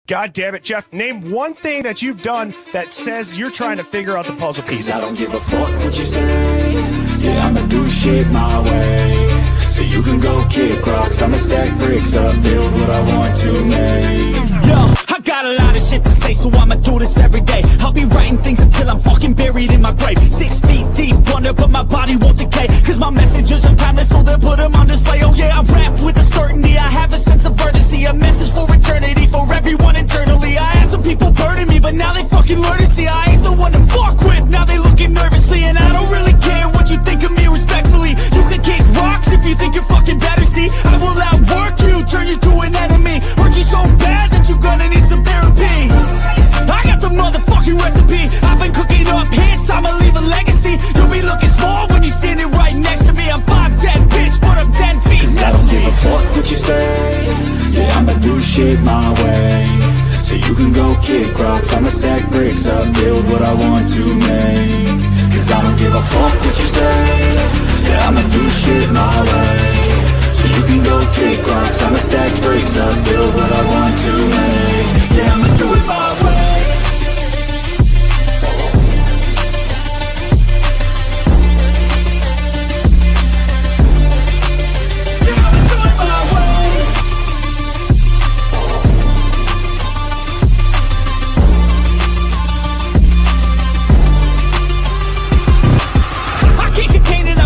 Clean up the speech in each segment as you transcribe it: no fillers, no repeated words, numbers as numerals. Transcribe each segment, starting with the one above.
God damn it, Jeff. Name one thing that you've done that says you're trying to figure out the puzzle pieces. I don't give a fuck what you say. Yeah, I'ma do shit my way. So you can go kick rocks, I'ma stack bricks up, build what I want to make. Yo, I got a lot of shit to say, so I'ma do this every day. I'll be writing things until I'm fucking buried in my grave. 6 feet deep under, but my body won't decay. Cause my messages are timeless, so they'll put them on display. Oh yeah, I rap with a certainty, I have a sense of urgency. A message for eternity, for everyone internally. I had some people burning me, but now they fucking learn to see I ain't the one to fuck with, now they looking nervously. And I don't really care what you think of me respectfully. You can kick rocks if you think you're fucking better, see. I will outwork you, turn you to an enemy. Hurt you so bad that you're gonna need some therapy. I got the motherfucking recipe. I've been cooking up hits, I'ma leave a legacy. You'll be looking small when you're standing right next to me. I'm 5'10", bitch, but I'm 10 feet next to me. I don't give a fuck what you say. Yeah, I'ma do shit my way. So you can go kick rocks, I'ma stack bricks up, build what I want to make. Cause I don't give a fuck what you say. Yeah, I'ma do shit my way. So you can go kick rocks, I'ma stack bricks up, build what I want to make. Yeah, I'ma do it my way.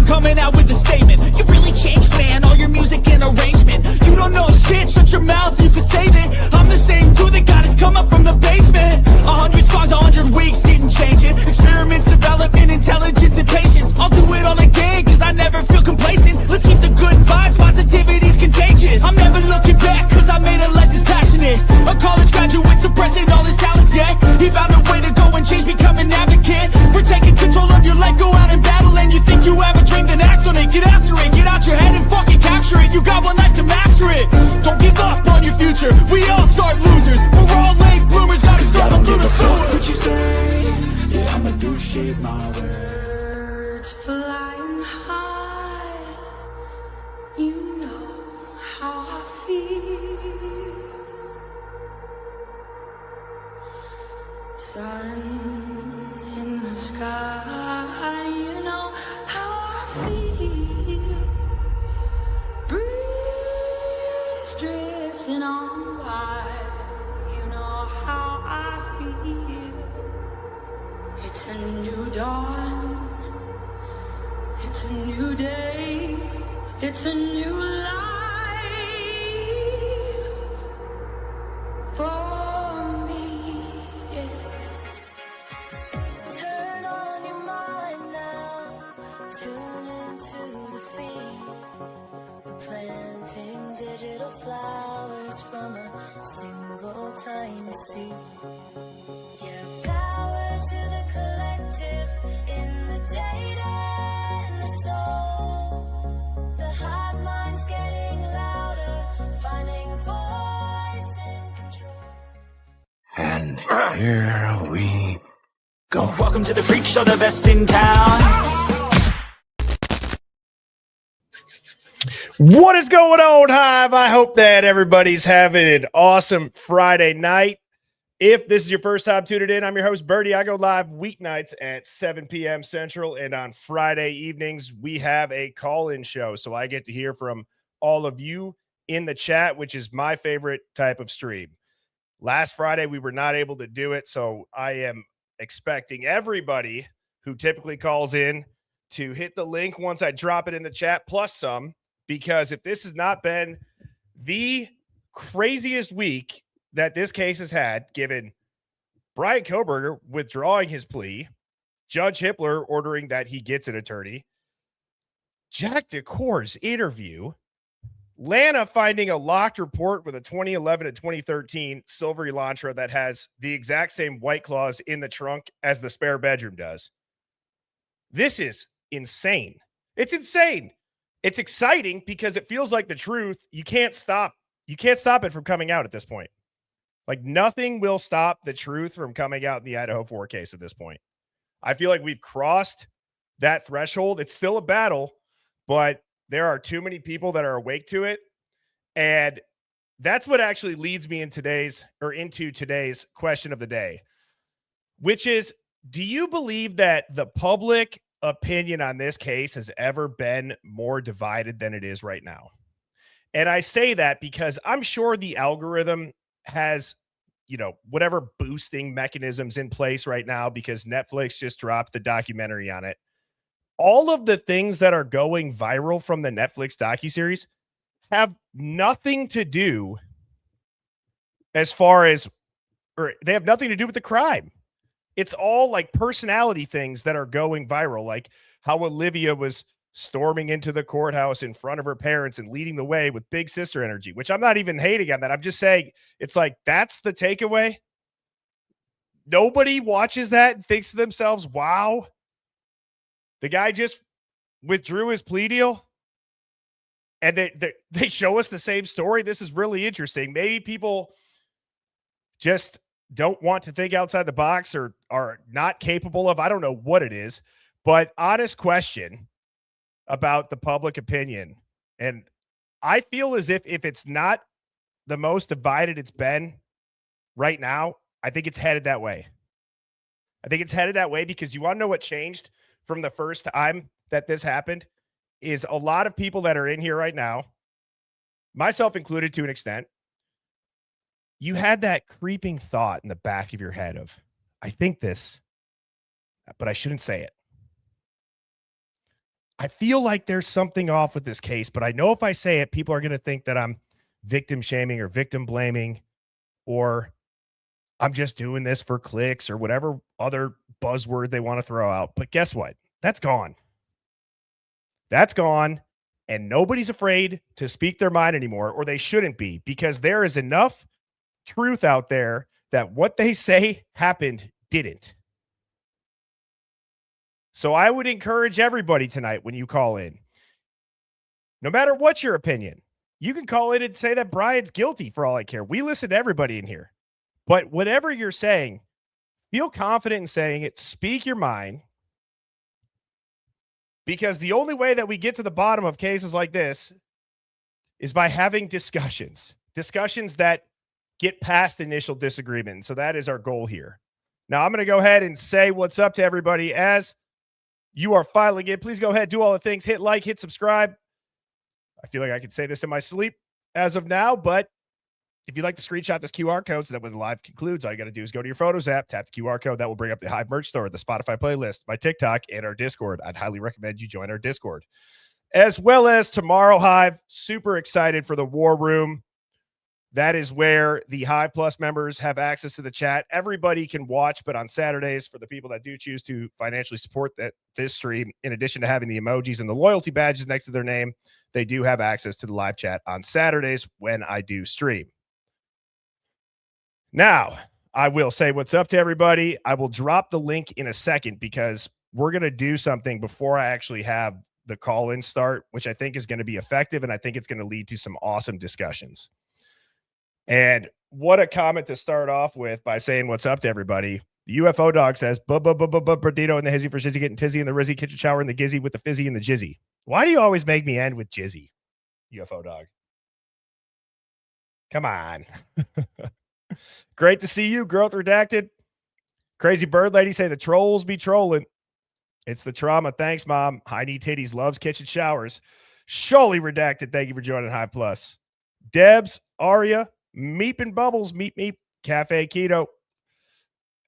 Coming out with a statement. You really changed, man, all your music and arrangement. You don't know shit, shut your mouth, you can save it. I'm the same dude that got his come up from the basement. 100 songs, 100 weeks, didn't change it. Experiments, development, intelligence, and patience. I'll do it all again, cause I never feel complacent. Let's keep the good vibes, positivity's contagious. I'm never looking back, cause I made a life that's passionate. A college graduate suppressing all his talents, yeah. He found a way to go and change, become an advocate. For taking control of your life, go out and battle. And you think you have a dream, then act on it, get after it, get out your head and fucking capture it. You got one life to master it. Don't give up on your future. We all start losers. We're all late bloomers. Gotta start them through the sewer. What you say? Yeah, I'ma do shit my way. Birds flying high. You know how I feel. Sun in the sky. You know how I feel. Breeze drifting on by. You know how I feel. It's a new dawn. It's a new day. It's a new life for me. Turn on your mind now. Tune into the feed. We're planting digital flowers from a single tiny seed. Yeah, power to the collective in the data and the soul. The hive mind's getting louder, finding voice and control. And here we go. Welcome to the freak show, the best in town. What is going on, Hive? I hope that everybody's having an awesome Friday night. If this is your first time tuning in, I'm your host, Birdie. I go live weeknights at 7 p.m. Central, and on Friday evenings, we have a call-in show, so I get to hear from all of you in the chat, which is my favorite type of stream. Last Friday, we were not able to do it, so I am expecting everybody who typically calls in to hit the link once I drop it in the chat, plus some, because if this has not been the craziest week that this case has had, given Brian Koberger withdrawing his plea, Judge Hippler ordering that he gets an attorney, Jack DeCour's interview, Lana finding a locked report with a 2011 and 2013 silver Elantra that has the exact same White Claws in the trunk as the spare bedroom does. This is insane. It's insane. It's exciting because it feels like the truth. You can't stop it from coming out at this point. Like, nothing will stop the truth from coming out in the Idaho 4 case at this point. I feel like we've crossed that threshold. It's still a battle, but there are too many people that are awake to it. And that's what actually leads me into today's question of the day, which is, do you believe that the public opinion on this case has ever been more divided than it is right now? And I say that because I'm sure the algorithm has, whatever boosting mechanisms in place right now because Netflix just dropped the documentary on it. All of the things that are going viral from the Netflix docuseries have nothing to do they have nothing to do with the crime. It's all like personality things that are going viral, like how Olivia was storming into the courthouse in front of her parents and leading the way with big sister energy, which I'm not even hating on that. I'm just saying it's like, that's the takeaway. Nobody watches that and thinks to themselves, wow, the guy just withdrew his plea deal. And they show us the same story. This is really interesting. Maybe people just don't want to think outside the box or are not capable of, I don't know what it is, but honest question about the public opinion. And I feel as if it's not the most divided it's been right now, I think it's headed that way. I think it's headed that way because you want to know what changed from the first time that this happened is a lot of people that are in here right now, myself included to an extent, you had that creeping thought in the back of your head of, I think this, but I shouldn't say it. I feel like there's something off with this case, but I know if I say it, people are going to think that I'm victim shaming or victim blaming, or I'm just doing this for clicks or whatever other buzzword they want to throw out. But guess what? That's gone. That's gone. And nobody's afraid to speak their mind anymore, or they shouldn't be, because there is enough truth out there that what they say happened didn't. So I would encourage everybody tonight when you call in, no matter what your opinion, you can call in and say that Brian's guilty for all I care. We listen to everybody in here. But whatever you're saying, feel confident in saying it. Speak your mind. Because the only way that we get to the bottom of cases like this is by having discussions that get past initial disagreement. So that is our goal here. Now I'm going to go ahead and say what's up to everybody as you are filing in. Please go ahead, do all the things, hit like, hit subscribe. I feel like I could say this in my sleep as of now, but if you'd like to screenshot this QR code so that when the live concludes, all you got to do is go to your Photos app, tap the QR code. That will bring up the Hive merch store, the Spotify playlist, my TikTok, and our Discord. I'd highly recommend you join our Discord. As well as tomorrow, Hive, super excited for the War Room. That is where the Hive Plus members have access to the chat. Everybody can watch, but on Saturdays, for the people that do choose to financially support this stream, in addition to having the emojis and the loyalty badges next to their name, they do have access to the live chat on Saturdays when I do stream. Now, I will say what's up to everybody. I will drop the link in a second because we're going to do something before I actually have the call-in start, which I think is going to be effective, and I think it's going to lead to some awesome discussions. And what a comment to start off with by saying what's up to everybody. The UFO dog says, Berdito and the hizzy for shizzy getting tizzy in the rizzy kitchen shower and the gizzy with the fizzy and the jizzy. Why do you always make me end with jizzy, UFO dog? Come on. Great to see you, Growth Redacted. Crazy Bird Lady say the trolls be trolling. It's the trauma. Thanks, Mom. Heidi Titties loves kitchen showers. Surely Redacted, thank you for joining Hive Plus. Debs, Aria, Meep and Bubbles, Meep Meep, Cafe Keto.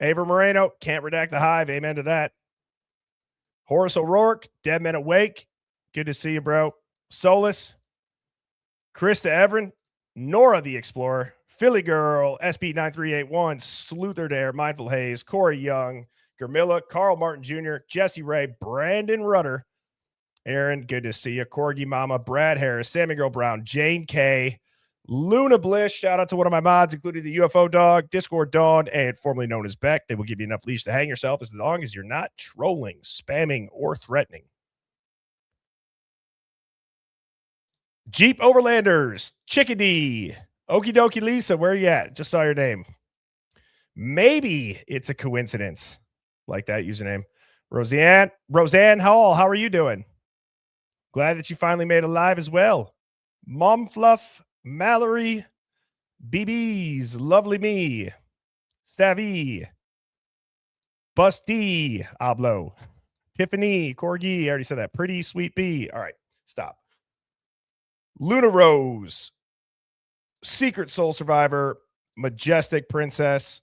Ava Moreno, can't redact the Hive. Amen to that. Horace O'Rourke, Dead Men Awake. Good to see you, bro. Solus, Krista Everin, Nora the Explorer, Philly Girl, SB9381, Sluther Dare, Mindful Haze, Corey Young, Germilla, Carl Martin Jr., Jesse Ray, Brandon Rudder, Aaron, good to see you, Corgi Mama, Brad Harris, Sammy Girl Brown, Jane K, Luna Bliss, shout out to one of my mods, including the UFO Dog, Discord Dawn, and formerly known as Beck. They will give you enough leash to hang yourself as long as you're not trolling, spamming, or threatening. Jeep Overlanders, Chickadee, Okie dokie Lisa, where you at? Just saw your name. Maybe it's a coincidence. Like that username. Roseanne Hall, how are you doing? Glad that you finally made it live as well. Mom Fluff, Mallory, BB's, Lovely Me, Savvy, Busty, Oblo, Tiffany, Corgi, I already said that. Pretty Sweet Bee. All right, stop. Luna Rose, Secret Soul Survivor, Majestic Princess,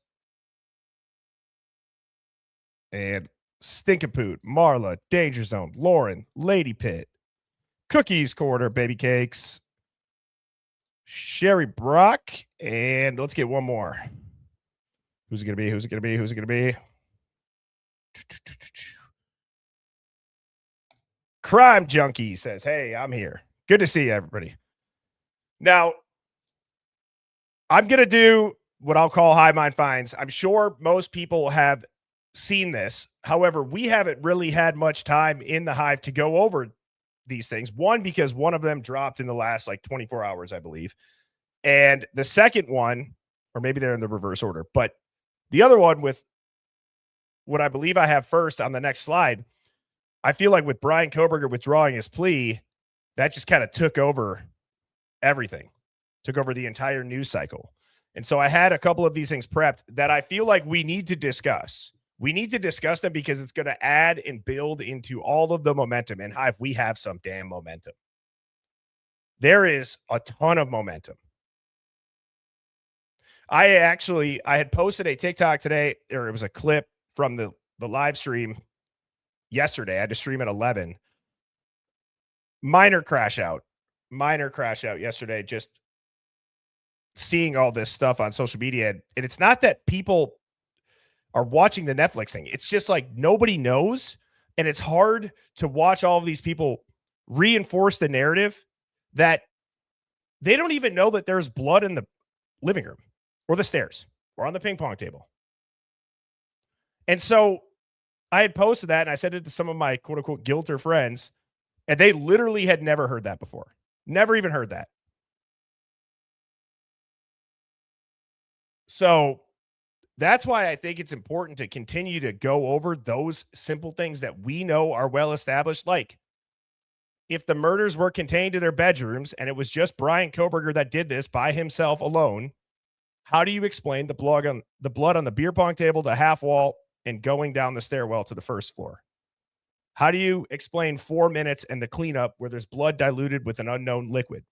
and Stinkapoot, Marla, Danger Zone, Lauren, Lady Pit, Cookies Corner, Baby Cakes, Sherry Brock, and let's get one more. Who's it going to be? Who's it going to be? Who's it going to be? Crime Junkie says, hey, I'm here. Good to see you, everybody. Now, I'm going to do what I'll call Hive Mind Finds. I'm sure most people have seen this. However, we haven't really had much time in the Hive to go over these things. One, because one of them dropped in the last like 24 hours, I believe. And the second one, or maybe they're in the reverse order, but the other one with what I believe I have first on the next slide, I feel like with Brian Koberger withdrawing his plea, that just kind of took over everything, took over the entire news cycle. And so I had a couple of these things prepped that I feel like we need to discuss. We need to discuss them because it's going to add and build into all of the momentum. And Hive, we have some damn momentum. There is a ton of momentum. I had posted a TikTok today, or it was a clip from the live stream yesterday. I had to stream at 11. Minor crash out yesterday, just seeing all this stuff on social media. And it's not that people are watching the Netflix thing. It's just like nobody knows. And it's hard to watch all of these people reinforce the narrative that they don't even know that there's blood in the living room or the stairs or on the ping pong table. And so I had posted that and I said it to some of my quote unquote guilter friends, and they literally had never heard that before. Never even heard that. So that's why I think it's important to continue to go over those simple things that we know are well established. Like if the murders were contained to their bedrooms and it was just Brian Koberger that did this by himself alone, how do you explain the blood on the beer pong table, the half wall, and going down the stairwell to the first floor? How do you explain 4 minutes and the cleanup where there's blood diluted with an unknown liquid?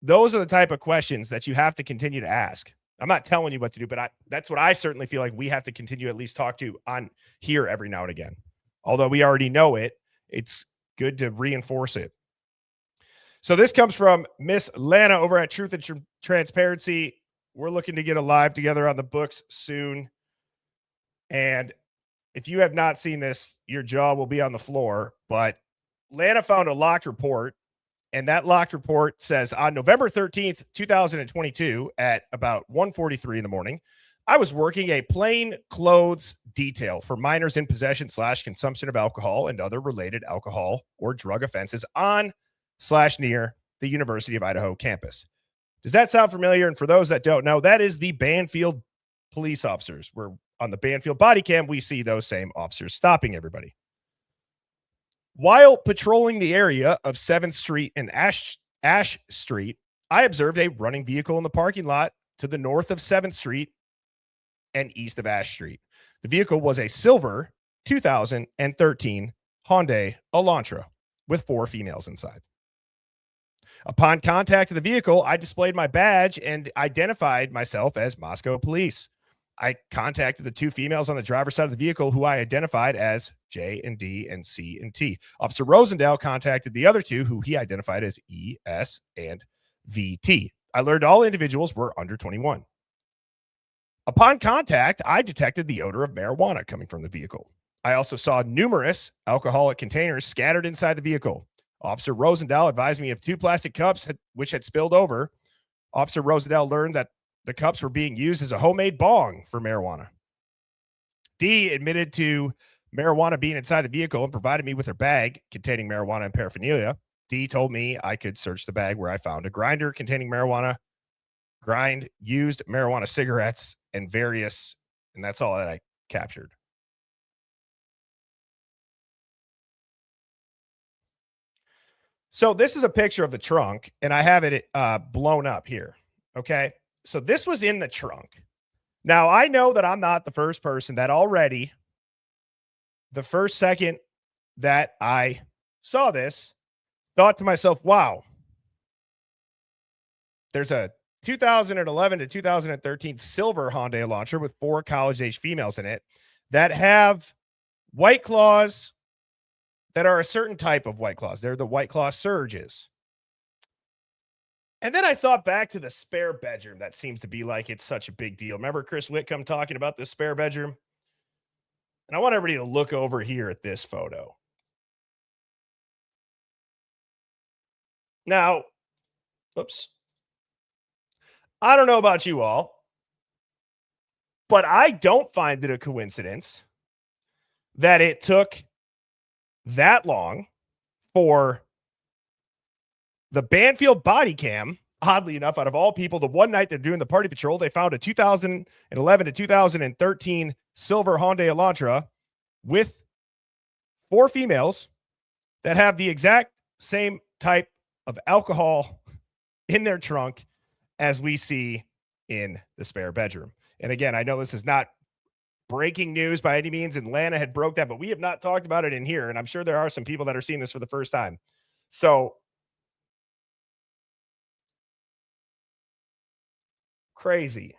Those are the type of questions that you have to continue to ask. I'm not telling you what to do, but that's what I certainly feel like we have to continue at least talk to on here every now and again. Although we already know it, it's good to reinforce it. So this comes from Miss Lana over at Truth and Transparency. We're looking to get a live together on the books soon. And if you have not seen this, your jaw will be on the floor. But Lana found a locked report. And that locked report says on November 13th, 2022, at about 1:43 in the morning, I was working a plain clothes detail for minors in possession/consumption of alcohol and other related alcohol or drug offenses on/near the University of Idaho campus. Does that sound familiar? And for those that don't know, that is the Banfield police officers. We're on the Banfield body cam. We see those same officers stopping everybody. While patrolling the area of 7th Street and Ash Street, I observed a running vehicle in the parking lot to the north of 7th Street and east of Ash Street. The vehicle was a silver 2013 Hyundai Elantra with 4 females inside. Upon contact of the vehicle, I displayed my badge and identified myself as Moscow Police. I contacted the 2 females on the driver's side of the vehicle who I identified as J and D and C and T. Officer Rosendale contacted the other 2 who he identified as E, S, and VT. I learned all individuals were under 21. Upon contact, I detected the odor of marijuana coming from the vehicle. I also saw numerous alcoholic containers scattered inside the vehicle. Officer Rosendale advised me of 2 plastic cups which had spilled over. Officer Rosendale learned that the cups were being used as a homemade bong for marijuana. D admitted to marijuana being inside the vehicle and provided me with her bag containing marijuana and paraphernalia. D told me I could search the bag where I found a grinder containing marijuana, grind used marijuana cigarettes, and various, and that's all that I captured. So this is a picture of the trunk, and I have it blown up here. Okay. So this was in the trunk. Now, I know that I'm not the first person that already, the first second that I saw this, thought to myself, wow, there's a 2011 to 2013 silver Hyundai Elantra with 4 college-age females in it that have White Claws that are a certain type of White Claws. They're the White Claw Surges. And then I thought back to the spare bedroom. That seems to be like it's such a big deal. Remember Chris Whitcomb talking about the spare bedroom? And I want everybody to look over here at this photo. Now, oops. I don't know about you all, but I don't find it a coincidence that it took that long for the Banfield Bodycam, oddly enough, out of all people, the one night they're doing the party patrol, they found a 2011 to 2013 silver Hyundai Elantra with 4 females that have the exact same type of alcohol in their trunk as we see in the spare bedroom. And again, I know this is not breaking news by any means, and Lana had broke that, but we have not talked about it in here, and I'm sure there are some people that are seeing this for the first time. So crazy.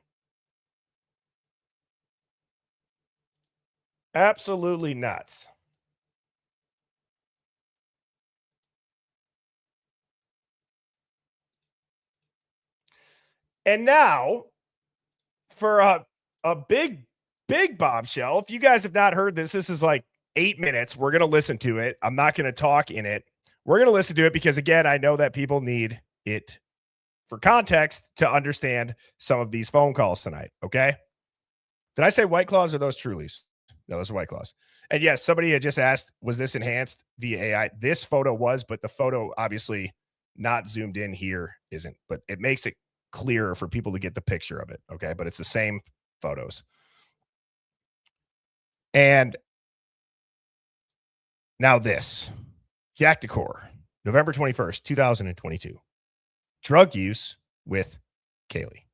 Absolutely nuts. And now for a big bombshell. If you guys have not heard this, this is like 8 minutes. We're going to listen to it. I'm not going to talk in it. We're going to listen to it because, again, I know that people need it for context to understand some of these phone calls tonight. Okay. Did I say White Claws or those Trulies? No, those are White Claws. And yes, somebody had just asked, was this enhanced via AI? This photo was, but the photo obviously not zoomed in here isn't, but it makes it clearer for people to get the picture of it. Okay. But it's the same photos. And now this, Jack Decor, November 21st, 2022. Drug use with Kaylee.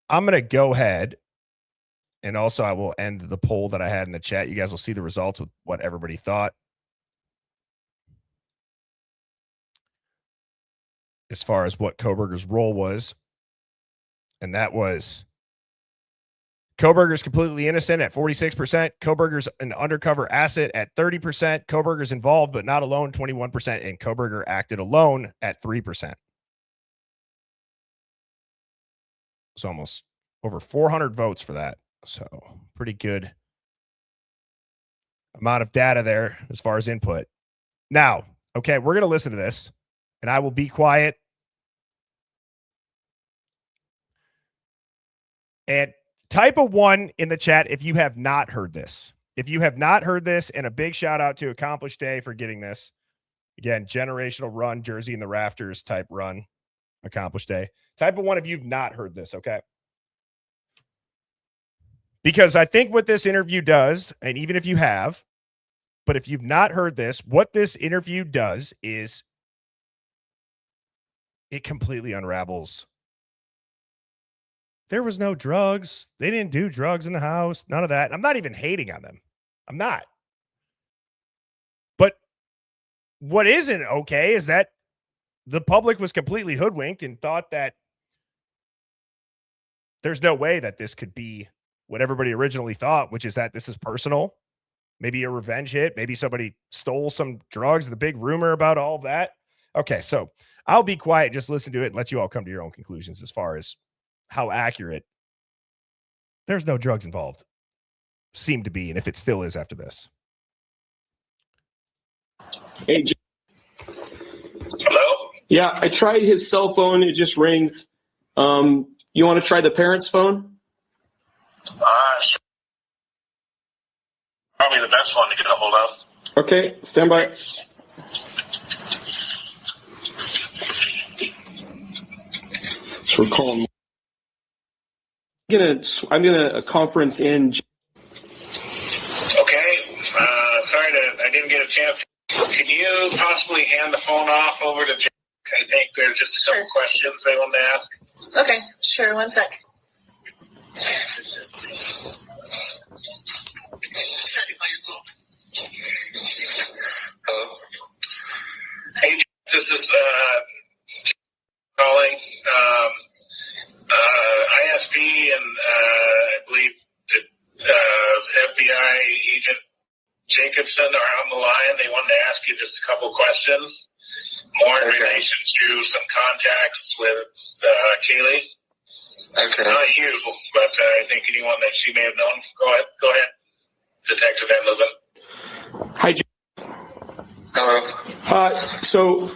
I'm going to go ahead, and also I will end the poll that I had in the chat. You guys will see the results with what everybody thought as far as what Kohberger's role was. And that was Kohberger's completely innocent at 46%. Kohberger's an undercover asset at 30%. Kohberger's involved but not alone, 21%. And Kohberger acted alone at 3%. It's almost over 400 votes for that. So pretty good amount of data there as far as input. Now, okay, we're going to listen to this, and I will be quiet. And type a 1 in the chat if you have not heard this. If you have not heard this, and a big shout out to Accomplished Day for getting this. Again, generational run, Jersey in the rafters type run, Accomplished Day. Type a 1 if you've not heard this, okay? Because I think what this interview does, and even if you have, but if you've not heard this, what this interview does is it completely unravels. There was no drugs. They didn't do drugs in the house. None of that. I'm not even hating on them. I'm not. But what isn't okay is that the public was completely hoodwinked and thought that there's no way that this could be what everybody originally thought, which is that this is personal, maybe a revenge hit, maybe somebody stole some drugs, the big rumor about all that. Okay, so I'll be quiet, just listen to it and let you all come to your own conclusions as far as how accurate there's no drugs involved seem to be, and if it still is after this. Hey, hello? Yeah, I tried his cell phone. It just rings. You want to try the parents' phone? Sure. Probably the best one to get a hold of. Okay, stand by. So we're calling. I'm gonna conference in. Okay. Sorry I didn't get a chance. Can you possibly hand the phone off over to Jack? I think there's just a couple questions they want to ask. Okay, sure. 1 sec. Hello. Hey, Jack, this is calling. ISP and I believe the FBI agent Jacobson are on the line. They wanted to ask you just a couple questions. More in relation to some contacts with Kaylee. Okay. Not you, but I think anyone that she may have known. Go ahead. Detective Ed Levin. Hi, Jim. Hello. So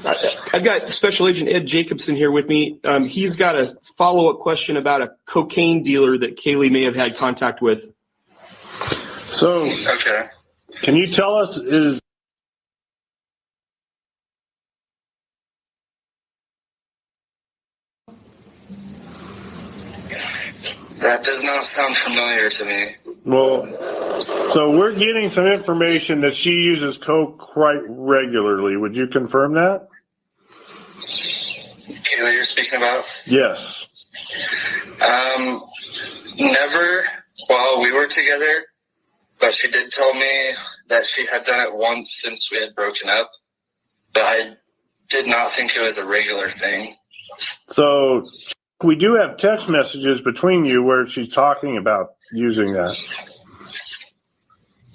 I've got Special Agent Ed Jacobson here with me. He's got a follow-up question about a cocaine dealer that Kaylee may have had contact with. So, Okay. can you tell us, is That does not sound familiar to me. so we're getting some information that she uses coke quite regularly. Would you confirm that? Kayla, you're speaking about? Yes. Never while we were together, but she did tell me that she had done it once since we had broken up, but I did not think it was a regular thing. So we do have text messages between you where she's talking about using that.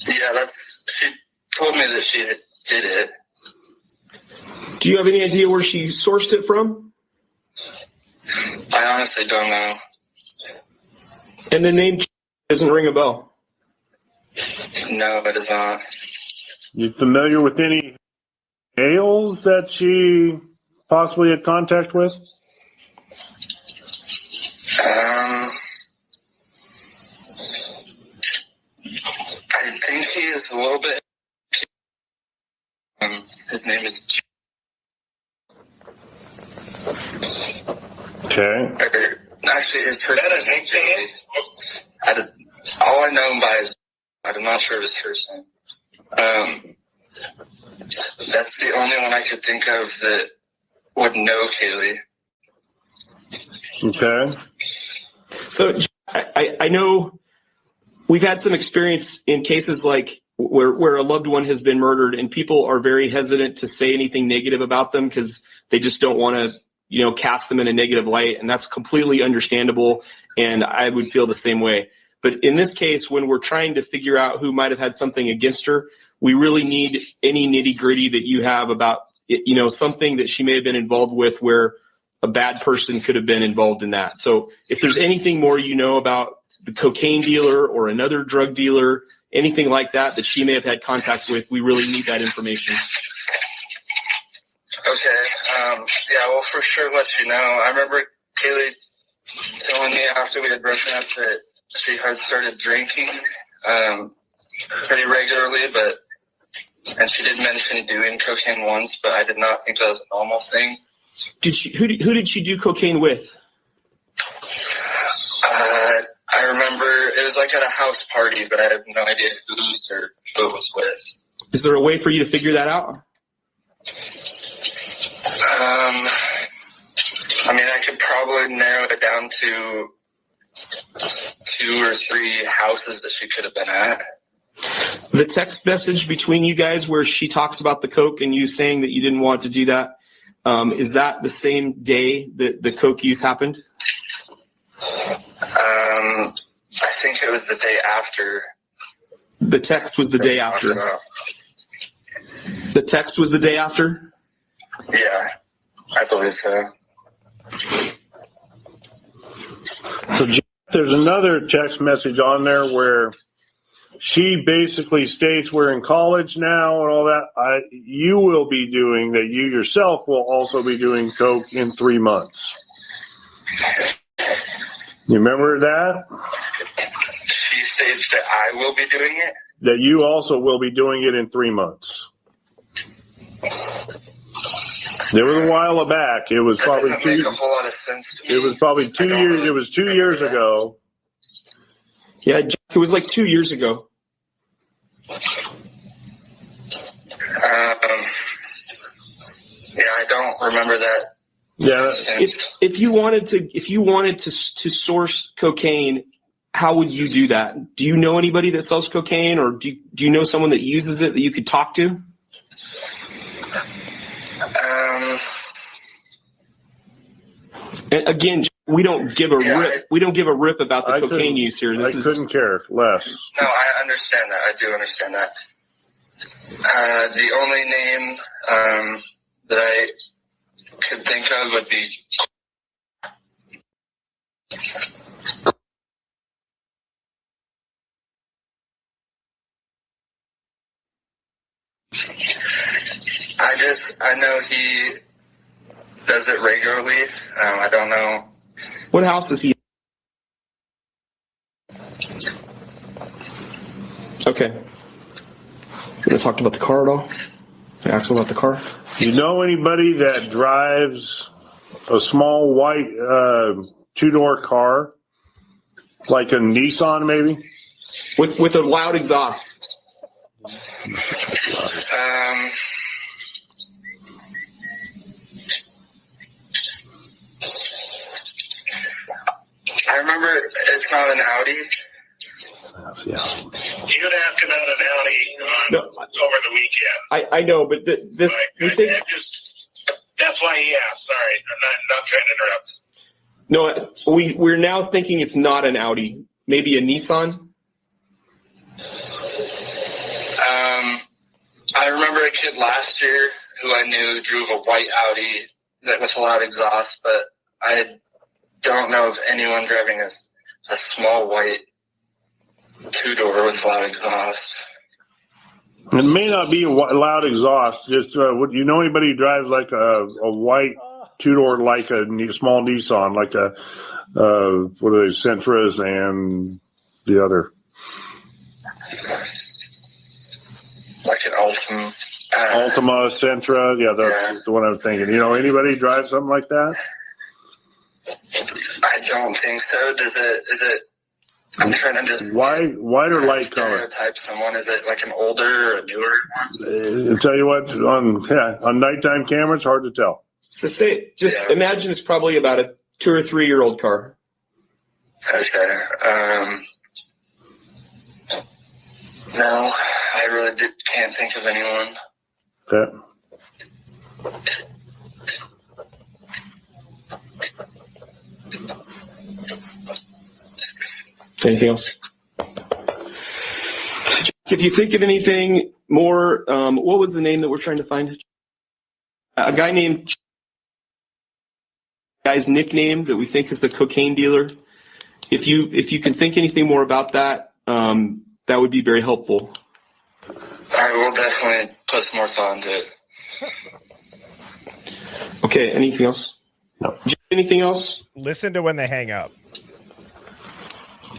Yeah, she told me that she did it. Do you have any idea where she sourced it from? I honestly don't know. And the name doesn't ring a bell. No, it is not. You familiar with any males that she possibly had contact with? I think he is a little bit. His name is. Okay. Actually, his first name. All I know him by is. I'm not sure of his first name. That's the only one I could think of that would know Kaylee. Okay. So I know we've had some experience in cases like where a loved one has been murdered and people are very hesitant to say anything negative about them because they just don't want to, cast them in a negative light. And that's completely understandable. And I would feel the same way. But in this case, when we're trying to figure out who might have had something against her, we really need any nitty gritty that you have about, something that she may have been involved with where a bad person could have been involved in that. So if there's anything more about the cocaine dealer or another drug dealer, anything like that she may have had contact with, we really need that information. Okay. Yeah, we'll for sure let you know. I remember Kaylee telling me after we had broken up that she had started drinking pretty regularly, and she did mention doing cocaine once, but I did not think that was a normal thing. Who did she do cocaine with? I remember it was like at a house party, but I have no idea who it was with. Is there a way for you to figure that out? I could probably narrow it down to 2 or 3 houses that she could have been at. The text message between you guys where she talks about the coke and you saying that you didn't want to do that, is that the same day that the coke use happened? I think it was the day after. The text was the day after. The text was the day after? Yeah, I believe so. So there's another text message on there where she basically states we're in college now and all that. You will be doing that. You yourself will also be doing coke in 3 months. You remember that? She states that I will be doing it? That you also will be doing it in 3 months. There was a while back. It was probably that doesn't make a whole lot of sense to me. It was probably 2 years. It was 2 years ago. Yeah, it was like 2 years ago. don't remember that. Yeah. If you wanted to source cocaine, how would you do that? Do you know anybody that sells cocaine, or do you know someone that uses it that you could talk to? And again, we don't give a rip. We don't give a rip about the cocaine use here. I couldn't care less. No, I understand that. I do understand that. The only name that I could think of would be. I know he does it regularly. I don't know. What house is he? Okay. You want to talk about the car at all? Ask him about the car. You know anybody that drives a small white two-door car, like a Nissan, maybe, with a loud exhaust? I remember it's not an Audi. You could ask about an Audi over the weekend. I know, but this we think. That's why he asked. Sorry, I'm not trying to interrupt. No, we're now thinking it's not an Audi, maybe a Nissan. I remember a kid last year who I knew drove a white Audi that with a loud exhaust, but I don't know of anyone driving a small white two-door with loud exhaust. It may not be a loud exhaust. Just you know anybody who drives like a white two-door, like a small Nissan, like a what are they, Sentras and the other, like an Altima, Sentra. Yeah, that's the one I'm thinking. You know anybody who drives something like that? I don't think so. Is it? I'm trying to just white or light color. Stereotype someone. Is it like an older or a newer one? I'll tell you what, on nighttime camera, it's hard to tell. So imagine it's probably about a 2 or 3 year old car. Okay. No, I really can't think of anyone. Okay. Anything else? If you think of anything more, what was the name that we're trying to find? A guy named guy's nickname that we think is the cocaine dealer. If you can think anything more about that, that would be very helpful. I will definitely put some more thought into it. Okay. Anything else? No. Anything else? Listen to when they hang up.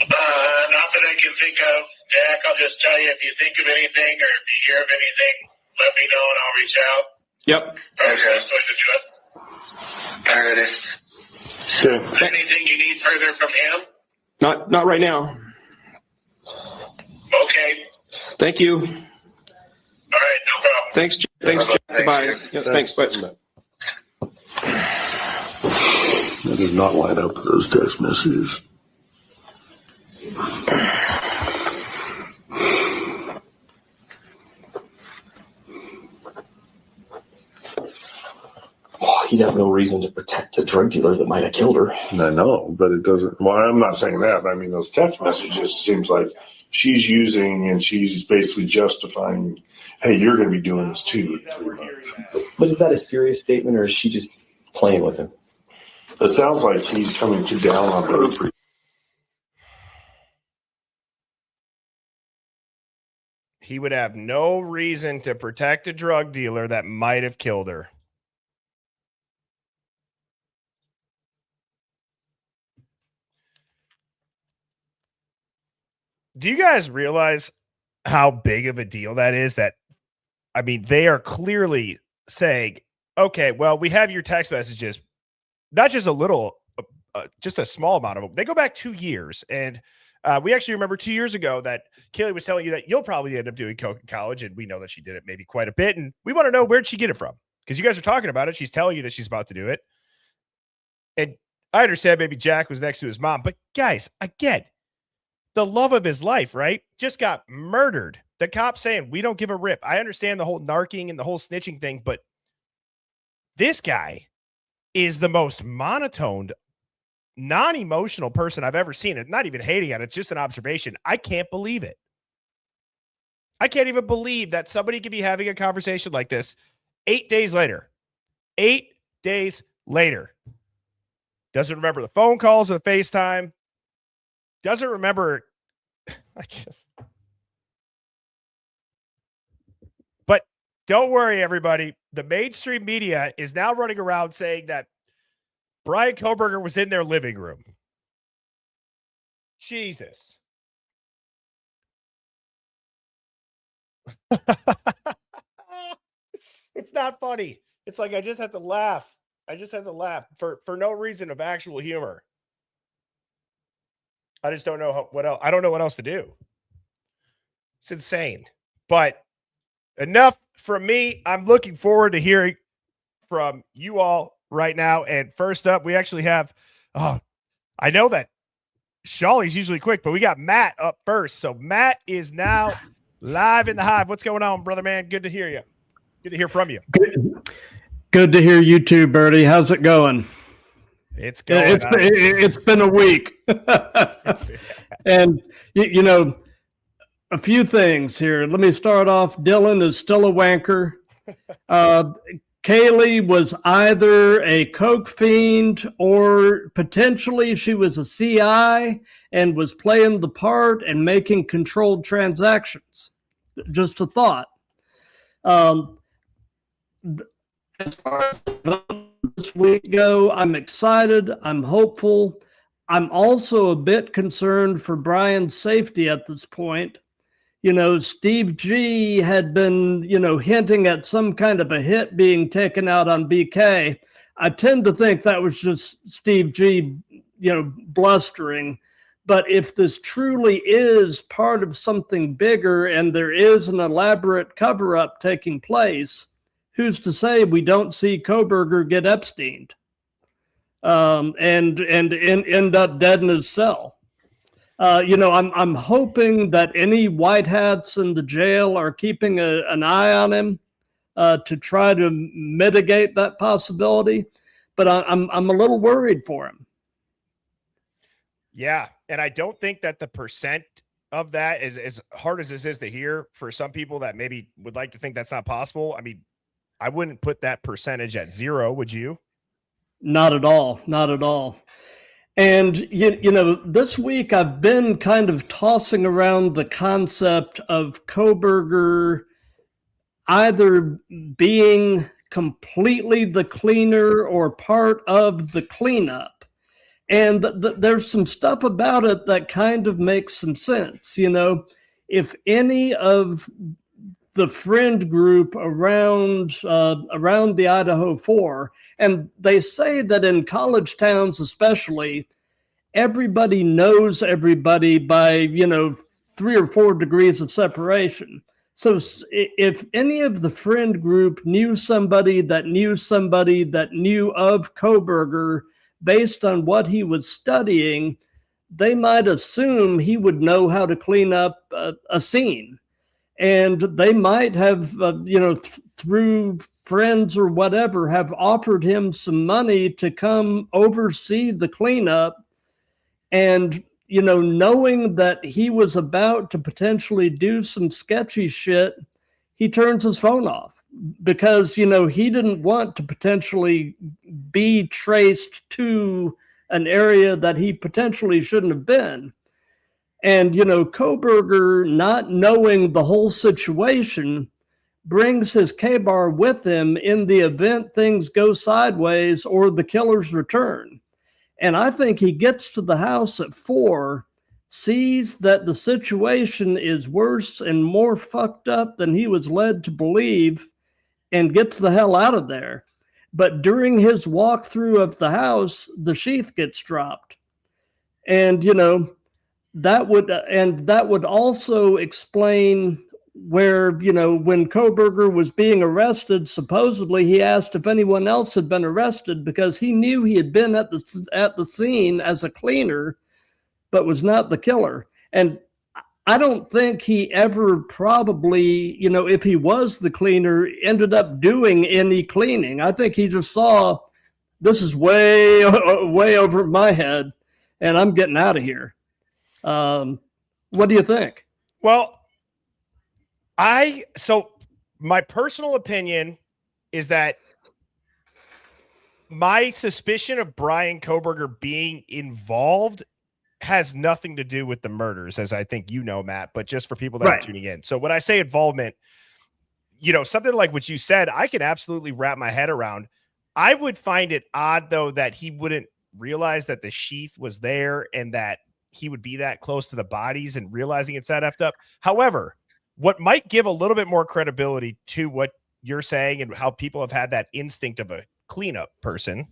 Not that I can think of, Jack. I'll just tell you if you think of anything or if you hear of anything, let me know and I'll reach out. Yep. Okay. Alrighty. Okay. Anything you need further from him? Not right now. Okay. Thank you. All right. No problem. Thanks, Jack. Thanks, Jack. Goodbye. Yep, thanks. Bye. That does not line up with those text messages. Oh, he'd have no reason to protect a drug dealer that might have killed her. I know, but it doesn't. Well, I'm not saying that. I mean, those text messages seems like she's using and she's basically justifying, hey, you're going to be doing this too in 3 months. But is that a serious statement, or is she just playing with him? It sounds like he's coming too down on her. He would have no reason to protect a drug dealer that might have killed her. Do you guys realize how big of a deal that is? That, I mean, they are clearly saying, okay, well, we have your text messages, not just a little, just a small amount of them. They go back 2 years. And we actually remember 2 years ago that Kaylee was telling you that you'll probably end up doing coke in college. And we know that she did it maybe quite a bit. And we want to know, where'd she get it from? because you guys are talking about it. She's telling you that she's about to do it. And I understand maybe Jack was next to his mom, but guys, again, the love of his life, right? Just got murdered. The cop saying, we don't give a rip. I understand the whole narking and the whole snitching thing, but this guy is the most monotoned, non-emotional person I've ever seen. It's not even hating it. It's just an observation. I can't believe it. I can't even believe that somebody could be having a conversation like this 8 days later. 8 days later. Doesn't remember the phone calls or the FaceTime. Doesn't remember. But don't worry, everybody. The mainstream media is now running around saying that Brian Kohberger was in their living room. Jesus. It's not funny. It's like I just have to laugh. I just have to laugh for no reason of actual humor. I just don't know what else. I don't know what else to do. It's insane. But enough from me. I'm looking forward to hearing from you all right now. And first up, we actually have, I know that Shawley's usually quick, but we got Matt up first. So Matt is now live in the Hive. What's going on, brother, man? Good to hear you. Good to hear from you. Good to hear you too, Bertie. How's it going? It's going. It's been a week. And, you know, a few things here. Let me start off. Dylan is still a wanker. Kaylee was either a coke fiend or potentially she was a CI and was playing the part and making controlled transactions. Just a thought. As far as this week go, I'm excited. I'm hopeful. I'm also a bit concerned for Brian's safety at this point. You know, Steve G had been, hinting at some kind of a hit being taken out on BK. I tend to think that was just Steve G, blustering. But if this truly is part of something bigger and there is an elaborate cover-up taking place, who's to say we don't see Kohberger get Epsteined and end up dead in his cell? I'm hoping that any white hats in the jail are keeping an eye on him to try to mitigate that possibility. But I'm a little worried for him. Yeah, and I don't think that the percent of that is as hard as this is to hear for some people that maybe would like to think that's not possible. I mean, I wouldn't put that percentage at 0, would you? Not at all. Not at all. And, this week I've been kind of tossing around the concept of Kohberger either being completely the cleaner or part of the cleanup. And there's some stuff about it that kind of makes some sense. If any of the friend group around the Idaho 4, and they say that in college towns especially, everybody knows everybody by 3 or 4 degrees of separation. So if any of the friend group knew somebody that knew somebody that knew of Kohberger based on what he was studying, they might assume he would know how to clean up a scene. And they might have, through friends or whatever, have offered him some money to come oversee the cleanup. And, knowing that he was about to potentially do some sketchy shit, he turns his phone off because, he didn't want to potentially be traced to an area that he potentially shouldn't have been. And, Kohberger, not knowing the whole situation, brings his K-bar with him in the event things go sideways or the killers return. And I think he gets to the house at 4, sees that the situation is worse and more fucked up than he was led to believe, and gets the hell out of there. But during his walkthrough of the house, the sheath gets dropped. And, that would also explain where, you know, when Koberger was being arrested, supposedly he asked if anyone else had been arrested because he knew he had been at the scene as a cleaner, but was not the killer. And I don't think he ever probably, you know, if he was the cleaner, ended up doing any cleaning. I think he just saw, this is way over my head, and I'm getting out of here. What do you think? Well, so my personal opinion is that my suspicion of Brian Koberger being involved has nothing to do with the murders, as I think you know, Matt, but just for people that are tuning in. So when I say involvement, you know, something like what you said, I can absolutely wrap my head around. I would find it odd, though, that he wouldn't realize that the sheath was there and that he would be that close to the bodies and realizing it's that effed up. However, what might give a little bit more credibility to what you're saying and how people have had that instinct of a cleanup person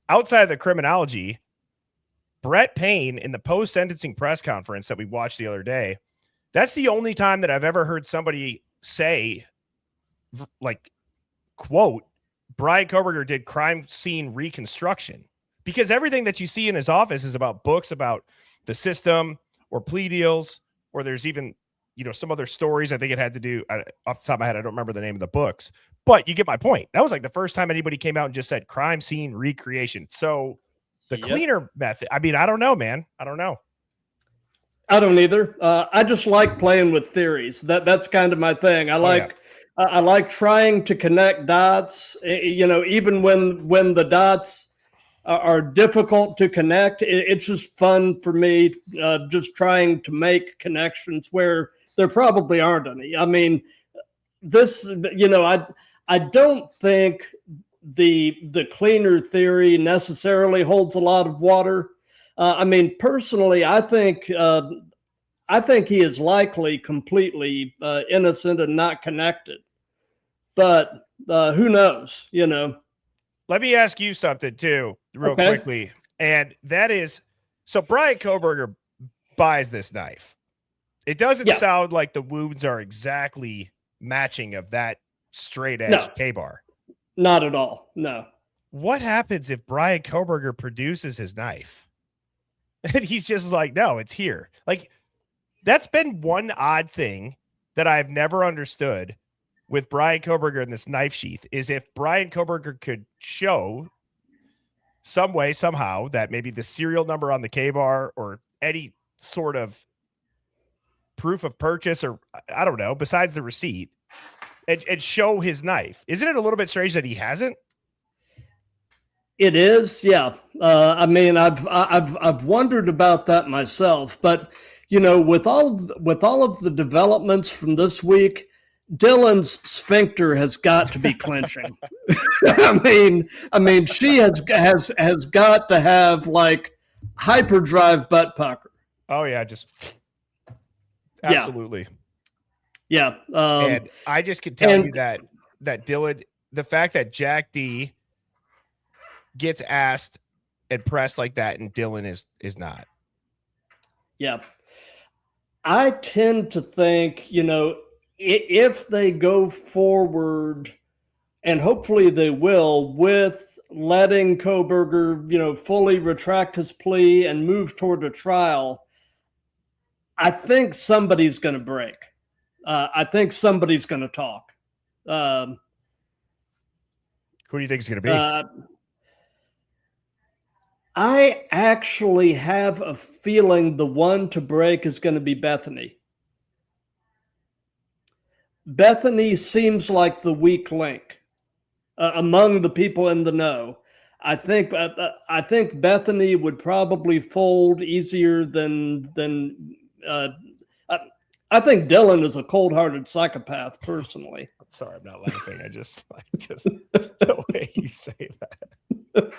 outside of the criminology, Brett Payne in the post-sentencing press conference that we watched the other day, that's the only time that I've ever heard somebody say, like, quote, Brian Koberger did crime scene reconstruction, because everything that you see in his office is about books about the system or plea deals, or there's even, you know, some other stories. I think it had to do, off the top of my head, I don't remember the name of the books, but you get my point. That was like the first time anybody came out and just said crime scene recreation. So the cleaner method, I mean, I don't know, man. I don't know. I don't either. I just like playing with theories. That's kind of my thing. I like trying to connect dots, you know, even when the dots are difficult to connect. It's just fun for me, just trying to make connections where there probably aren't any. I mean, this, you know, I don't think the cleaner theory necessarily holds a lot of water. I mean, personally, I think he is likely completely innocent and not connected. But who knows, you know? Let me ask you something too, real quickly. And that is, so Brian Koberger buys this knife. It doesn't sound like the wounds are exactly matching of that straight edge K-bar. Not at all. No. What happens if Brian Koberger produces his knife? And he's just like, no, it's here. Like, that's been one odd thing that I've never understood with Brian Koberger in this knife sheath, is if Brian Koberger could show some way, somehow, that maybe the serial number on the K-bar or any sort of proof of purchase, or I don't know, besides the receipt, and show his knife. Isn't it a little bit strange that he hasn't? It is, yeah. I mean, I've wondered about that myself, but you know, with all of the developments from this week, Dylan's sphincter has got to be clenching. I mean, she has got to have like hyperdrive butt pucker. Oh yeah, just absolutely. Yeah. And I just can tell you that Dylan, the fact that Jack D gets asked and pressed like that, and Dylan is not. Yeah. I tend to think, you know, if they go forward, and hopefully they will, with letting Koberger, you know, fully retract his plea and move toward a trial, I think somebody's going to break. I think somebody's going to talk. Who do you think is going to be? I actually have a feeling the one to break is going to be Bethany. Bethany seems like the weak link among the people in the know. I think Bethany would probably fold easier than I think Dylan is a cold-hearted psychopath, personally. I'm sorry, I'm not laughing. I just the way you say that.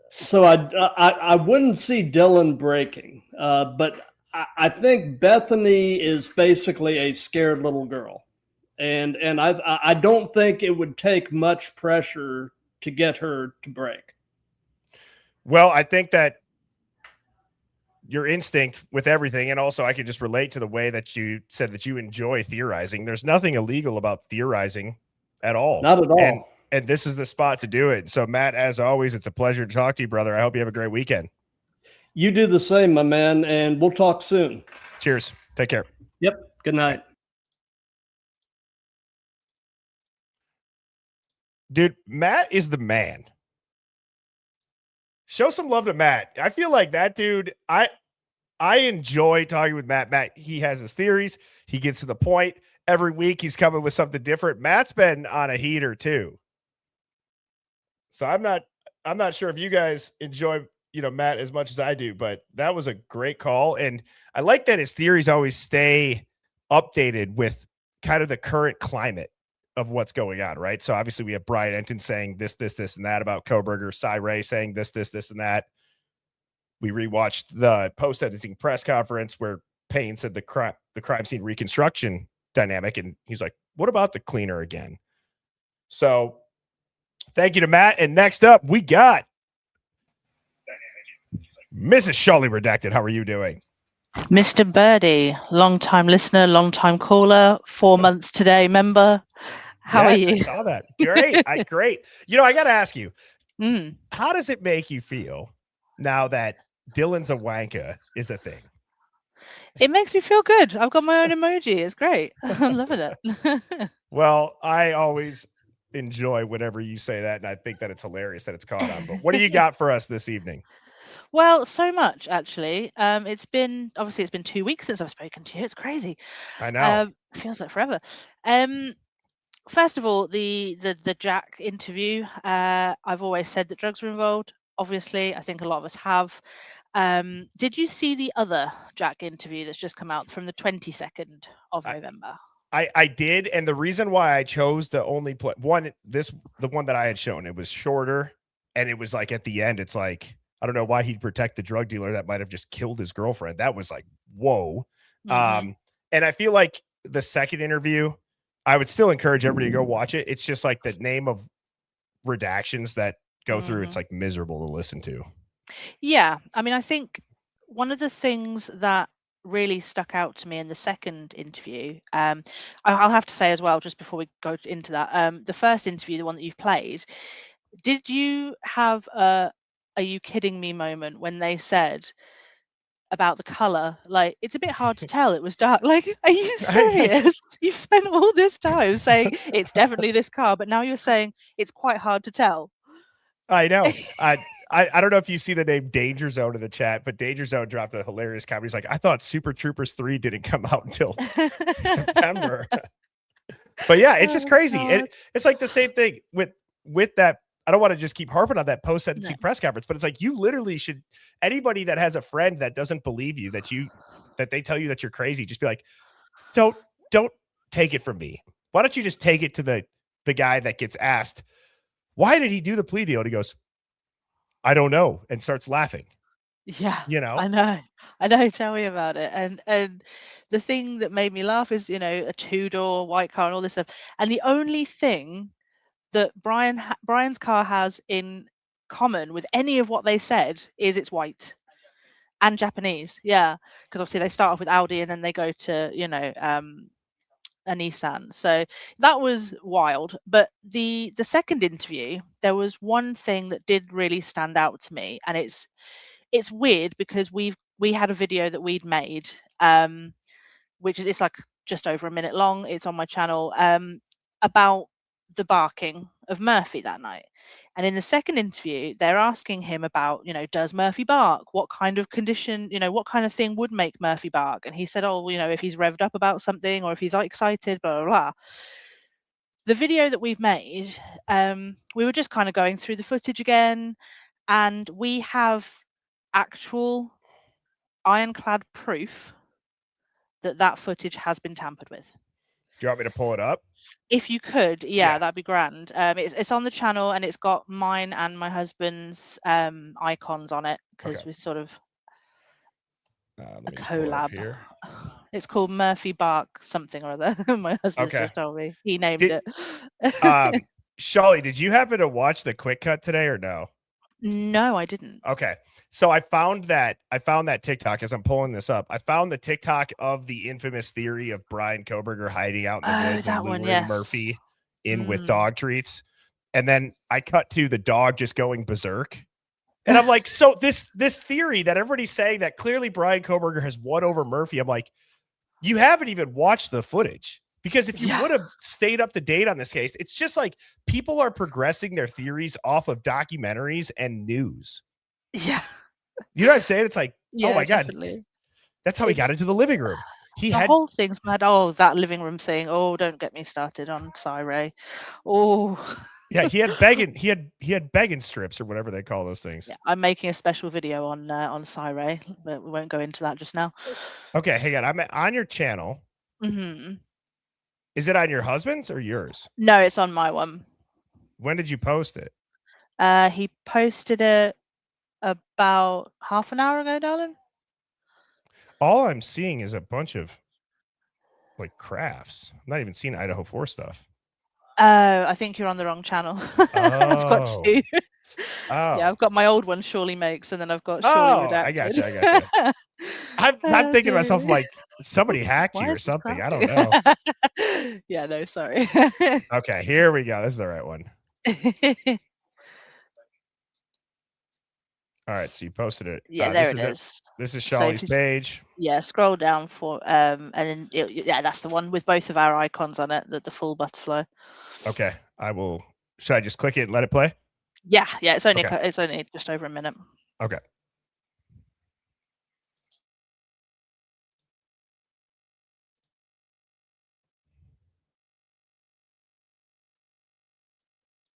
So I wouldn't see Dylan breaking, but I think Bethany is basically a scared little girl, and I don't think it would take much pressure to get her to break. Well, I think that your instinct with everything. And also I could just relate to the way that you said that you enjoy theorizing. There's nothing illegal about theorizing at all. Not at all. And this is the spot to do it. So Matt, as always, it's a pleasure to talk to you, brother. I hope you have a great weekend. You do the same, my man, and we'll talk soon. Cheers. Take care. Yep. Good night. Dude, Matt is the man. Show some love to Matt. I feel like that dude, I enjoy talking with Matt. Matt, he has his theories. He gets to the point. Every week he's coming with something different. Matt's been on a heater too. So I'm not sure if you guys enjoy, Matt as much as I do, but that was a great call. And I like that his theories always stay updated with kind of the current climate of what's going on, right? So obviously we have Brian Enton saying this, and that about Kohberger, Cy Ray saying this, and that. We rewatched the post-sentencing press conference where Payne said the crime scene reconstruction dynamic, and he's like, what about the cleaner again? So thank you to Matt. And next up, we got Mrs. Shawley Redacted. How are you doing? Mr. Birdie, long-time listener, long-time caller, 4 months today member. How are you? I saw that. Great. Great. I got to ask you, how does it make you feel now that Dylan's a wanker is a thing? It makes me feel good. I've got my own emoji. It's great. I'm loving it. Well, I always enjoy whenever you say that, and I think that it's hilarious that it's caught on. But what do you got for us this evening? Well, so much actually. It's been 2 weeks since I've spoken to you. It's crazy. I know. Feels like forever. First of all, the Jack interview. I've always said that drugs were involved. Obviously, I think a lot of us have. Did you see the other Jack interview that's just come out from the 22nd of November? I did, and the reason why I chose to only play the one that I had shown, it was shorter, and it was like at the end, it's like, I don't know why he'd protect the drug dealer that might have just killed his girlfriend. That was like, whoa. And I feel like the second interview, I would still encourage everybody to go watch it. It's just like the name of redactions that go through. It's like miserable to listen to. Yeah. I mean, I think one of the things that really stuck out to me in the second interview, I'll have to say as well, just before we go into that, the first interview, the one that you've played, did you have a "are you kidding me" moment when they said about the color, like, it's a bit hard to tell, it was dark? Like, are you serious? You've spent all this time saying it's definitely this car, but now you're saying it's quite hard to tell. I know. I don't know if you see the name Danger Zone in the chat, but Danger Zone dropped a hilarious comment. He's like, I thought Super Troopers 3 didn't come out until September. But yeah, it's just crazy. It's like the same thing with that. I don't want to just keep harping on that post-sentencing press conference, but it's like, you literally should, anybody that has a friend that doesn't believe you, that they tell you that you're crazy, just be like, don't take it from me. Why don't you just take it to the guy that gets asked, why did he do the plea deal? And he goes, I don't know, and starts laughing. Yeah, I know. Tell me about it. And the thing that made me laugh is, a two-door white car and all this stuff. And the only thing that Brian's car has in common with any of what they said is it's white and Japanese. Yeah, because obviously they start off with Audi and then they go to a Nissan. So that was wild. But the second interview, there was one thing that did really stand out to me, and it's weird because we had a video that we'd made, which is, it's like just over a minute long. It's on my channel, about the barking of Murphy that night. And in the second interview, they're asking him about, does Murphy bark? What kind of condition, what kind of thing would make Murphy bark? And he said, if he's revved up about something or if he's excited, blah, blah, blah. The video that we've made, we were just kind of going through the footage again, and we have actual ironclad proof that footage has been tampered with. Do you want me to pull it up? If you could, yeah, that'd be grand. It's on the channel, and it's got mine and my husband's icons on it, because we sort of a collab here. It's called Murphy Bark something or other. My husband just told me. He named it. Shawley, did you happen to watch the quick cut today or no? No, I didn't. Okay. So I found that TikTok as I'm pulling this up. I found the TikTok of the infamous theory of Brian Koberger hiding out in the woods and that one, luring yes. Murphy in with dog treats. And then I cut to the dog just going berserk. And I'm like, so this theory that everybody's saying that clearly Brian Koberger has won over Murphy, I'm like, you haven't even watched the footage. Because if you would have stayed up to date on this case, it's just like people are progressing their theories off of documentaries and news. Yeah. You know what I'm saying? It's like, yeah, oh my definitely. God. That's how he got into the living room. The whole thing's mad. Oh, that living room thing. Oh, don't get me started on Cyree. Oh. Yeah, he had begging strips or whatever they call those things. Yeah, I'm making a special video on Cyree, but we won't go into that just now. Okay, hang on. I'm on your channel. Mm-hmm. Is it on your husband's or yours? No, it's on my one. When did you post it? He posted it about half an hour ago, darling. All I'm seeing is a bunch of like crafts. I'm not even seeing Idaho 4 stuff. I think you're on the wrong channel. I've got two. Yeah, I've got my old one, Surely Makes, and then I've got Surely Redacted. I gotcha. I'm thinking to myself, like, somebody hacked you or something. I don't know. Yeah, no, sorry. Okay, here we go. This is the right one. All right, so you posted it. Yeah, there it is. This is Shawley's page. Yeah, scroll down for and then yeah, that's the one with both of our icons on it, the full butterfly. Okay, should I just click it and let it play? Yeah, it's only just over a minute. Okay.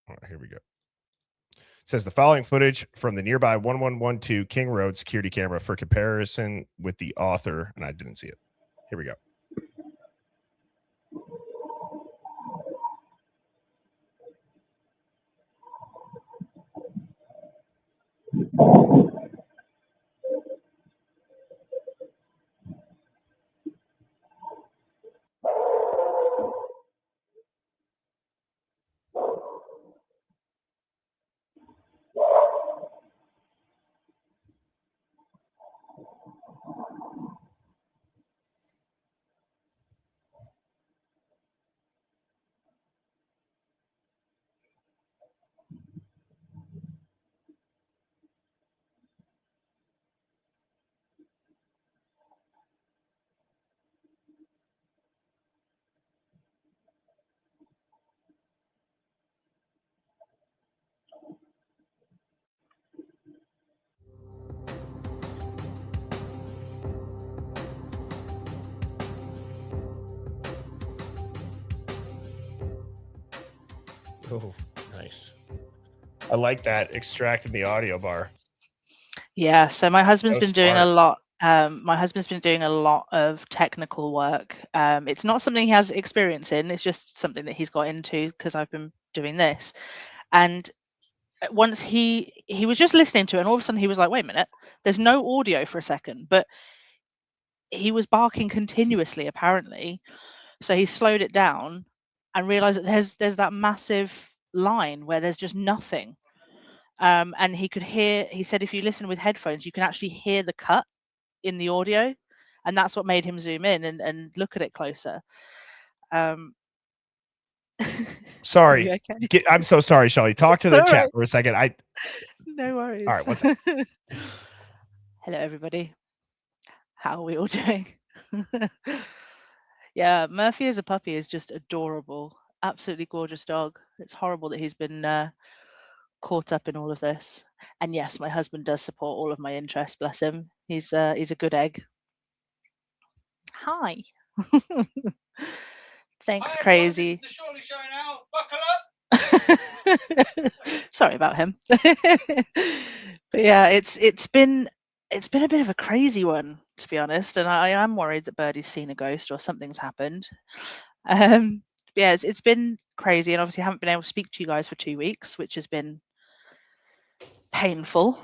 All right, here we go. It says the following footage from the nearby 1112 King Road security camera for comparison with the author, and I didn't see it. Here we go. Oh, nice. I like that, extracting the audio bar. Yeah, so my husband's been doing a lot. My husband's been doing a lot of technical work. It's not something he has experience in. It's just something that he's got into because I've been doing this. And once he was just listening to it, and all of a sudden he was like, "Wait a minute, there's no audio for a second," but he was barking continuously apparently. So he slowed it down and realized that there's that massive line where there's just nothing. And he said if you listen with headphones, you can actually hear the cut in the audio, and that's what made him zoom in and look at it closer. Sorry. Okay? I'm so sorry, Shelley. Talk to the chat for a second. No worries. All right, what's up? Hello, everybody. How are we all doing? Yeah, Murphy as a puppy is just adorable. Absolutely gorgeous dog. It's horrible that he's been caught up in all of this. And yes, my husband does support all of my interests. Bless him. He's a good egg. Hi. Thanks, Hi, Crazy. This is the Surely Show now. Buckle up. Sorry about him. But yeah, it's been a bit of a crazy one, to be honest, and I am worried that Birdie's seen a ghost or something's happened. Yeah, it's been crazy, and obviously I haven't been able to speak to you guys for 2 weeks, which has been painful.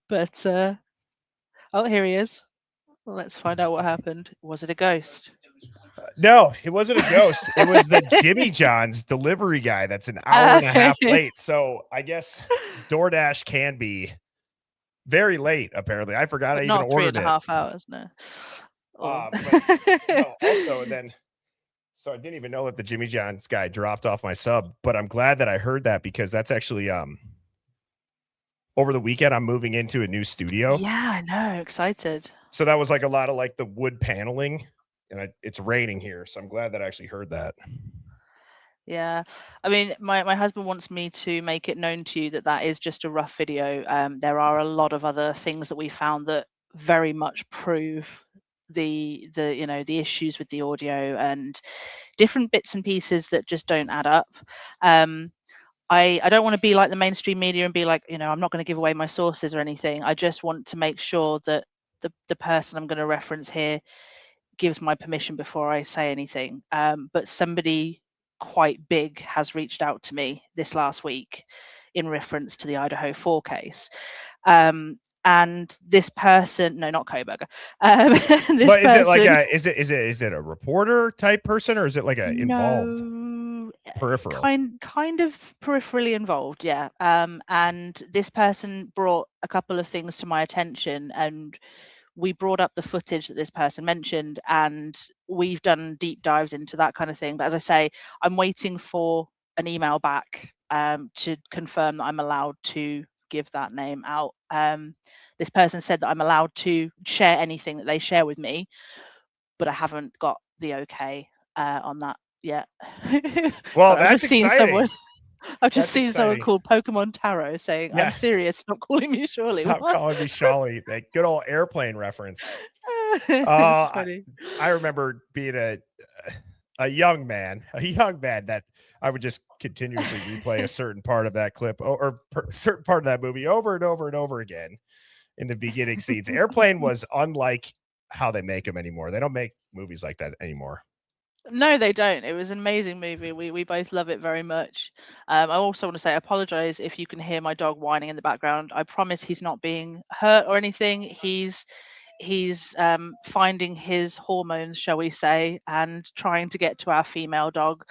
But oh, here he is. Well, let's find out what happened. Was it a ghost? No, it wasn't a ghost. It was the Jimmy John's delivery guy that's an hour and a half late. So I guess DoorDash can be very late, apparently. I forgot But I even not ordered 3.5 hours, no. But no, also then, so I didn't even know that the Jimmy John's guy dropped off my sub, but I'm glad that I heard that because that's actually over the weekend I'm moving into a new studio. Yeah, I know, excited. So that was like a lot of like the wood paneling, and it's raining here, so I'm glad that I actually heard that. Yeah, I mean, my husband wants me to make it known to you that that is just a rough video. There are a lot of other things that we found that very much prove the the issues with the audio and different bits and pieces that just don't add up. I don't want to be like the mainstream media and be like, I'm not going to give away my sources or anything. I just want to make sure that the person I'm going to reference here gives my permission before I say anything. But somebody quite big has reached out to me this last week in reference to the Idaho 4 case. And this person, no, not Koberger. This But is person, it like is it a reporter type person, or is it like a involved peripheral? kind of peripherally involved, yeah. And this person brought a couple of things to my attention, and we brought up the footage that this person mentioned, and we've done deep dives into that kind of thing. But as I say, I'm waiting for an email back to confirm that I'm allowed to give that name out. This person said that I'm allowed to share anything that they share with me, but I haven't got the okay on that yet. Well, Sorry, that's exciting. I've just seen someone called Pokemon Tarot saying, Yeah. I'm serious, stop calling me Shirley. Stop calling me Shirley. That good old airplane reference. It's funny. I remember being a young man that I would just continuously replay a certain part of that clip or certain part of that movie over and over and over again in the beginning scenes. Airplane was unlike how they make them anymore. They don't make movies like that anymore. No, they don't. It was an amazing movie. We both love it very much. I also want to say, I apologize if you can hear my dog whining in the background. I promise he's not being hurt or anything. He's finding his hormones, shall we say, and trying to get to our female dog,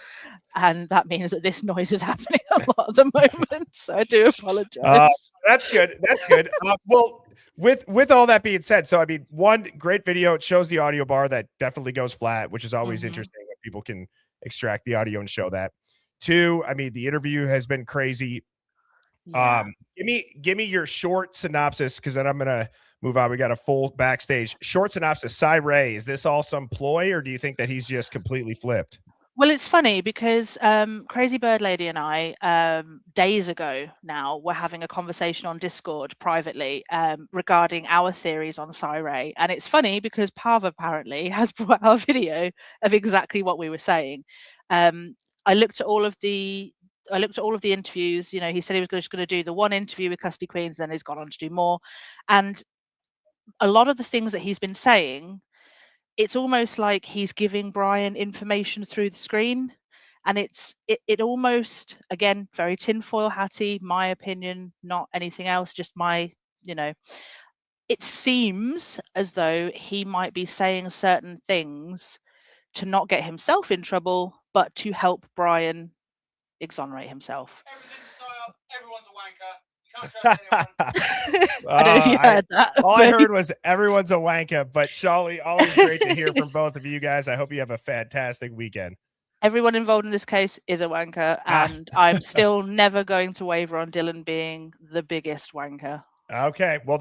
and that means that this noise is happening a lot at the moment. So I do apologize. That's good. That's good. Well, with all that being said, so I mean, one great video. It shows the audio bar that definitely goes flat, which is always interesting when people can extract the audio and show that. Two, I mean, the interview has been crazy. Yeah. Give me your short synopsis, because then I'm gonna move on. We got a full backstage short synopsis. Cy Ray, is this all some ploy, or do you think that he's just completely flipped? Well, it's funny because Crazy Bird Lady and I, days ago now, were having a conversation on Discord privately regarding our theories on Cy Ray. And it's funny because Pav apparently has brought out a video of exactly what we were saying. I looked at all of the interviews. He said he was just going to do the one interview with Custody Queens, then he's gone on to do more. And a lot of the things that he's been saying, it's almost like he's giving Brian information through the screen. And it almost, again, very tinfoil hatty, my opinion, not anything else, just my, it seems as though he might be saying certain things to not get himself in trouble, but to help Brian exonerate himself. Everyone's a wanker. You can't trust anyone. I don't know if you heard that. All I heard was everyone's a wanker, but Shawley, always great to hear from both of you guys. I hope you have a fantastic weekend. Everyone involved in this case is a wanker, and I'm still never going to waver on Dylan being the biggest wanker. Okay. Well,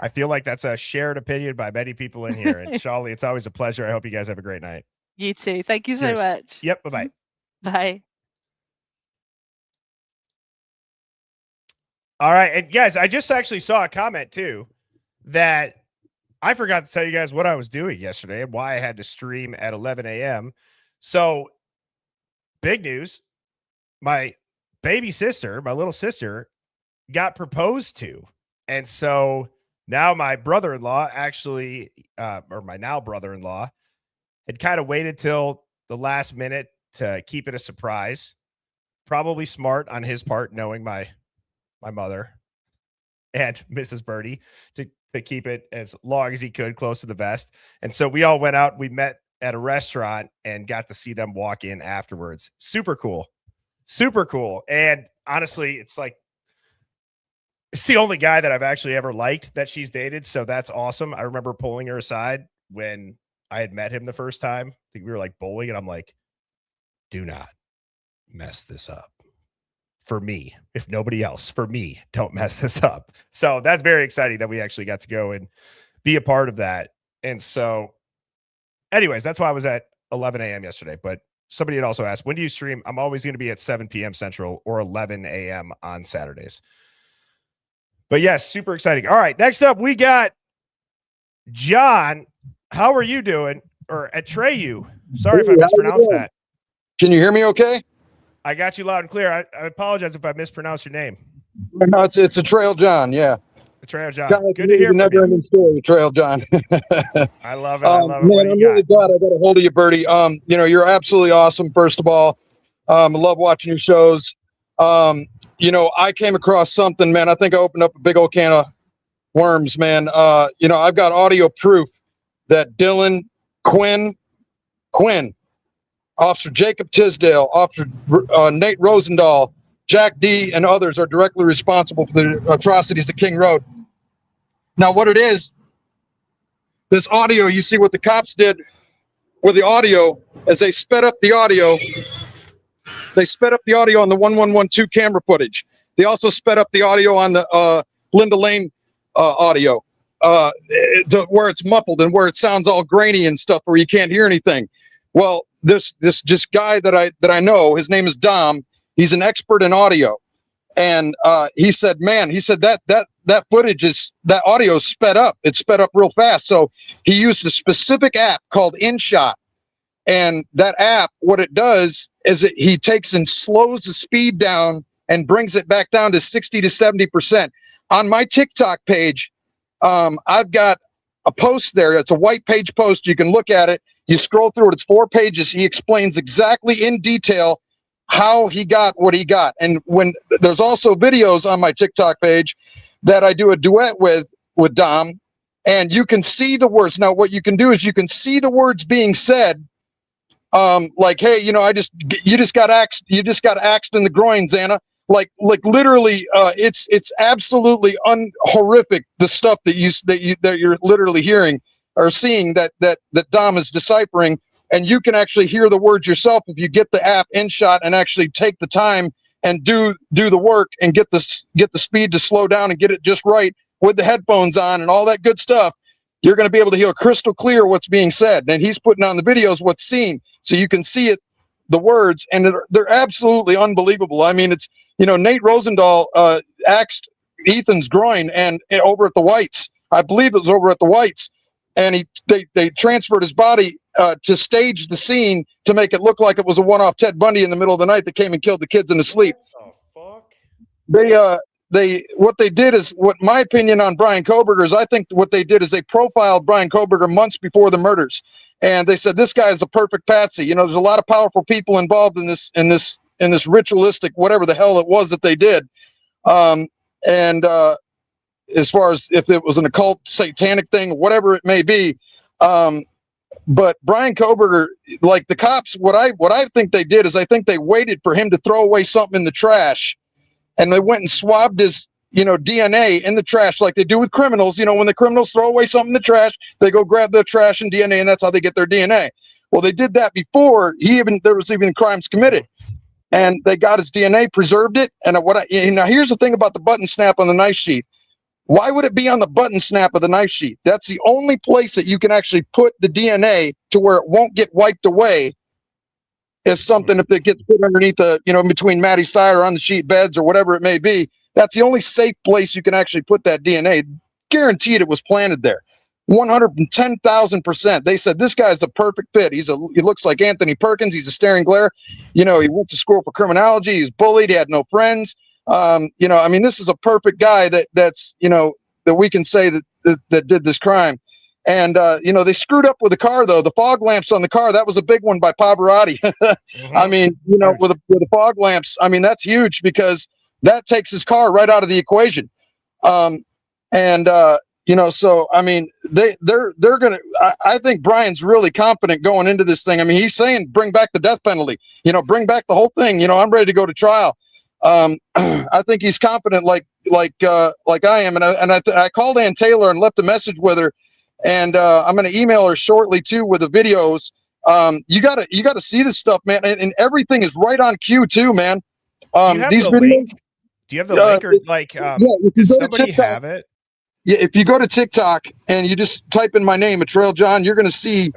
I feel like that's a shared opinion by many people in here. And Shawley, it's always a pleasure. I hope you guys have a great night. You too. Thank you so Cheers. much. Yep. Bye-bye. Bye. All right. And guys, I just actually saw a comment too that I forgot to tell you guys what I was doing yesterday and why I had to stream at 11 a.m. So big news. My baby sister, my little sister, got proposed to. And so now my brother-in-law actually, or my now brother-in-law, had kind of waited till the last minute to keep it a surprise. Probably smart on his part, knowing my mother and Mrs. Birdie to keep it as long as he could close to the vest. And so we all went out. We met at a restaurant and got to see them walk in afterwards. Super cool. Super cool. And honestly, it's like, it's the only guy that I've actually ever liked that she's dated. So that's awesome. I remember pulling her aside when I had met him the first time. I think we were like bowling, and I'm like, do not mess this up. For me, if nobody else, for me, don't mess this up. So that's very exciting that we actually got to go and be a part of that. And so anyways, that's why I was at 11 a.m. yesterday. But somebody had also asked, when do you stream? I'm always going to be at 7 p.m. Central or 11 a.m. on Saturdays. But yes, super exciting. All right, next up, we got John. How are you doing? Or Atreyu. Sorry if I mispronounced that. Can you hear me okay? I got you loud and clear. I apologize if I mispronounced your name. No, it's a Trail John, yeah. Trail John. Good to hear from you. Never-ending story, Trail John. I love it. I love it. Man, I'm really glad I got a hold of you, Birdie. You know, you're absolutely awesome, first of all. I love watching your shows. You know, I came across something, man. I think I opened up a big old can of worms, man. You know, I've got audio proof that Dylan Quinn, Officer Jacob Tisdale, Officer Nate Rosendahl, Jack D, and others are directly responsible for the atrocities at King Road. Now, what it is, this audio, you see what the cops did with the audio as they sped up the audio. They sped up the audio on the 1112 camera footage. They also sped up the audio on the Linda Lane audio, where it's muffled and where it sounds all grainy and stuff, where you can't hear anything. Well, this just guy that I know, his name is Dom. He's an expert in audio, and he said, man, he said that footage that audio is sped up. It's sped up real fast. So he used a specific app called InShot. And that app, what it does is he takes and slows the speed down and brings it back down to 60 to 70%. On my TikTok page, I've got a post there. It's a white page post. You can look at it. You scroll through it. It's 4 pages. He explains exactly in detail how he got what he got. And when there's also videos on my TikTok page that I do a duet with Dom, and you can see the words. Now, what you can do is you can see the words being said. Like, hey, you know, you just got axed in the groin, Xana. Like literally, it's absolutely horrific, the stuff that you're literally hearing or seeing that Dom is deciphering, and you can actually hear the words yourself if you get the app InShot and actually take the time and do the work and get the speed to slow down and get it just right with the headphones on and all that good stuff. You're going to be able to hear crystal clear what's being said. And he's putting on the videos what's seen, so you can see it, the words, and they're absolutely unbelievable. I mean, it's, you know, Nate Rosendahl axed Ethan's groin and over at the Whites. I believe it was over at the Whites, and they transferred his body to stage the scene to make it look like it was a one-off Ted Bundy in the middle of the night that came and killed the kids in his sleep. What the fuck? What they did is, what my opinion on Brian Kohberger is, I think what they did is they profiled Brian Kohberger months before the murders, and they said this guy is a perfect patsy. You know, there's a lot of powerful people involved in this ritualistic whatever the hell it was that they did, and as far as if it was an occult satanic thing, whatever it may be, but Brian Kohberger, like the cops, what I think they did is I think they waited for him to throw away something in the trash. And they went and swabbed his, you know, DNA in the trash like they do with criminals. You know, when the criminals throw away something in the trash, they go grab the trash and DNA, and that's how they get their DNA. Well, they did that before there was even crimes committed, and they got his DNA, preserved it. And now here's the thing about the button snap on the knife sheath. Why would it be on the button snap of the knife sheath? That's the only place that you can actually put the DNA to where it won't get wiped away. If it gets put underneath in between Maddie's thigh or on the sheet beds or whatever it may be, that's the only safe place you can actually put that DNA. Guaranteed it was planted there. 110,000%. They said this guy's a perfect fit. He looks like Anthony Perkins. He's a staring glare. You know, he went to school for criminology. He was bullied. He had no friends. You know, I mean, this is a perfect guy that's, you know, that we can say that did this crime. And, you know, they screwed up with the car, though. The fog lamps on the car, that was a big one by Pavarotti. I mean, you know, with the fog lamps, I mean, that's huge because that takes his car right out of the equation. And You know, so I mean, they're gonna. I think Brian's really confident going into this thing. I mean, he's saying bring back the death penalty. You know, bring back the whole thing. You know, I'm ready to go to trial. I think he's confident, like I am. And I called Ann Taylor and left a message with her, and I'm going to email her shortly too with the videos. You gotta see this stuff, man, and everything is right on cue too, man. Do you have These the videos. link? Do you have the link, or like, does somebody have it? Yeah, if you go to TikTok and you just type in my name, Trail John, you're going to see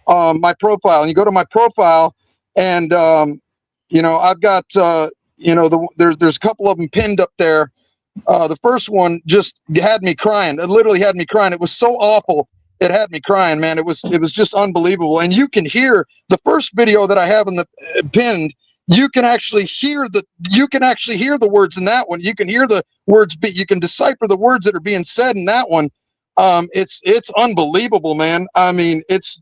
my profile. And you go to my profile, and you know, I've got you know, there's a couple of them pinned up there. The first one just had me crying. It literally had me crying. It was so awful. It had me crying, man. It was just unbelievable. And you can hear the first video that I have in the pinned. You can actually hear the words in that one. You can hear the words, you can decipher the words that are being said in that one. It's unbelievable, man. I mean, it's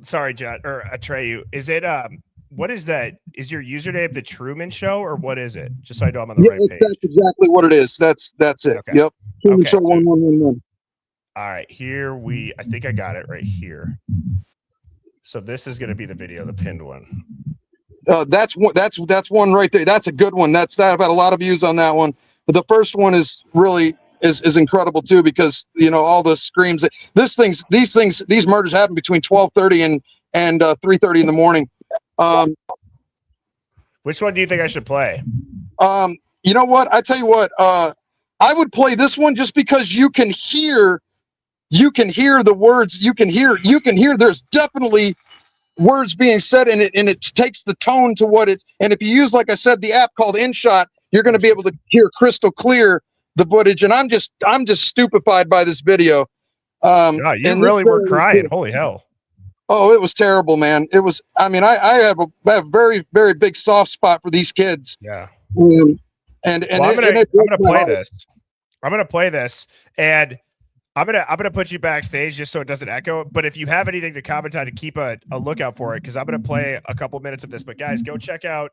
sorry, John or Atreyu. Is it what is that? Is your username the Truman Show, or what is it? Just so I know I'm on the right page. That's exactly what it is. That's it. Okay. Yep. Truman Okay, Show 1111. All right, I think I got it right here. So this is going to be the video, the pinned one. That's one right there. That's a good one. I've had a lot of views on that one. But the first one is really is incredible too, because you know all the screams. These murders happen between 12:30 and 3:30 in the morning. Which one do you think I should play? You know what? I tell you what. I would play this one just because you can hear the words. You can hear. There's definitely words being said in it, and it takes the tone to what it's. And if you use, like I said, the app called InShot, you're going to be able to hear crystal clear the footage. And I'm just stupefied by this video. God, you really were crying. Holy hell! Oh, it was terrible, man. It was. I mean, I have a very, very big soft spot for these kids. Yeah. I'm gonna play this. I'm gonna play this, and I'm gonna put you backstage just so it doesn't echo. But if you have anything to comment on, to keep a lookout for it, because I'm gonna play a couple minutes of this. But guys, go check out.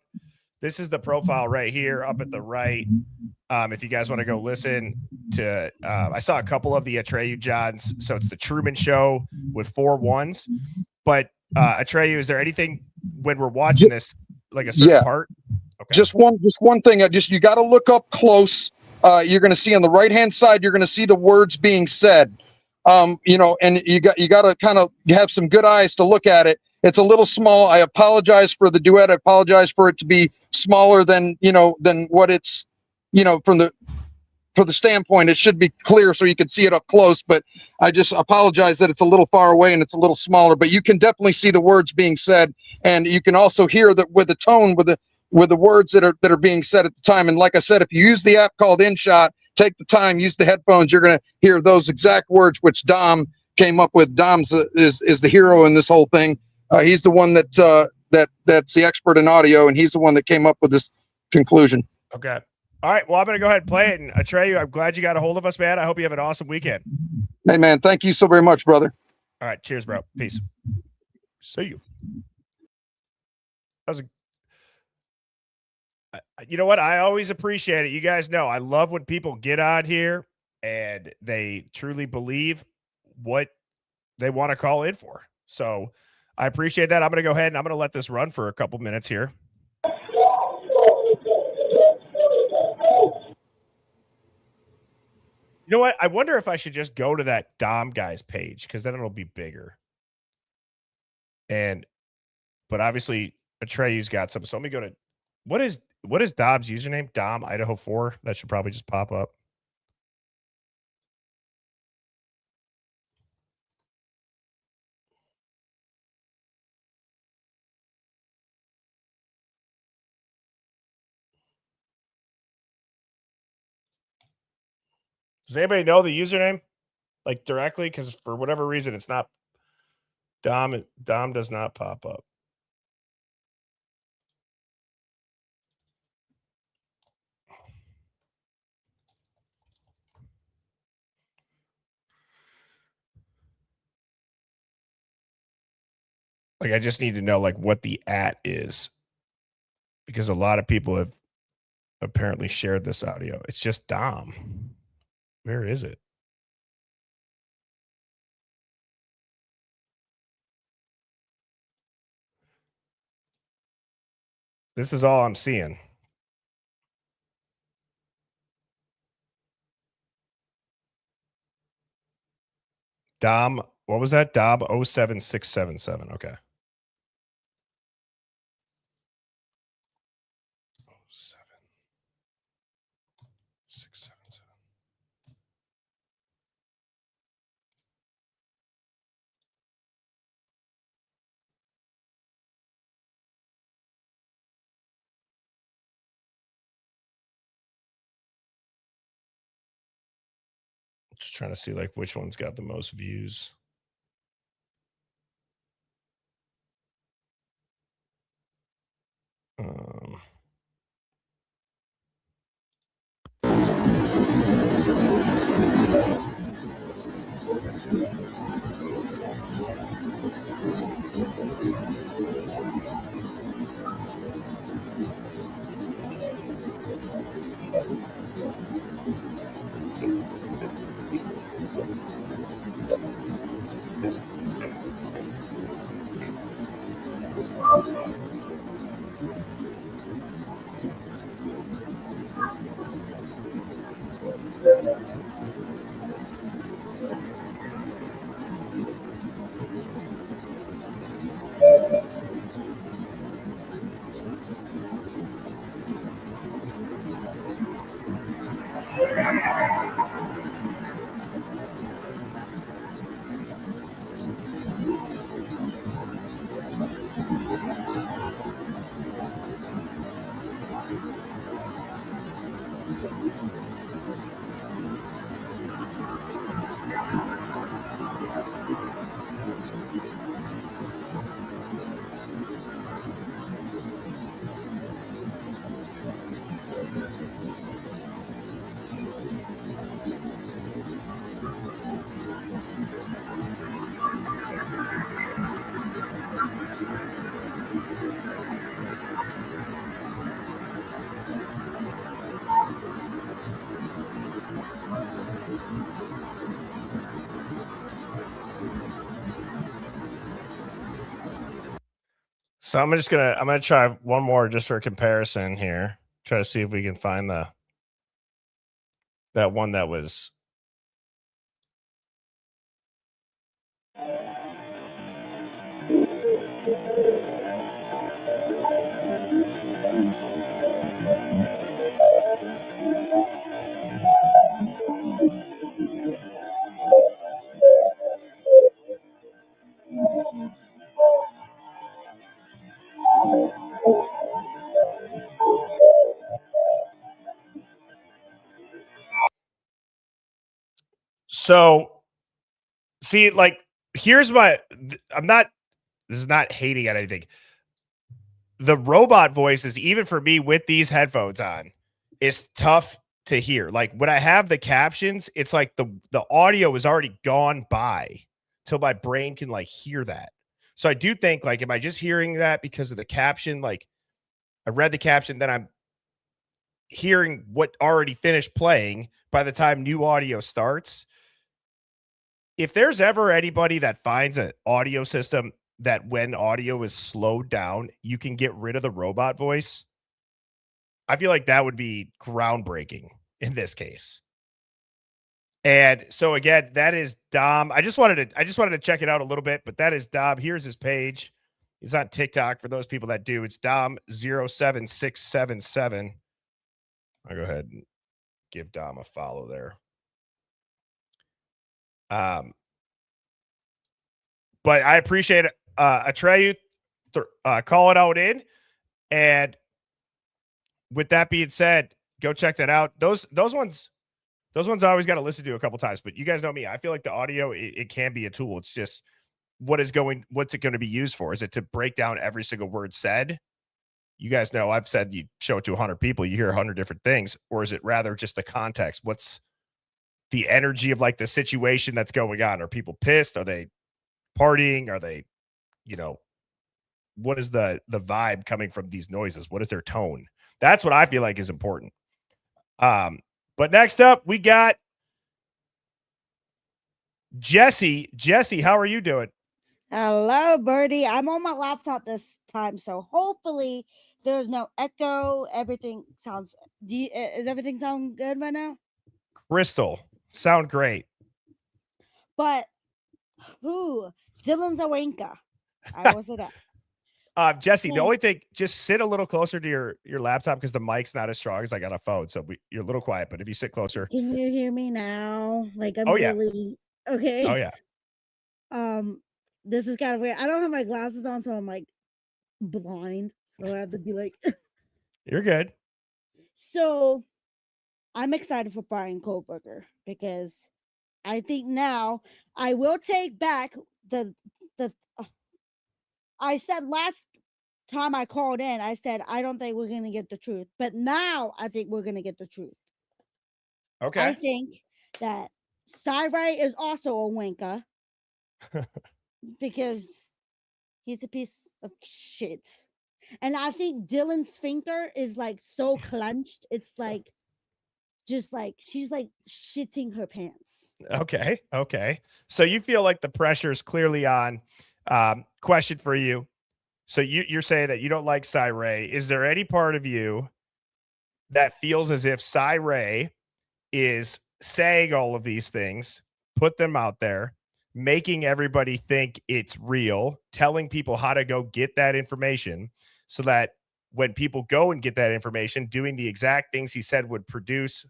This is the profile right here up at the right. If you guys want to go listen to, I saw a couple of the Atreyu Johns. So it's the Truman Show with 4 1s. But Atreyu, is there anything when we're watching this, like a certain part? Okay. Just one thing. You got to look up close. You're going to see on the right hand side. You're going to see the words being said. You know, and you got to kind of have some good eyes to look at it. It's a little small. I apologize for the duet. I apologize for it to be smaller than what it's, you know, for the standpoint. It should be clear so you can see it up close, but I just apologize that it's a little far away and it's a little smaller, but you can definitely see the words being said. And you can also hear that with the tone, with the words that are being said at the time. And like I said, if you use the app called InShot, take the time, use the headphones, you're going to hear those exact words, which Dom came up with. Dom's is the hero in this whole thing. He's the one that's the expert in audio, and he's the one that came up with this conclusion. Okay. All right. Well, I'm going to go ahead and play it. And Atreyu, I'm glad you got a hold of us, man. I hope you have an awesome weekend. Hey, man. Thank you so very much, brother. All right. Cheers, bro. Peace. See you. That was you know what? I always appreciate it. You guys know I love when people get on here and they truly believe what they want to call in for. So I appreciate that. I'm going to go ahead and I'm going to let this run for a couple minutes here. You know what? I wonder if I should just go to that Dom guy's page, because then it'll be bigger. But obviously Atreyu's got some. So let me go to what is Dom's username? Dom Idaho 4. That should probably just pop up. Does anybody know the username, like directly? Because for whatever reason, it's not Dom. Dom does not pop up. Like, I just need to know like what the @ is, because a lot of people have apparently shared this audio. It's just Dom. Where is it? This is all I'm seeing. Dom, what was that? Dom 07677. Okay. 07677. Just trying to see like which one's got the most views. So I'm gonna try one more just for comparison here. Try to see if we can find that one that was. So see, like, here's my this is not hating at anything. The robot voices, even for me with these headphones on, is tough to hear. Like when I have the captions, it's like the audio is already gone by till my brain can like hear that. So I do think like, am I just hearing that because of the caption? Like I read the caption, then I'm hearing what already finished playing by the time new audio starts. If there's ever anybody that finds an audio system that when audio is slowed down, you can get rid of the robot voice, I feel like that would be groundbreaking in this case. And so again, that is Dom. I just wanted to check it out a little bit, but that is Dom. Here's his page. He's on TikTok for those people that do. It's Dom 07677. I'll go ahead and give Dom a follow there. But I appreciate it. Atreyu call it out in. And with that being said, go check that out. Those ones I always got to listen to a couple times, but you guys know me. I feel like the audio, it can be a tool. It's just what's it going to be used for? Is it to break down every single word said? You guys know I've said you show it to 100 people, you hear 100 different things, or is it rather just the context? What's the energy of like the situation that's going on? Are people pissed? Are they partying? Are they, what is the vibe coming from these noises? What is their tone? That's what I feel like is important. But next up, we got Jesse. Jesse, how are you doing? Hello, Birdie. I'm on my laptop this time, so hopefully There's no echo. Everything sounds. Is everything sound good right now? Crystal, sound great. But Dylan's a wanker. I will say that. Jesse, the only thing, just sit a little closer to your laptop because the mic's not as strong as I got a phone. So you're a little quiet, but if you sit closer. Can you hear me now? Like I'm yeah. really okay. Oh yeah. This is kind of weird. I don't have my glasses on, so I'm like blind. So I have to be like You're good. So I'm excited for Brian Kohlberger because I think now I will take back the I said last time I called in, I said I don't think we're gonna get the truth, but now I think we're gonna get the truth. Okay. I think that Cy-Ray is also a wanker because he's a piece of shit. And I think Dylan's sphincter is like so clenched. It's like just like she's like shitting her pants. Okay. Okay. So you feel like the pressure is clearly on. Question for you. So you're saying that you don't like Cy-Ray. Is there any part of you that feels as if Cy-Ray is saying all of these things, put them out there, making everybody think it's real, telling people how to go get that information so that when people go and get that information, doing the exact things he said would produce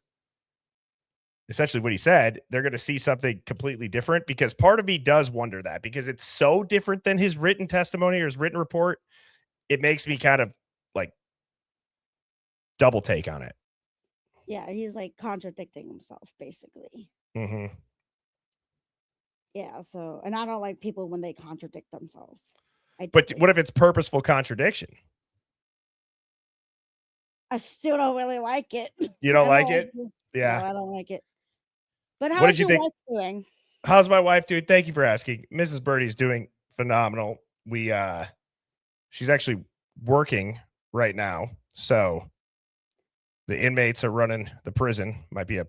essentially what he said, they're going to see something completely different? Because part of me does wonder that because it's so different than his written testimony or his written report. It makes me kind of like double take on it. Yeah, he's like contradicting himself basically. Mm-hmm. Yeah, so and I don't like people when they contradict themselves. But what if it's purposeful contradiction? I still don't really like it. You don't like it? Yeah. No, I don't like it. But What how's did you your think? wife doing? How's my wife doing? Thank you for asking. Mrs. Birdie's doing phenomenal. She's actually working right now. So the inmates are running the prison. Might be a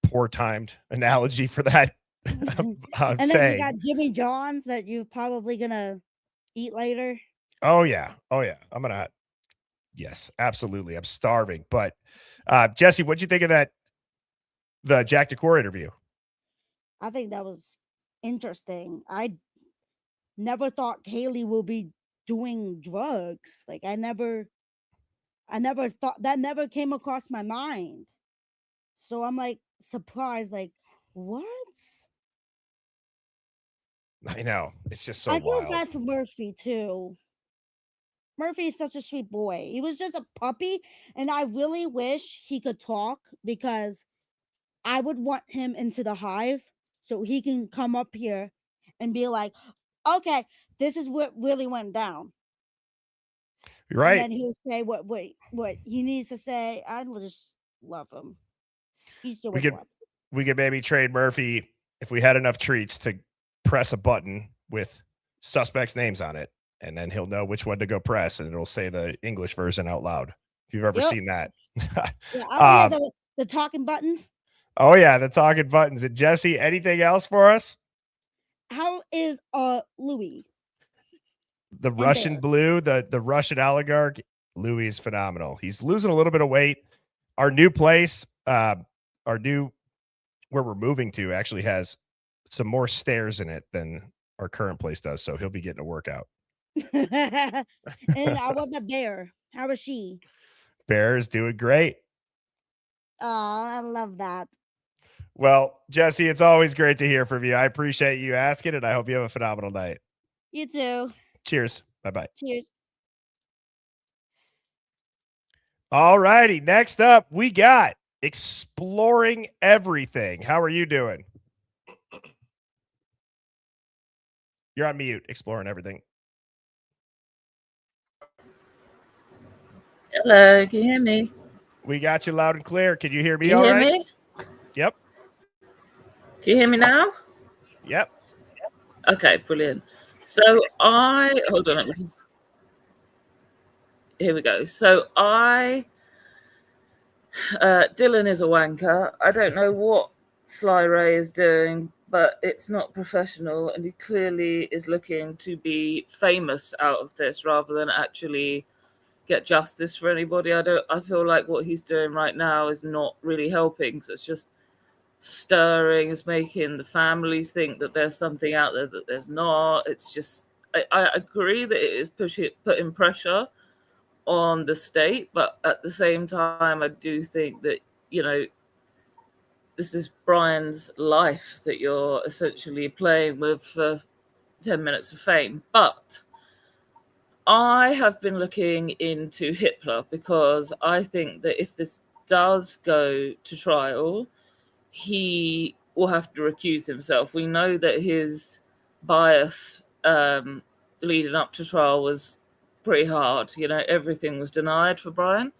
poor timed analogy for that. And then you got Jimmy John's that you're probably gonna eat later. Oh yeah. Yes, absolutely. I'm starving. But Jesse, what'd you think of the Jack DeCore interview? I think that was interesting. I never thought Haley will be doing drugs. Like I never thought that, never came across my mind. So I'm like surprised, like, what? I know. It's just so I feel wild. bad for Murphy too. Murphy is such a sweet boy. He was just a puppy, and I really wish he could talk because I would want him into the hive so he can come up here and be like, okay, this is what really went down. You're right. And then he'll say what he needs to say. I just love him. He's so we could maybe trade Murphy if we had enough treats to press a button with suspects' names on it, and then he'll know which one to go press, and it'll say the English version out loud. If you've ever seen that. Yeah, I hear the talking buttons. Oh yeah, the talking buttons. And Jesse, anything else for us? How is Louis? The Russian blue, the Russian oligarch, Louis is phenomenal. He's losing a little bit of weight. Our new place, where we're moving to, actually has some more stairs in it than our current place does. So he'll be getting a workout. And I want the bear. How is she? Bear is doing great. Oh, I love that. Well, Jesse, it's always great to hear from you. I appreciate you asking, and I hope you have a phenomenal night. You too. Cheers. Bye-bye. Cheers. All righty. Next up, we got Exploring Everything. How are you doing? You're on mute, Exploring Everything. Hello, can you hear me? We got you loud and clear. Can you hear me Can you all hear right? me? Yep. Can you hear me now? Yep. Okay, brilliant. So hold on, let me just, here we go. So Dylan is a wanker. I don't know what Sly Ray is doing, but it's not professional, and he clearly is looking to be famous out of this rather than actually get justice for anybody. I feel like what he's doing right now is not really helping, because it's just stirring, it's making the families think that there's something out there that there's not. It's just, I agree that it is putting pressure on the state, but at the same time, I do think that, you know, this is Brian's life that you're essentially playing with for 10 minutes of fame. But I have been looking into Hitler, because I think that if this does go to trial, he will have to recuse himself. We know that his bias leading up to trial was pretty hard. You know, everything was denied for Brian.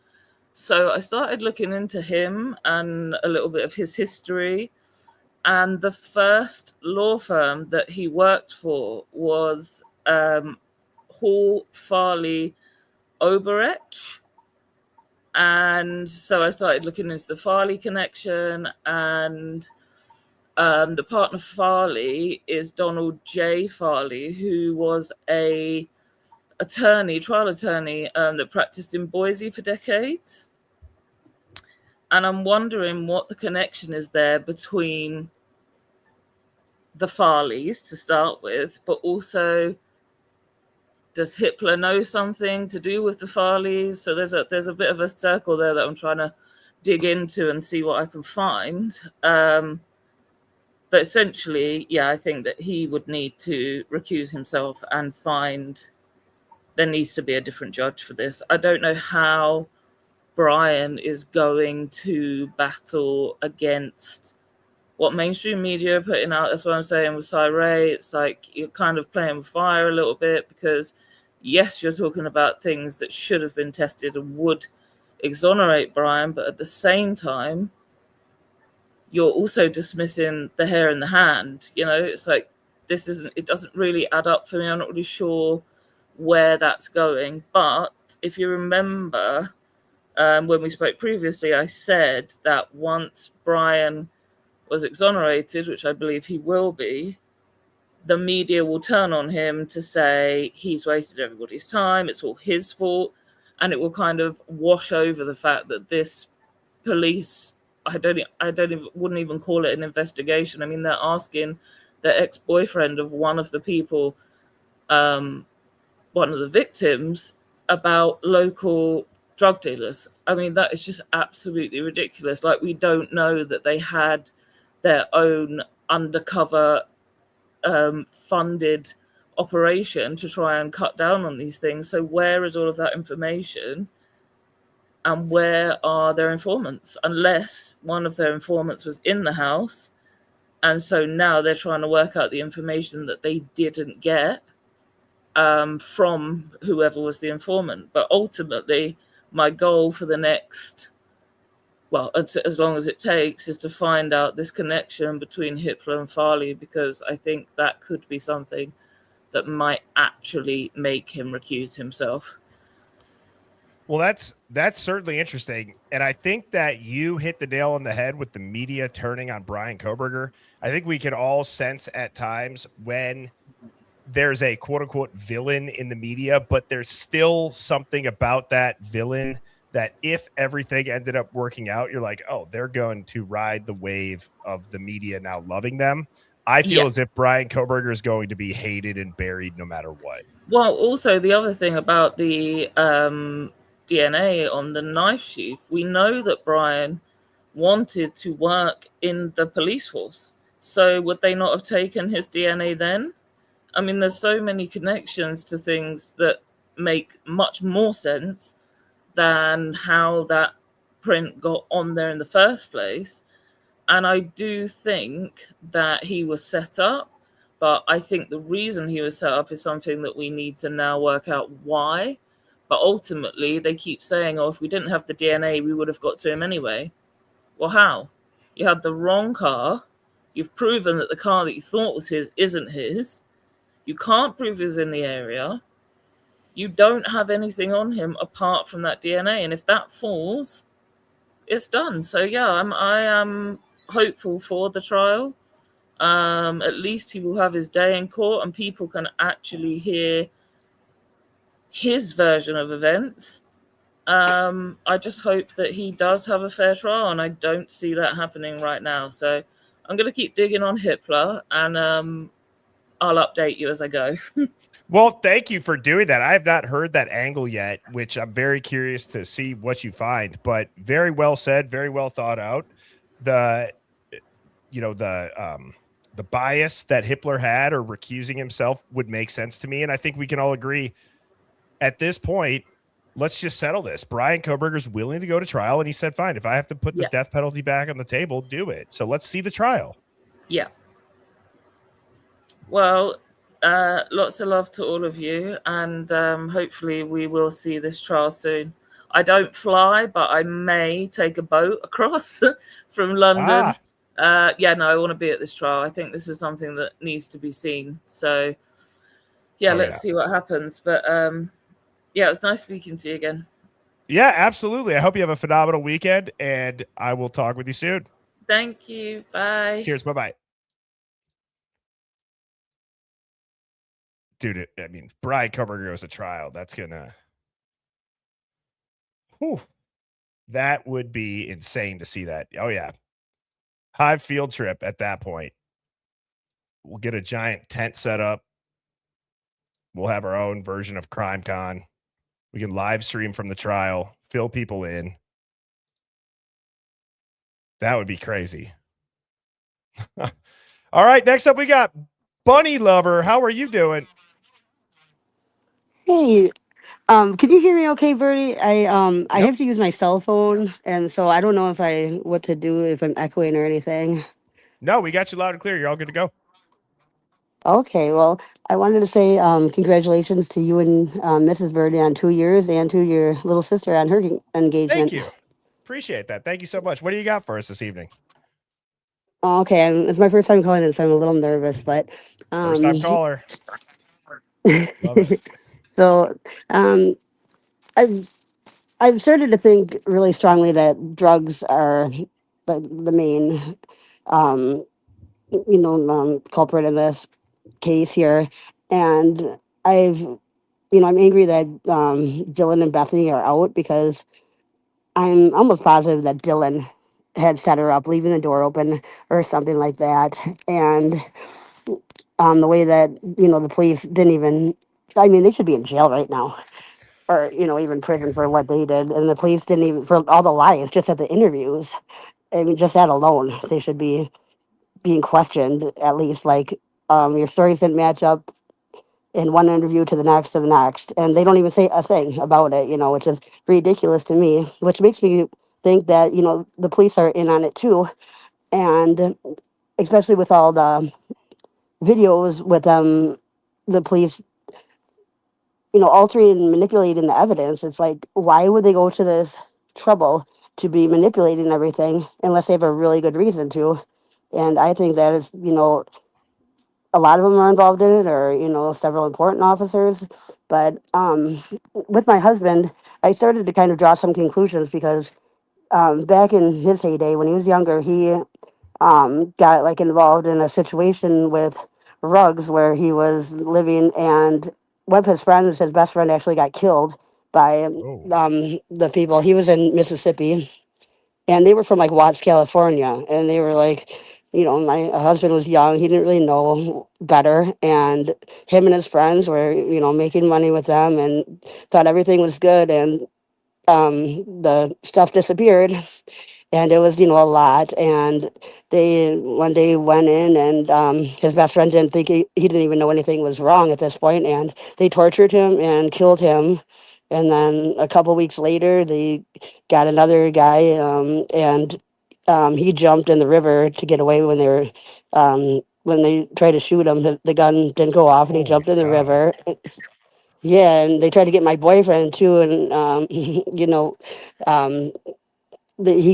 So I started looking into him and a little bit of his history. And the first law firm that he worked for was Hall, Farley, Oberech. And so I started looking into the Farley connection, and the partner Farley is Donald J. Farley, who was a trial attorney that practiced in Boise for decades. And I'm wondering what the connection is there between the Farleys to start with, but also, does Hitler know something to do with the Farleys? So there's a bit of a circle there that I'm trying to dig into and see what I can find. But essentially, yeah, I think that he would need to recuse himself and there needs to be a different judge for this. I don't know how Brian is going to battle against what mainstream media are putting out. That's what I'm saying with Cyree. It's like you're kind of playing with fire a little bit, because yes, you're talking about things that should have been tested and would exonerate Brian, but at the same time, you're also dismissing the hair in the hand. You know, it's like, it doesn't really add up for me. I'm not really sure where that's going. But if you remember, when we spoke previously, I said that once Brian was exonerated, which I believe he will be, the media will turn on him to say he's wasted everybody's time, it's all his fault, and it will kind of wash over the fact that this police, wouldn't even call it an investigation. I mean, they're asking the ex-boyfriend of one of the people, one of the victims, about local drug dealers. I mean, that is just absolutely ridiculous. Like, we don't know that they had their own undercover funded operation to try and cut down on these things. So where is all of that information, and where are their informants? Unless one of their informants was in the house, and so now they're trying to work out the information that they didn't get from whoever was the informant. But ultimately, my goal for the next, as long as it takes, is to find out this connection between Hitler and Farley, because I think that could be something that might actually make him recuse himself. Well, that's certainly interesting. And I think that you hit the nail on the head with the media turning on Brian Kohberger. I think we can all sense at times when there's a quote unquote villain in the media, but there's still something about that villain that if everything ended up working out, you're like, oh, they're going to ride the wave of the media now loving them. I feel as if Brian Kohberger is going to be hated and buried no matter what. Well, also the other thing about the DNA on the knife sheath, we know that Brian wanted to work in the police force. So would they not have taken his DNA then? I mean, there's so many connections to things that make much more sense than how that print got on there in the first place. And I do think that he was set up, but I think the reason he was set up is something that we need to now work out why. But ultimately, they keep saying, oh, if we didn't have the DNA, we would have got to him anyway. Well, how? You had the wrong car. You've proven that the car that you thought was his isn't his. You can't prove he was in the area. You don't have anything on him apart from that DNA. And if that falls, it's done. So, yeah, I am hopeful for the trial. At least he will have his day in court and people can actually hear his version of events I just hope that he does have a fair trial, and I don't see that happening right now. So I'm going to keep digging on Hitler, and I'll update you as I go. Well, thank you for doing that. I have not heard that angle yet, which I'm very curious to see what you find, but very well said, very well thought out. The the bias that Hitler had or recusing himself would make sense to me. And I think we can all agree at this point, let's just settle this. Brian Koberger's willing to go to trial. And he said, fine, if I have to put the death penalty back on the table, do it. So let's see the trial. Yeah. Well, lots of love to all of you. And hopefully we will see this trial soon. I don't fly, but I may take a boat across from London. Yeah, no, I want to be at this trial. I think this is something that needs to be seen. So, yeah, let's see what happens. But, yeah, it was nice speaking to you again. Yeah, absolutely. I hope you have a phenomenal weekend, and I will talk with you soon. Thank you. Bye. Cheers. Bye-bye. Dude, I mean, Brian Koberger goes to trial. That's going to... That would be insane to see that. Oh, yeah. HIVE field trip at that point. We'll get a giant tent set up. We'll have our own version of CrimeCon. We can live stream from the trial, fill people in. That would be crazy. All right, next up we got Bunny Lover. How are you doing? Hey, can you hear me okay, Bertie? I have to use my cell phone, and so I don't know what to do if I'm echoing or anything. No, we got you loud and clear. You're all good to go. Okay, well, I wanted to say congratulations to you and Mrs. Birdie on 2 years, and to your little sister on her engagement. Thank you. Appreciate that. Thank you so much. What do you got for us this evening? Okay, it's my first time calling in, so I'm a little nervous, but first time caller. Love it. So I've started to think really strongly that drugs are the main culprit in this case here, and I'm angry that Dylan and Bethany are out, because I'm almost positive that Dylan had set her up, leaving the door open or something like that. And the way that the police didn't even, they should be in jail right now, or even prison for what they did, and the police didn't even, for all the lies just at the interviews. I mean, just that alone, they should be being questioned, at least. Like, your stories didn't match up in one interview to the next, and they don't even say a thing about it, which is ridiculous to me, which makes me think that the police are in on it too. And especially with all the videos with the police altering and manipulating the evidence. It's like, why would they go to this trouble to be manipulating everything unless they have a really good reason to? And I think that is, a lot of them are involved in it, or several important officers. But with my husband, I started to kind of draw some conclusions, because back in his heyday, when he was younger, he got like involved in a situation with Ruggs, where he was living, and one of his friends, his best friend, actually got killed by the people. He was in Mississippi, and they were from like Watts, California, and they were like, my husband was young, he didn't really know better, and him and his friends were making money with them and thought everything was good, and the stuff disappeared, and it was a lot. And they one day went in, and his best friend didn't think he didn't even know anything was wrong at this point, and they tortured him and killed him. And then a couple weeks later, they got another guy, and he jumped in the river to get away when they tried to shoot him. The gun didn't go off, and he jumped in the river. Yeah, and they tried to get my boyfriend too, and he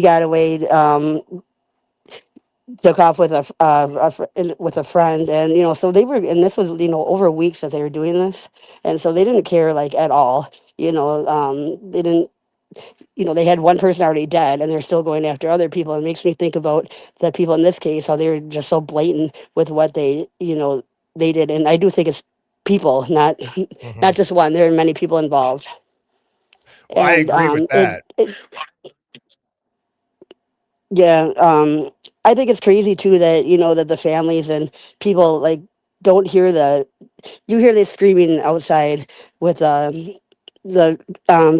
got away. Took off with with a friend, and so they were, and this was over weeks that they were doing this, and so they didn't care like at all. They didn't. They had one person already dead, and they're still going after other people. It makes me think about the people in this case, how they were just so blatant with what they did, and I do think it's people, not just one. There are many people involved. I And agree with that. yeah, I think it's crazy too that that the families and people like don't hear you hear this screaming outside with the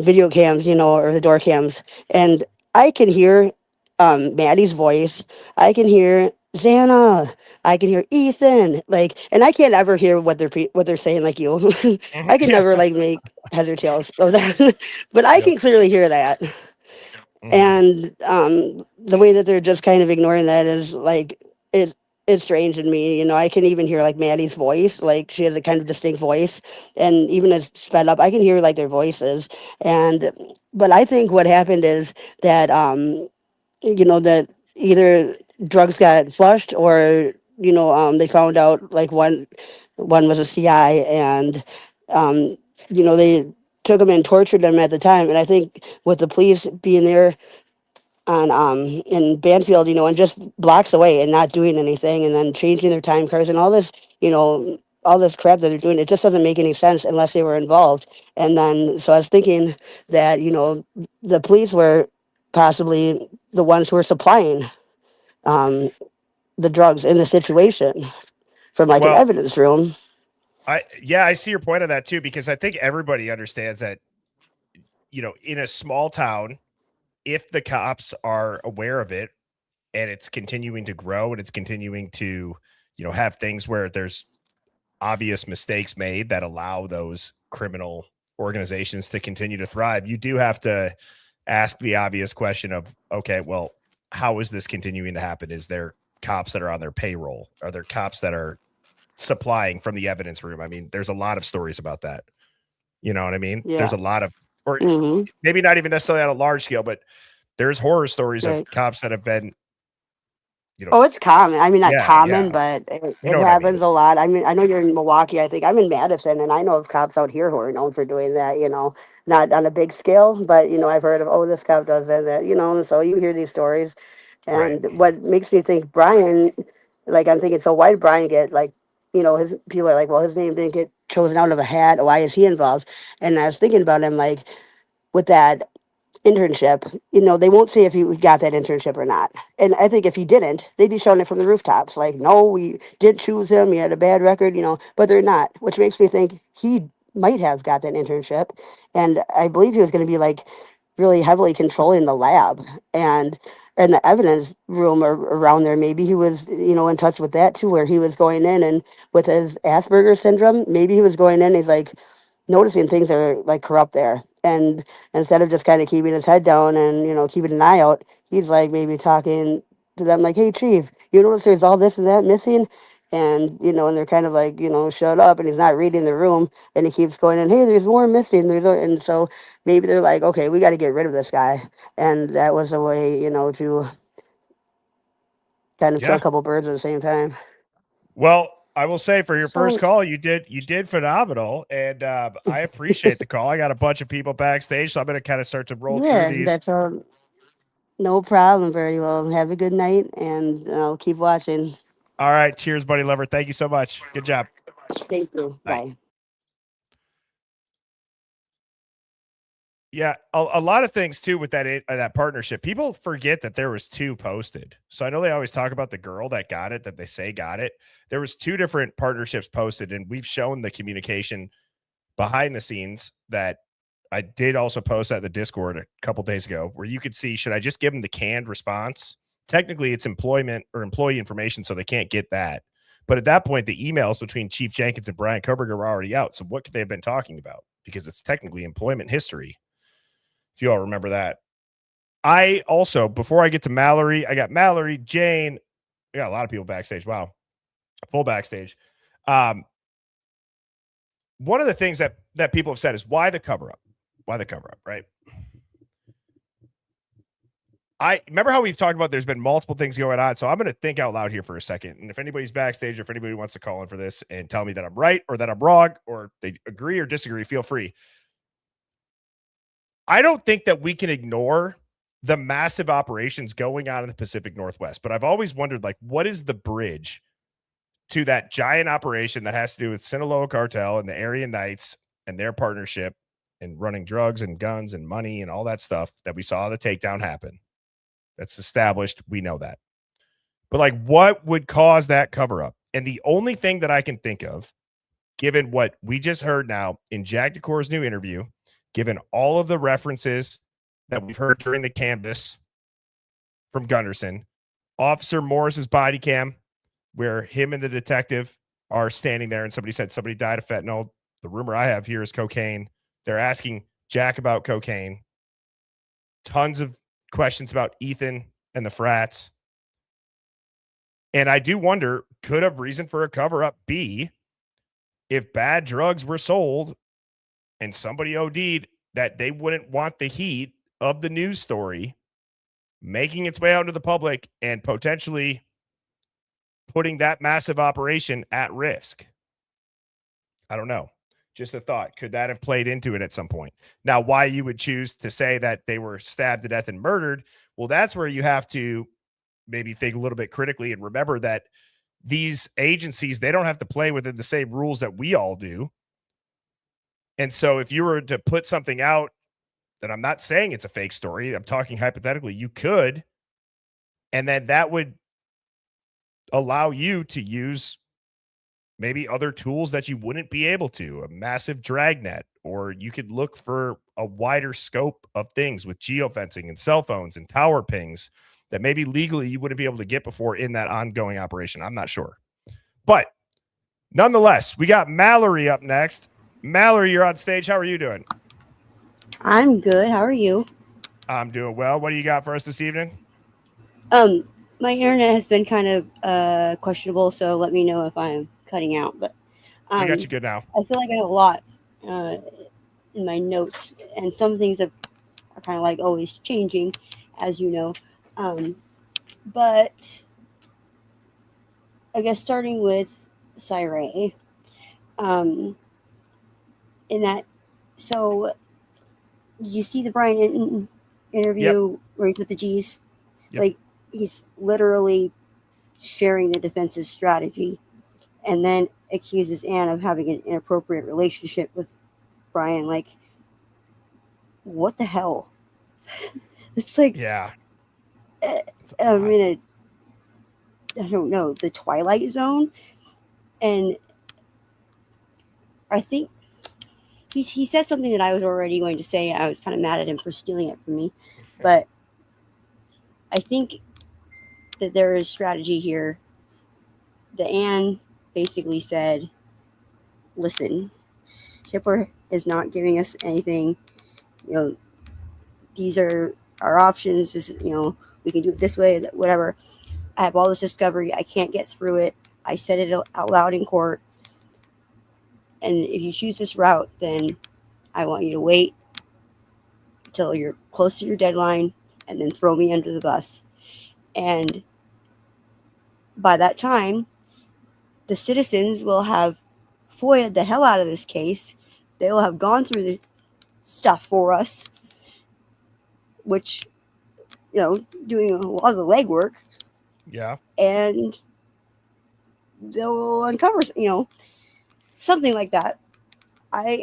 video cams, or the door cams, and I can hear Maddie's voice. I can hear Xana. I can hear Ethan. Like, and I can't ever hear what they're saying like you. I can Yeah. never like make heads or tails of that, but I Yep. can clearly hear that. And the way that they're just kind of ignoring that is like it's strange in me. I can even hear like Maddie's voice, like she has a kind of distinct voice, and even as sped up, I can hear like their voices. And but I think what happened is that that either drugs got flushed or they found out like one was a CI, and they took him and tortured him at the time. And I think with the police being there on in Banfield, and just blocks away and not doing anything, and then changing their time cards and all this, all this crap that they're doing, it just doesn't make any sense unless they were involved. And then so I was thinking that the police were possibly the ones who were supplying um, the drugs in the situation from like an Well, evidence room. I see your point on that too, because I think everybody understands that, in a small town, if the cops are aware of it and it's continuing to grow and it's continuing to, have things where there's obvious mistakes made that allow those criminal organizations to continue to thrive, you do have to ask the obvious question of, okay, well, how is this continuing to happen? Is there cops that are on their payroll? Are there cops that are supplying from the evidence room? I mean, there's a lot of stories about that. You know what I mean? Yeah. There's a lot of, or Mm-hmm. maybe not even necessarily on a large scale, but there's horror stories of Right. cops that have been, Oh, it's common. I mean, not yeah, common, yeah. but You it know what I mean? happens a lot. I mean, I know you're in Milwaukee. I think I'm in Madison, and I know of cops out here who are known for doing that. Not on a big scale, but I've heard of, this cop does that. And so you hear these stories, Right. and what makes me think Brian, like I'm thinking, so why did Brian get like, his people are like, well, his name didn't get chosen out of a hat. Why is he involved? And I was thinking about him like with that internship, they won't say if he got that internship or not. And I think if he didn't, they'd be showing it from the rooftops. Like, no, we didn't choose him. He had a bad record, but they're not, which makes me think he might have got that internship. And I believe he was going to be like really heavily controlling the lab and the evidence room around there. Maybe he was, in touch with that too, where he was going in and with his Asperger's syndrome, maybe he was going in, he's like noticing things that are like corrupt there. And instead of just kind of keeping his head down and keeping an eye out, he's like maybe talking to them like, hey chief, you notice there's all this and that missing, and and they're kind of like, shut up, and he's not reading the room, and he keeps going in, hey, there's more missing, and so maybe they're like, okay, we got to get rid of this guy. And that was a way to kind of kill Yeah. a couple birds at the same time. Well, I will say for your first So call, you did phenomenal, and I appreciate the call. I got a bunch of people backstage, so I'm going to kind of start to roll through yeah, these. that's all. No problem. Very well. Have a good night, and I'll keep watching. All right, cheers, buddy lover. Thank you so much. Good job. Thank you. Bye. Bye. Yeah, a lot of things too with that partnership. People forget that there was two posted. So I know they always talk about the girl that got it, that they say got it. There was two different partnerships posted, and we've shown the communication behind the scenes that I did also post that in the Discord a couple days ago, where you could see, should I just give them the canned response? Technically, it's employment or employee information, so they can't get that. But at that point, the emails between Chief Jenkins and Brian Koberger were already out. So what could they have been talking about? Because it's technically employment history. If you all remember that. I also, before I get to Mallory, I got Mallory, Jane. I got a lot of people backstage. Wow. Full backstage. One of the things that people have said is why the cover up? Why the cover up, right? I remember how we've talked about there's been multiple things going on. So I'm going to think out loud here for a second. And if anybody's backstage or if anybody wants to call in for this and tell me that I'm right or that I'm wrong or they agree or disagree, feel free. I don't think that we can ignore the massive operations going on in the Pacific Northwest, but I've always wondered, like, what is the bridge to that giant operation that has to do with Sinaloa Cartel and the Aryan Knights and their partnership and running drugs and guns and money and all that stuff that we saw the takedown happen. That's established. We know that. But like, what would cause that cover up? And the only thing that I can think of, given what we just heard now in Jack DeCour's new interview, given all of the references that we've heard during the canvas from Gunderson, Officer Morris's body cam, where him and the detective are standing there and somebody said somebody died of fentanyl. The rumor I have here is cocaine. They're asking Jack about cocaine. Tons of questions about Ethan and the frats. And I do wonder, could a reason for a cover-up be if bad drugs were sold and somebody OD'd, that they wouldn't want the heat of the news story making its way out into the public and potentially putting that massive operation at risk? I don't know. Just a thought. Could that have played into it at some point? Now, why you would choose to say that they were stabbed to death and murdered, well, that's where you have to maybe think a little bit critically and remember that these agencies, they don't have to play within the same rules that we all do. And so if you were to put something out, and I'm not saying it's a fake story, I'm talking hypothetically, you could, and then that would allow you to use maybe other tools that you wouldn't be able to, a massive dragnet, or you could look for a wider scope of things with geofencing and cell phones and tower pings that maybe legally you wouldn't be able to get before in that ongoing operation. I'm not sure. But nonetheless, we got Mallory up next. Mallory, you're on stage. How are you doing? I'm good. How are you? I'm doing well. What do you got for us this evening? My internet has been kind of questionable, so let me know if I'm cutting out. But I got you good now. I feel like I have a lot in my notes, and some things are kind of like always changing, as you know. But I guess starting with Cyree, in that, so you see the Brian interview where he's with the G's? Yep. Like, he's literally sharing the defense's strategy and then accuses Ann of having an inappropriate relationship with Brian. Like, what the hell? It's like, yeah. I'm in I don't know, the Twilight Zone. And I think he said something that I was already going to say. I was kind of mad at him for stealing it from me. But I think that there is strategy here. The Ann basically said, listen, Kipper is not giving us anything. You know, these are our options. This is, you know, we can do it this way, whatever. I have all this discovery. I can't get through it. I said it out loud in court. And if you choose this route, then I want you to wait until you're close to your deadline and then throw me under the bus. And by that time, the citizens will have FOIA'd the hell out of this case. They will have gone through the stuff for us, which, you know, doing a lot of the legwork. Yeah. And they'll uncover, you know, something like that.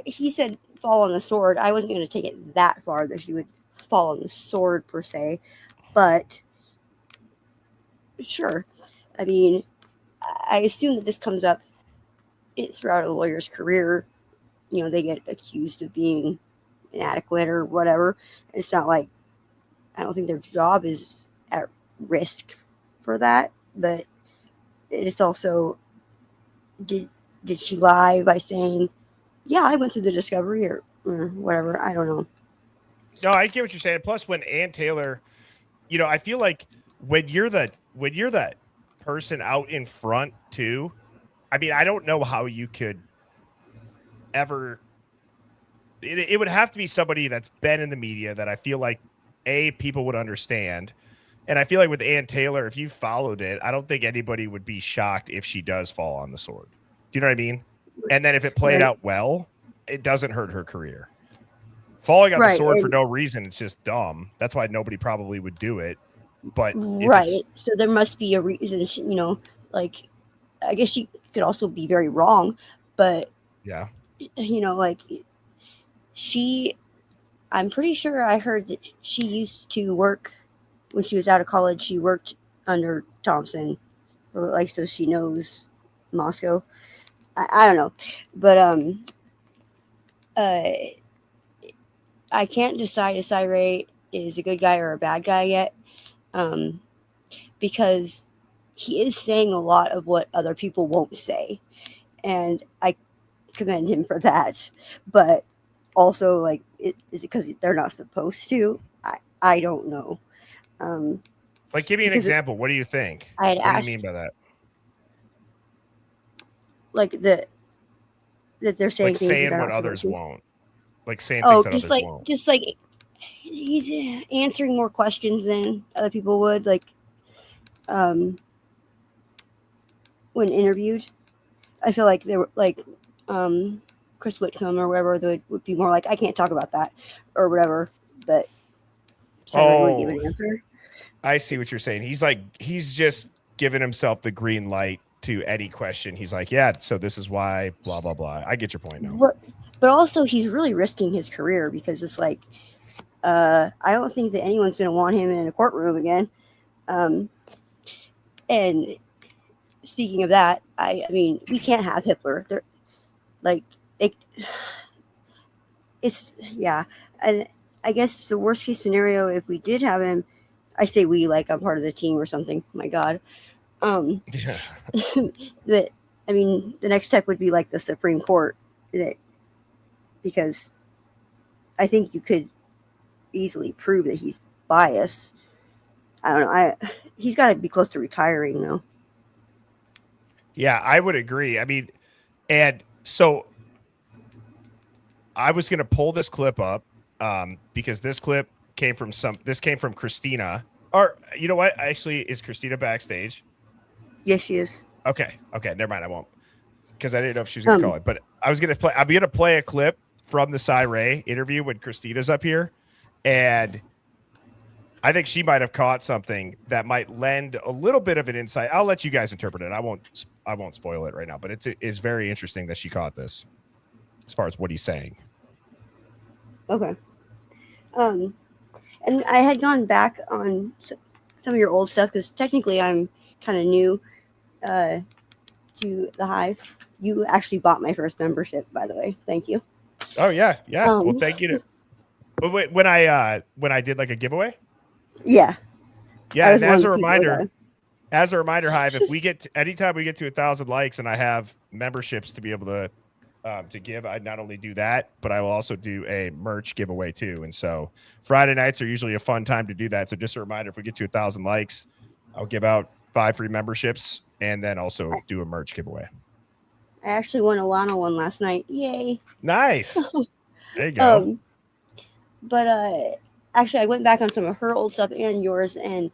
He said fall on the sword. I wasn't going to take it that far that she would fall on the sword per se, but sure. I mean, I assume that this comes up throughout a lawyer's career. You know, they get accused of being inadequate or whatever. It's not like, I don't think their job is at risk for that, but it's also, did she lie by saying, yeah, I went through the discovery or whatever? I don't know. No, I get what you're saying. Plus, when Ann Taylor, you know, I feel like when you're the person out in front too, I mean, I don't know how you could ever. It would have to be somebody that's been in the media that I feel like people would understand. And I feel like with Ann Taylor, if you followed it, I don't think anybody would be shocked if she does fall on the sword. Do you know what I mean? And then if it played out well, it doesn't hurt her career. Falling on the sword for no reason, it's just dumb. That's why nobody probably would do it. But so there must be a reason, you know, like, I guess she could also be very wrong, but yeah, you know, like, I'm pretty sure I heard that she used to work when she was out of college. She worked under Thompson, or like, so she knows Moscow. I don't know, but I can't decide if Cyree is a good guy or a bad guy yet, because he is saying a lot of what other people won't say, and I commend him for that. But also, like, is it because they're not supposed to? I don't know. Like, give me an example. What do you think? I had What do you asked, mean by that? like, that they're saying Like things that saying they're what not supposed others to. won't. Like saying Oh, things that others won't. just like he's answering more questions than other people would, like, when interviewed. I feel like they were like Chris Whitcomb or whatever, they would be more like, I can't talk about that or whatever, but Cyree would give an answer. I see what you're saying. He's just giving himself the green light to any question. He's like, yeah, so this is why, blah, blah, blah. I get your point now. But also, he's really risking his career, because it's like, I don't think that anyone's going to want him in a courtroom again. And speaking of that, I mean, we can't have Hitler. It's yeah, and I guess the worst case scenario, if we did have him, I say we, like I'm part of the team or something. My God, Yeah. that I mean, the next step would be like the Supreme Court, because I think you could easily prove that he's biased. I don't know. He's got to be close to retiring though. Yeah, I would agree. I mean, and so I was going to pull this clip up because this clip came from Christina. Or you know what? Actually, is Christina backstage? Yes, she is. Okay, never mind. I won't, because I didn't know if she was going to call it. But I'm going to play a clip from the Cyree interview when Christina's up here, and I think she might have caught something that might lend a little bit of an insight. I'll let you guys interpret it. I won't spoil it right now, but it's very interesting that she caught this as far as what he's saying. Okay. And I had gone back on some of your old stuff, because technically I'm kind of new to the Hive. You actually bought my first membership, by the way. Thank you. Oh yeah. Well, thank you. But when I did like a giveaway. Yeah. Yeah, and as a reminder, Hive, if anytime we get to 1,000 likes and I have memberships to be able to give, I not only do that, but I will also do a merch giveaway too. And so Friday nights are usually a fun time to do that. So just a reminder, if we get to 1,000 likes, I'll give out 5 free memberships and then also do a merch giveaway. I actually won a Lana one last night. Yay. Nice. There you go. But actually, I went back on some of her old stuff and yours, and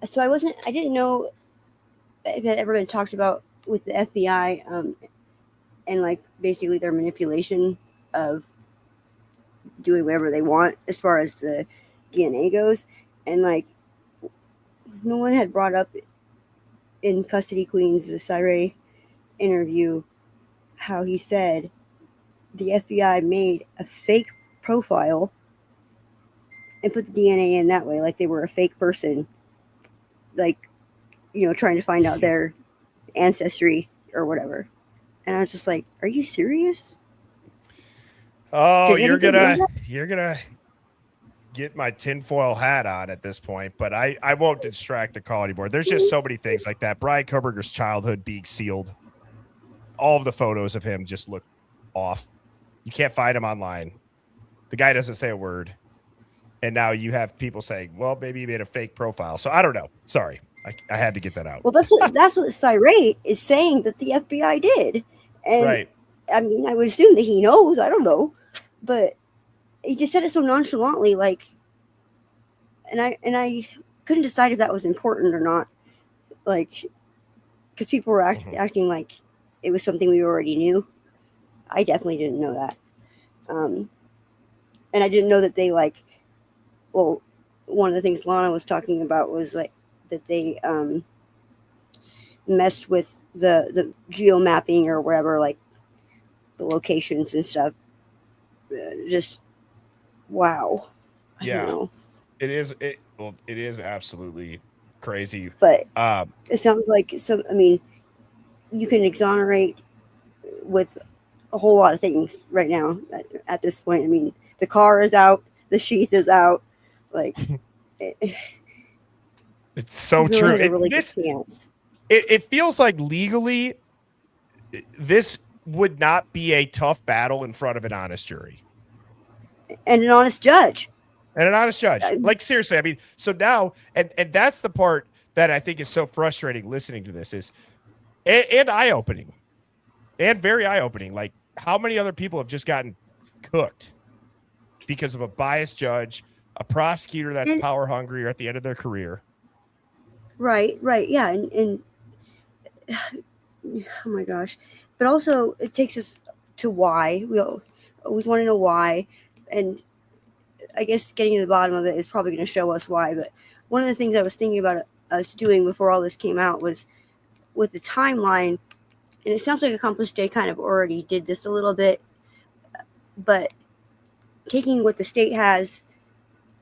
so I didn't know if it had ever been talked about with the FBI, and like basically their manipulation of doing whatever they want as far as the DNA goes, and like no one had brought up in Custody Queens, the Cyree interview, how he said the FBI made a fake profile and put the DNA in that way, like they were a fake person, like, trying to find out their ancestry or whatever. And I was just like, are you serious? Oh, you're gonna get my tinfoil hat on at this point, but I won't distract the call anymore. There's just so many things like that. Brian Koberger's childhood being sealed. All of the photos of him just look off. You can't find him online. The guy doesn't say a word. And now you have people saying, well, maybe he made a fake profile. So I don't know. Sorry. I had to get that out. Well, that's what Cyree is saying that the FBI did. And right. I mean, I would assume that he knows. I don't know. But he just said it so nonchalantly, like, and I couldn't decide if that was important or not. Like, because people were acting like it was something we already knew. I definitely didn't know that. And I didn't know that they, like, well, one of the things Lana was talking about was like that they messed with the geo mapping or whatever, like the locations and stuff, just wow. I don't Yeah, know. it is. It is absolutely crazy. But Um, it sounds like some. I mean, you can exonerate with a whole lot of things right now at this point. I mean, the car is out, the sheath is out. Like, it's he so really true. has a really good chance. It feels like legally, this would not be a tough battle in front of an honest jury And an honest judge. And an honest judge. Like, seriously, I mean, so now, and that's the part that I think is so frustrating listening to this is, and eye-opening, and very eye-opening. Like, how many other people have just gotten cooked because of a biased judge, a prosecutor that's power hungry or at the end of their career? Right, yeah, and oh my gosh. But also, it takes us to why. We always want to know why, and I guess getting to the bottom of it is probably going to show us why. But one of the things I was thinking about us doing before all this came out was with the timeline, and it sounds like Accomplished Day kind of already did this a little bit, but taking what the state has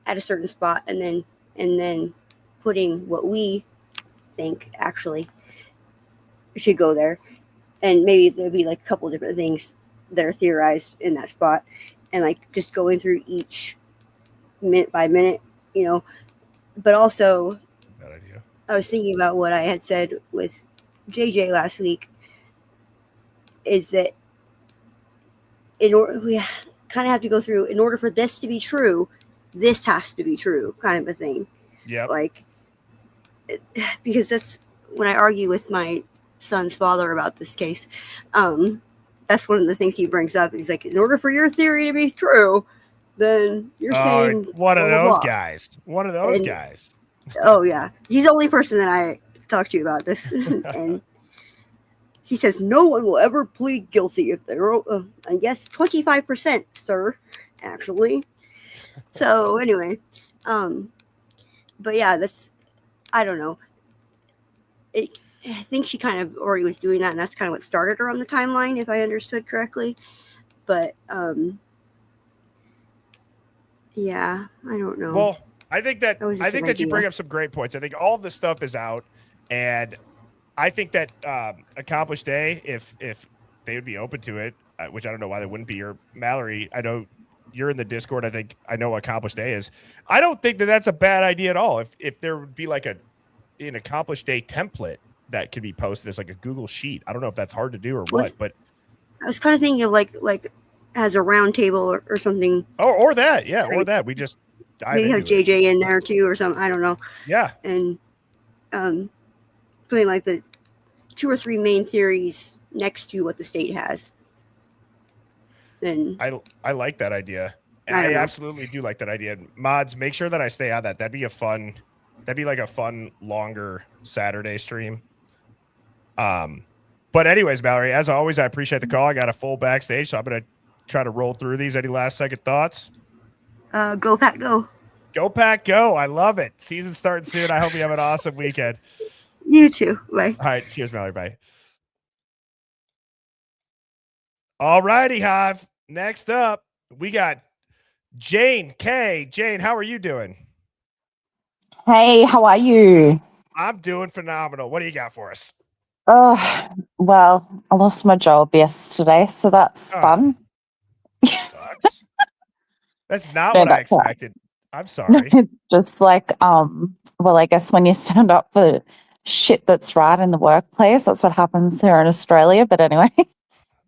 at a certain spot and then putting what we think actually should go there, and maybe there'll be like a couple different things that are theorized in that spot, and like just going through each minute by minute, but also bad idea. I was thinking about what I had said with JJ last week is that we kind of have to go through, in order for this to be true, this has to be true, kind of a thing. Yeah. Like, because that's when I argue with my son's father about this case. That's one of the things he brings up. He's like, in order for your theory to be true, then you're saying one of blah, blah, those blah. guys. One of those guys. Oh yeah, he's the only person that I talk to about this, and he says no one will ever plead guilty if they're, I guess 25%, sir, actually. So anyway, but yeah, I don't know. I think she kind of already was doing that, and that's kind of what started her on the timeline, if I understood correctly. But yeah, I don't know. Well, I think that you bring up some great points. I think all of this stuff is out, and I think that Accomplished Day, if they would be open to it, which I don't know why they wouldn't be. Or Mallory, I know you're in the Discord. I know what Accomplished Day is. I don't think that that's a bad idea at all. If there would be like an Accomplished Day template that could be posted as like a Google sheet. I don't know if that's hard to do or what, but I was kind of thinking of like as a round table or something. Or that, yeah, or that. We just maybe have JJ in there too or something. I don't know. Yeah. And putting like the 2 or 3 main theories next to what the state has. And I like that idea. I absolutely do like that idea. Mods, make sure that I stay on that. That'd be like a fun, longer Saturday stream. But anyways, Mallory, as always, I appreciate the call. I got a full backstage, so I'm going to try to roll through these. Any last second thoughts? Go Pack, go. Go Pack, go. I love it. Season's starting soon. I hope you have an awesome weekend. You too. Bye. All right. Cheers, Mallory. Bye. All righty, Hive. Next up, we got Jane K. Jane, how are you doing? Hey, how are you? I'm doing phenomenal. What do you got for us? Oh, well, I lost my job yesterday, so that's fun. Sucks. That's not what I expected. I'm sorry. Just like, well, I guess when you stand up for shit that's right in the workplace, that's what happens here in Australia. But anyway.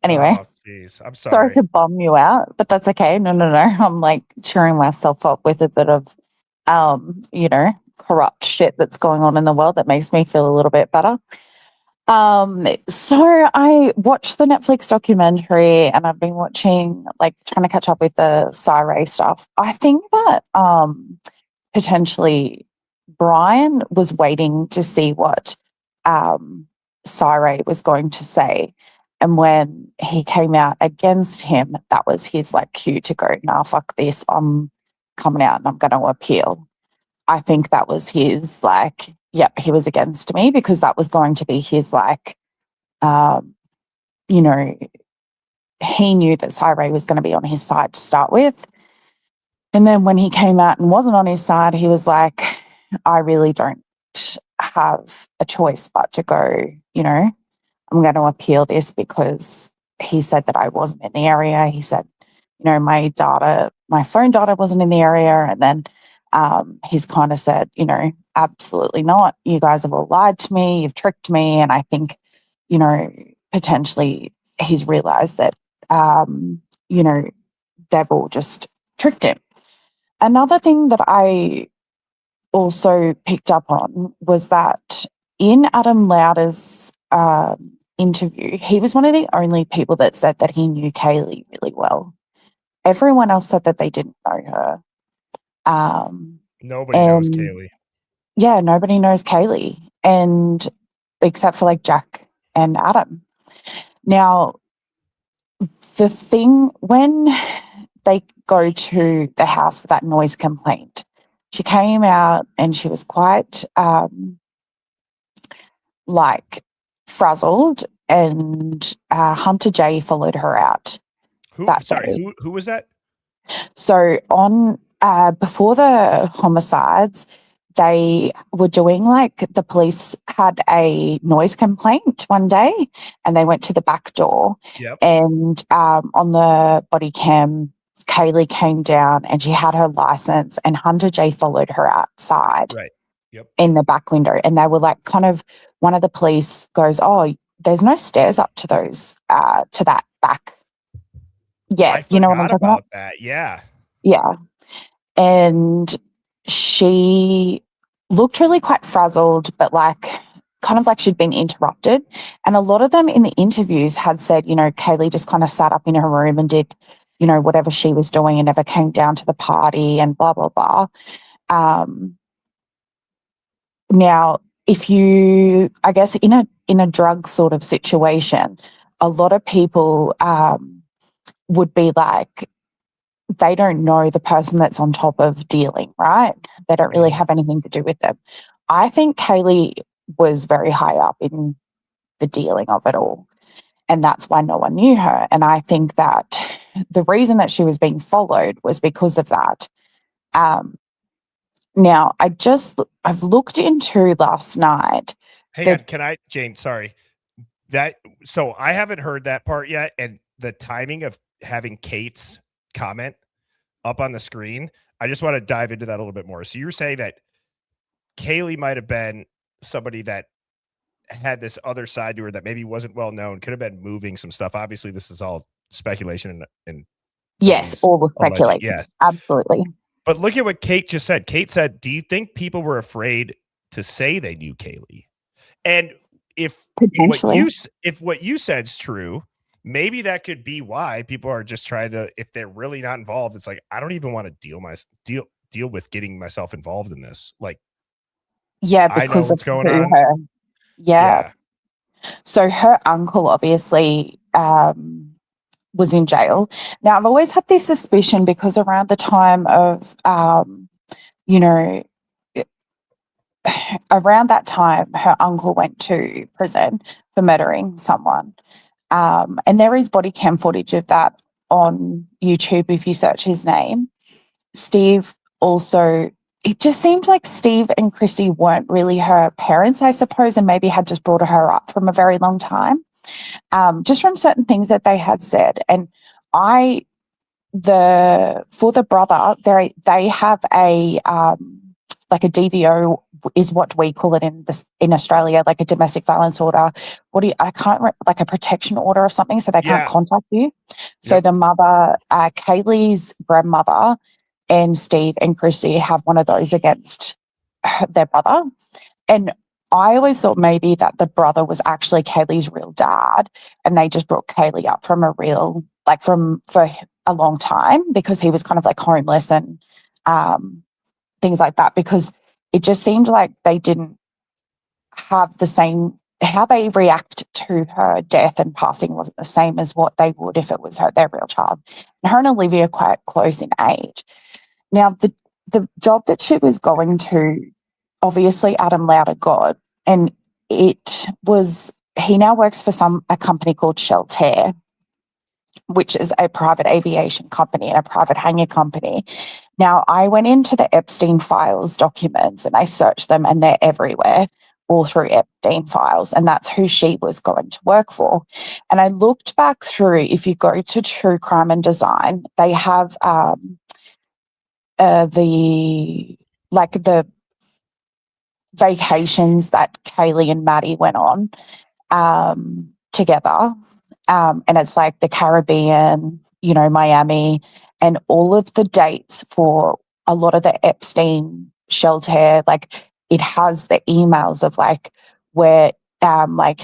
Oh, jeez. I'm sorry. Sorry to bum you out, but that's okay. No. I'm like cheering myself up with a bit of, corrupt shit that's going on in the world that makes me feel a little bit better. So I watched the Netflix documentary and I've been watching, like trying to catch up with the Cyray stuff. I think that potentially Brian was waiting to see what Cyray was going to say. And when he came out against him, that was his like cue to go, nah, fuck this. I'm coming out and I'm going to appeal. I think that was his like, yep, he was against me because that was going to be his like, he knew that Cyree was going to be on his side to start with. And then when he came out and wasn't on his side, he was like, I really don't have a choice but to go, you know, I'm going to appeal this because he said that I wasn't in the area. He said, you know, my phone data wasn't in the area. And then he's kind of said, you know, absolutely not. You guys have all lied to me. You've tricked me. And I think, you know, potentially he's realized that, you know, they've all just tricked him. Another thing that I also picked up on was that in Adam Lauder's interview, he was one of the only people that said that he knew Kaylee really well. Everyone else said that they didn't know her. Nobody knows Kaylee. Yeah, nobody knows Kaylee, and except for like Jack and Adam. Now, the thing when they go to the house for that noise complaint, she came out and she was quite like frazzled, and Hunter J followed her out. Who was that? So on before the homicides, they were doing like the police had a noise complaint one day, and they went to the back door. Yep. And on the body cam, Kaylee came down and she had her license, and Hunter J followed her outside. Right. Yep. In the back window, and they were like kind of, one of the police goes, oh, there's no stairs up to those to that back. Yeah, you know what I'm talking about? That. Yeah. Yeah. And she looked really quite frazzled, but like kind of like she'd been interrupted. And a lot of them in the interviews had said, you know, Kaylee just kind of sat up in her room and did, you know, whatever she was doing and never came down to the party and blah, blah, blah. Now, if you, I guess in a drug sort of situation, a lot of people would be like, they don't know the person that's on top of dealing, right? They don't really have anything to do with them. I think Kaylee was very high up in the dealing of it all, and that's why no one knew her. And I think that the reason that she was being followed was because of that. Now, I've looked into last night. Hang on, can I, Jane, sorry. So I haven't heard that part yet, and the timing of having Kate's comment up on the screen, I just want to dive into that a little bit more. So you were saying that Kaylee might have been somebody that had this other side to her that maybe wasn't well known, could have been moving some stuff. Obviously, this is all speculation and yes, all the speculation. Yes, absolutely. But look at what Kate just said. Kate said, do you think people were afraid to say they knew Kaylee? And if what you said's true, maybe that could be why people are just trying to, if they're really not involved, it's like, I don't even want to deal with getting myself involved in this. Like, yeah, because I know what's going on. Her. Yeah. So her uncle obviously was in jail. Now, I've always had this suspicion because around the time of, you know, around that time, her uncle went to prison for murdering someone. And there is body cam footage of that on YouTube if you search his name. Steve also, it just seemed like Steve and Christy weren't really her parents, I suppose, and maybe had just brought her up from a very long time. Just from certain things that they had said. And for the brother, they have a like a DVO is what we call it in Australia, like a domestic violence order. Like a protection order or something, so they can't contact you. So the mother, Kaylee's grandmother, and Steve and Christy have one of those against their brother. And I always thought maybe that the brother was actually Kaylee's real dad, and they just brought Kaylee up from for a long time because he was kind of like homeless and things like that, because it just seemed like they didn't have the same, how they react to her death and passing wasn't the same as what they would if it was their real child. And her and Olivia are quite close in age. Now, the job that she was going to, obviously Adam Lauder got, and he now works for a company called Shelter. which is a private aviation company and a private hangar company. Now, I went into the Epstein files documents and I searched them, and they're everywhere, all through Epstein files, and that's who she was going to work for. And I looked back through, if you go to True Crime and Design, they have the vacations that Kaylee and Maddie went on together. And it's like the Caribbean, you know, Miami, and all of the dates for a lot of the Epstein shelter. Like, it has the emails of like where like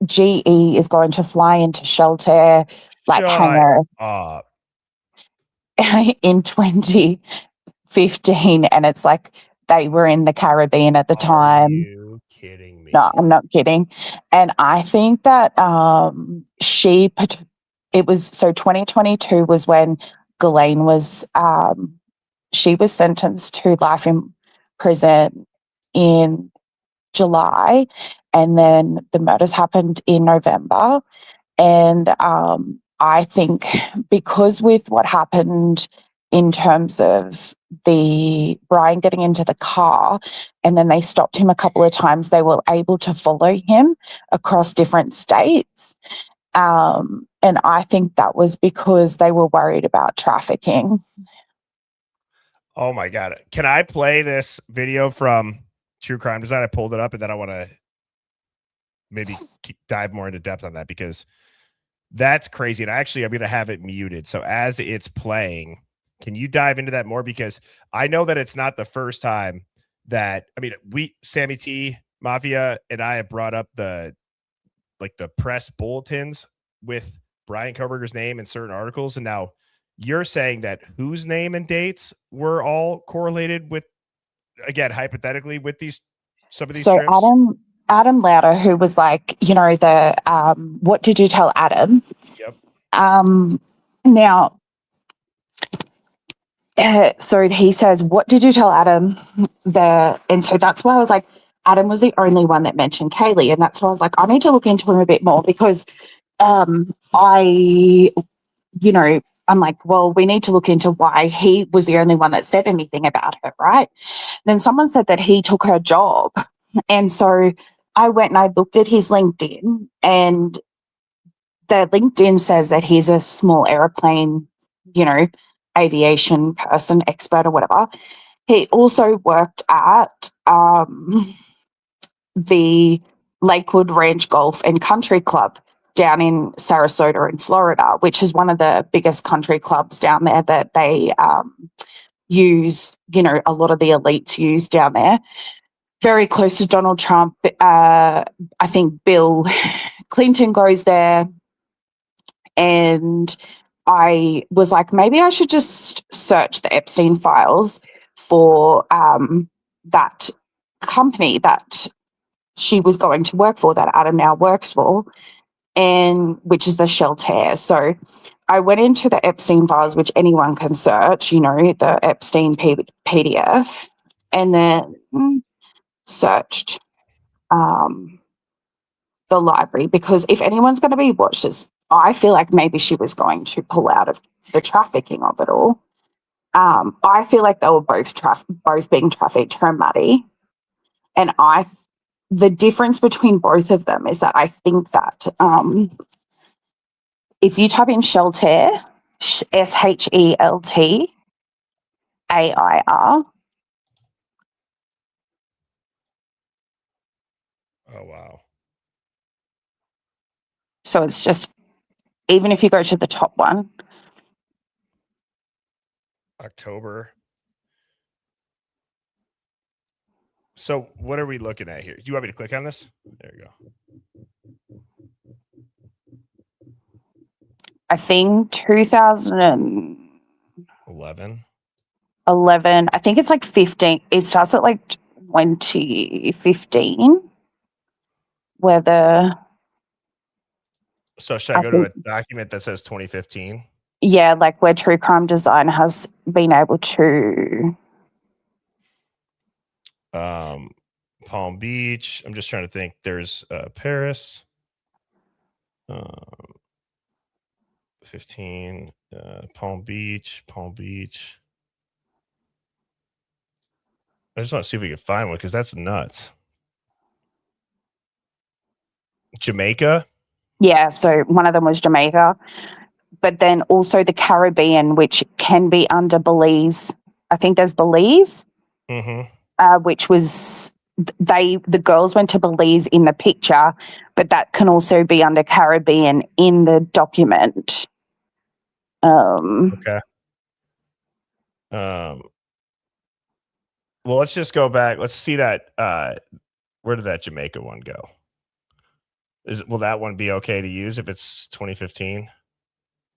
GE is going to fly into shelter, like hangar in 2015, and it's like they were in the Caribbean at the time. Are you kidding me? No, I'm not kidding. And I think that it was, so 2022 was when Ghislaine was, she was sentenced to life in prison in July, and then the murders happened in November. And I think because with what happened in terms of the Brian getting into the car, and then they stopped him a couple of times, they were able to follow him across different states. And I think that was because they were worried about trafficking. Oh my God. Can I play this video from True Crime Design? I pulled it up, and then I want to maybe dive more into depth on that, because that's crazy. And I'm going to have it muted. So as it's playing, can you dive into that more? Because I know that it's not the first time that, I mean, Sammy T, Mafia, and I have brought up the press bulletins with Brian Koberger's name in certain articles. And now you're saying that whose name and dates were all correlated with, again, hypothetically, with some of these trips? Adam Lauder, who was like, you know, the what did you tell Adam? Yep. Now, so he says, what did you tell Adam? And so that's why I was like, Adam was the only one that mentioned Kaylee. And that's why I was like, I need to look into him a bit more, because I'm like, well, we need to look into why he was the only one that said anything about her, right? Then someone said that he took her job. And so I went and I looked at his LinkedIn, and the LinkedIn says that he's a small airplane, you know, aviation person, expert or whatever. He also worked at the Lakewood Ranch Golf and Country Club down in Sarasota in Florida, which is one of the biggest country clubs down there that they use, you know, a lot of the elites use down there. Very close to Donald Trump. I think Bill Clinton goes there. And I was like, maybe I should just search the Epstein files for that company that she was going to work for, that Adam now works for, and which is the Shelter. So I went into the Epstein files, which anyone can search, you know, the Epstein PDF, and then searched the library, because if anyone's going to be watched, I feel like maybe she was going to pull out of the trafficking of it all. I feel like they were both being trafficked, her and Maddie. And the difference between both of them is that I think that if you type in Shelter, SHELTAIR, oh wow. So it's just, even if you go to the top one, October. So what are we looking at here? Do you want me to click on this? There you go. I think 2011. I think it's like 15. It starts at like 2015. So should I go to a document that says 2015? Yeah, like where True Crime Design has been able to. Palm Beach. I'm just trying to think. There's Paris. 15. Palm Beach. I just want to see if we can find one because that's nuts. Jamaica? Yeah, so one of them was Jamaica, but then also the Caribbean, which can be under Belize. I think there's Belize, which was the girls went to Belize in the picture, but that can also be under Caribbean in the document. Okay. Well, let's just go back. Let's see that. Where did that Jamaica one go? Will that one be okay to use if it's 2015?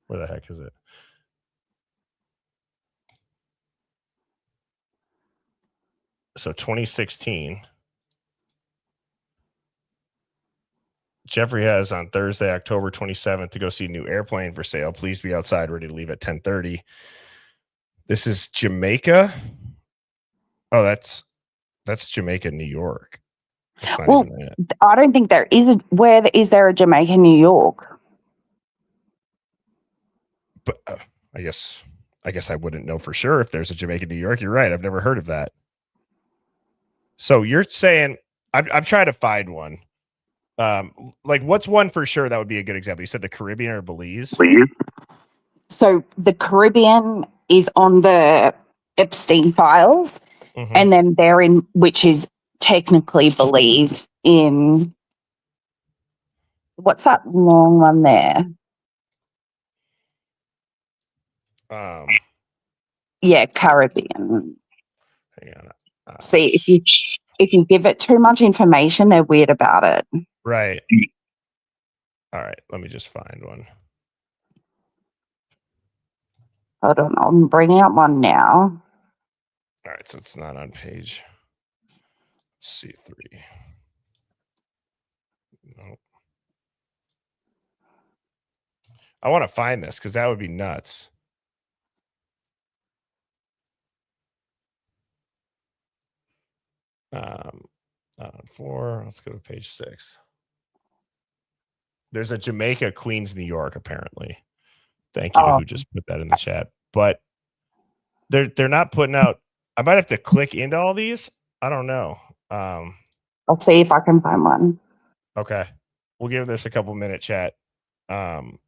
Where the heck is it? So 2016. Jeffrey has on Thursday, October 27th, to go see new airplane for sale. Please be outside, ready to leave at 10:30. This is Jamaica. Oh, that's Jamaica, New York. That's not even that. I don't think there is. Is there a Jamaica, New York? But I guess I wouldn't know for sure if there's a Jamaica, New York. You're right. I've never heard of that. So you're saying I'm trying to find one. Like what's one for sure that would be a good example? You said the Caribbean or Belize? So the Caribbean is on the Epstein files, and then they're in, which is technically Belize in, what's that long one there? Yeah, Caribbean. Hang on. See, if you give it too much information, they're weird about it. Right. All right. Let me just find one. Hold on, I'm bringing up one now. All right. So it's not on page C3. Nope. I want to find this because that would be nuts. Not on 4. Let's go to page 6. There's a Jamaica, Queens, New York, apparently. Thank you to who just put that in the chat. But they're not putting out. I might have to click into all these. I don't know. I'll see if I can find one. Okay. We'll give this a couple minute chat. I'll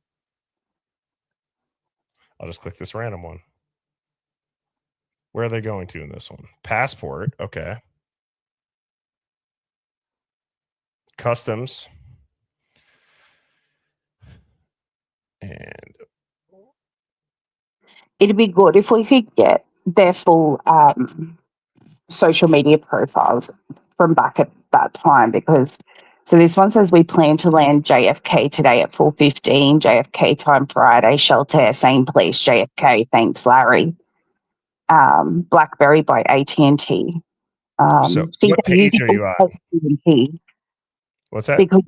just click this random one. Where are they going to in this one? Passport. Okay. Customs. And it'd be good if we could get their full social media profiles from back at that time, because so this one says we plan to land JFK today at 4:15, JFK time Friday, shelter, same place, JFK, thanks Larry. BlackBerry by AT&T. So what page are you on? AT&T. What's that? Because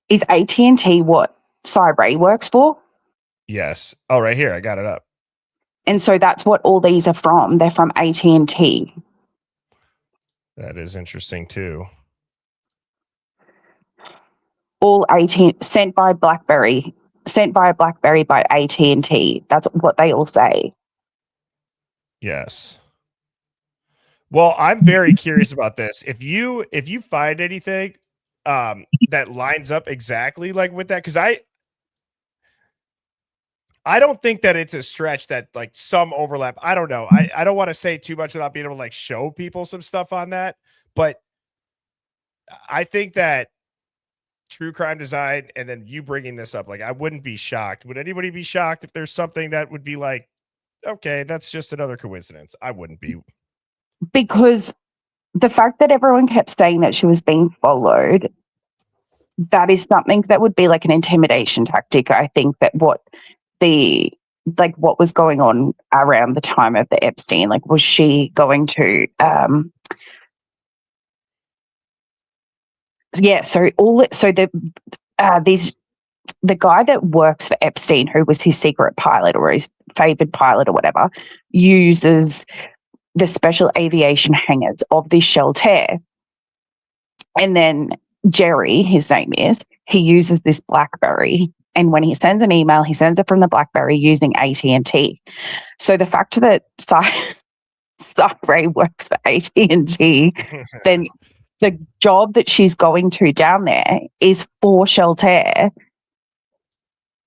is AT&T what Cyber works for? Yes. Oh, right here. I got it up. And so that's what all these are from. They're from AT&T. That is interesting too. All sent by BlackBerry by AT&T. That's what they all say. Yes. Well, I'm very curious about this. If you find anything that lines up exactly like with that, because I don't think that it's a stretch that like some overlap. I don't know. I don't want to say too much without being able to like show people some stuff on that. But I think that true crime design and then you bringing this up, like I wouldn't be shocked. Would anybody be shocked if there's something that would be like, okay, that's just another coincidence? I wouldn't be. Because the fact that everyone kept saying that she was being followed, that is something that would be like an intimidation tactic. I think that what was going on around the time of the Epstein, like was she going to the guy that works for Epstein, who was his secret pilot or his favored pilot or whatever, uses the special aviation hangars of this shelter. And then Jerry, his name is, he uses this BlackBerry. And when he sends an email, he sends it from the BlackBerry using AT&T. So the fact that Ray works for AT&T, then the job that she's going to down there is for Shelter.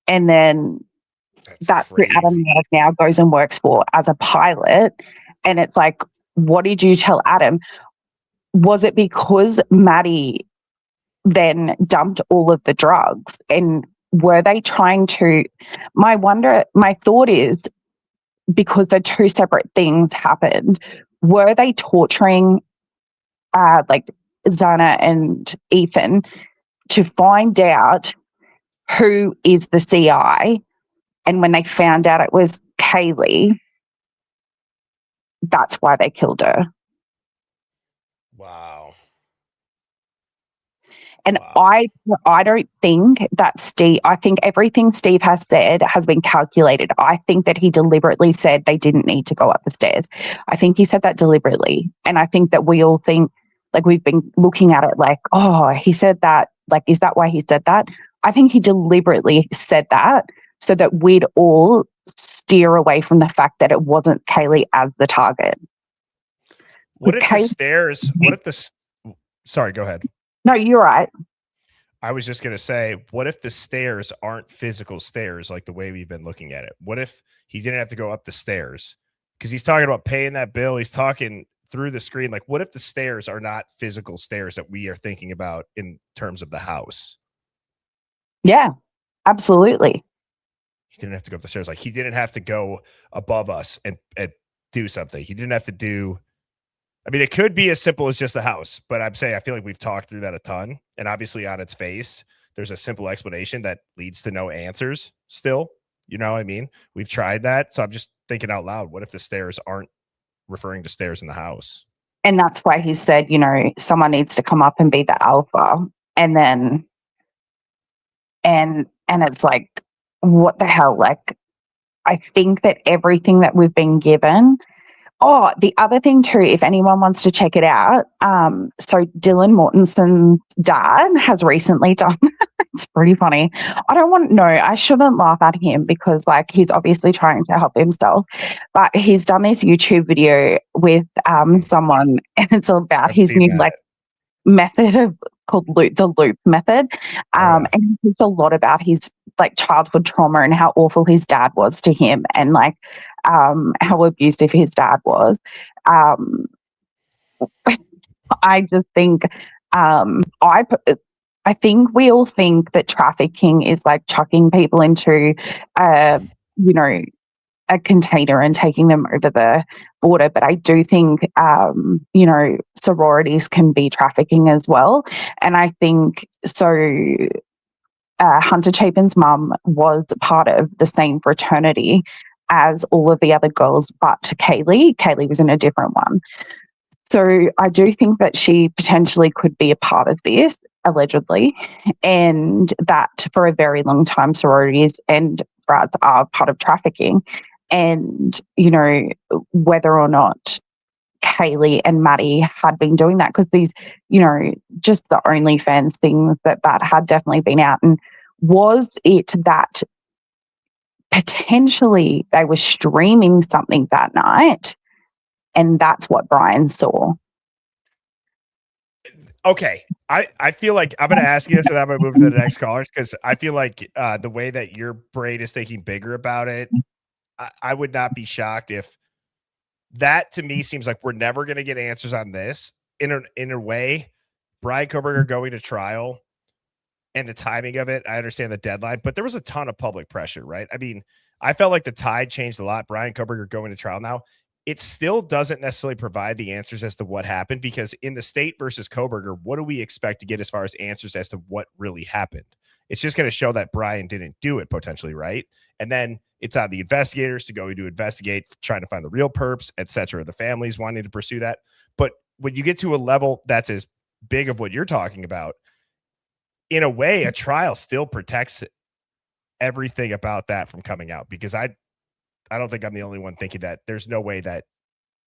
And then that's who Adam now goes and works for as a pilot. And it's like, what did you tell Adam? Was it because Maddie then dumped all of the drugs? And were they trying to, my thought is, because the two separate things happened, were they torturing like Zana and Ethan to find out who is the CI? And when they found out it was Kaylee, that's why they killed her. Wow. And I don't think that Steve, I think everything Steve has said has been calculated. I think that he deliberately said they didn't need to go up the stairs. I think he said that deliberately. And I think that we all think, like, we've been looking at it like, oh, he said that. Like, is that why he said that? I think he deliberately said that so that we'd all steer away from the fact that it wasn't Kaylee as the target. What if the stairs, sorry, go ahead. No, you're right. I was just going to say, what if the stairs aren't physical stairs like the way we've been looking at it? What if he didn't have to go up the stairs? Because he's talking about paying that bill. He's talking through the screen. Like, what if the stairs are not physical stairs that we are thinking about in terms of the house? Yeah, absolutely. He didn't have to go up the stairs. Like, he didn't have to go above us and do something. He didn't have to do... I mean, it could be as simple as just the house, but I'm saying I feel like we've talked through that a ton. And obviously on its face, there's a simple explanation that leads to no answers still. You know what I mean? We've tried that. So I'm just thinking out loud, what if the stairs aren't referring to stairs in the house? And that's why he said, you know, someone needs to come up and be the alpha. And then, and it's like, what the hell? Like, I think that everything that we've been given. Oh, the other thing too, if anyone wants to check it out, so Dylan Mortenson's dad has recently done, it's pretty funny. I shouldn't laugh at him because, like, he's obviously trying to help himself, but he's done this YouTube video with someone, and it's about his new like method called the loop method. And he talks a lot about his like childhood trauma and how awful his dad was to him, and like how abusive his dad was. I just think I think we all think that trafficking is like chucking people into you know, a container and taking them over the border. But I do think, you know, sororities can be trafficking as well. And I think so. Hunter Chapin's mum was part of the same fraternity as all of the other girls, but Kaylee. Kaylee was in a different one. So I do think that she potentially could be a part of this, allegedly, and that for a very long time sororities and brats are part of trafficking. And, you know, whether or not Kaylee and Maddie had been doing that, because these, you know, just the OnlyFans things that had definitely been out. And was it that potentially they were streaming something that night and that's what Brian saw? Okay. I feel like I'm going to ask you this and I'm going to move to the next callers, because I feel like the way that your brain is thinking bigger about it, I would not be shocked if that, to me, seems like we're never going to get answers on this. In a way, Brian Koberger going to trial and the timing of it, I understand the deadline, but there was a ton of public pressure, right? I mean, I felt like the tide changed a lot. Brian Koberger going to trial now, it still doesn't necessarily provide the answers as to what happened, because in the state versus Koberger, what do we expect to get as far as answers as to what really happened? It's just going to show that Brian didn't do it potentially, right? And then it's on the investigators to go to investigate, trying to find the real perps, etc. The families wanting to pursue that. But when you get to a level that's as big of what you're talking about, in a way, a trial still protects everything about that from coming out, because I don't think I'm the only one thinking that there's no way that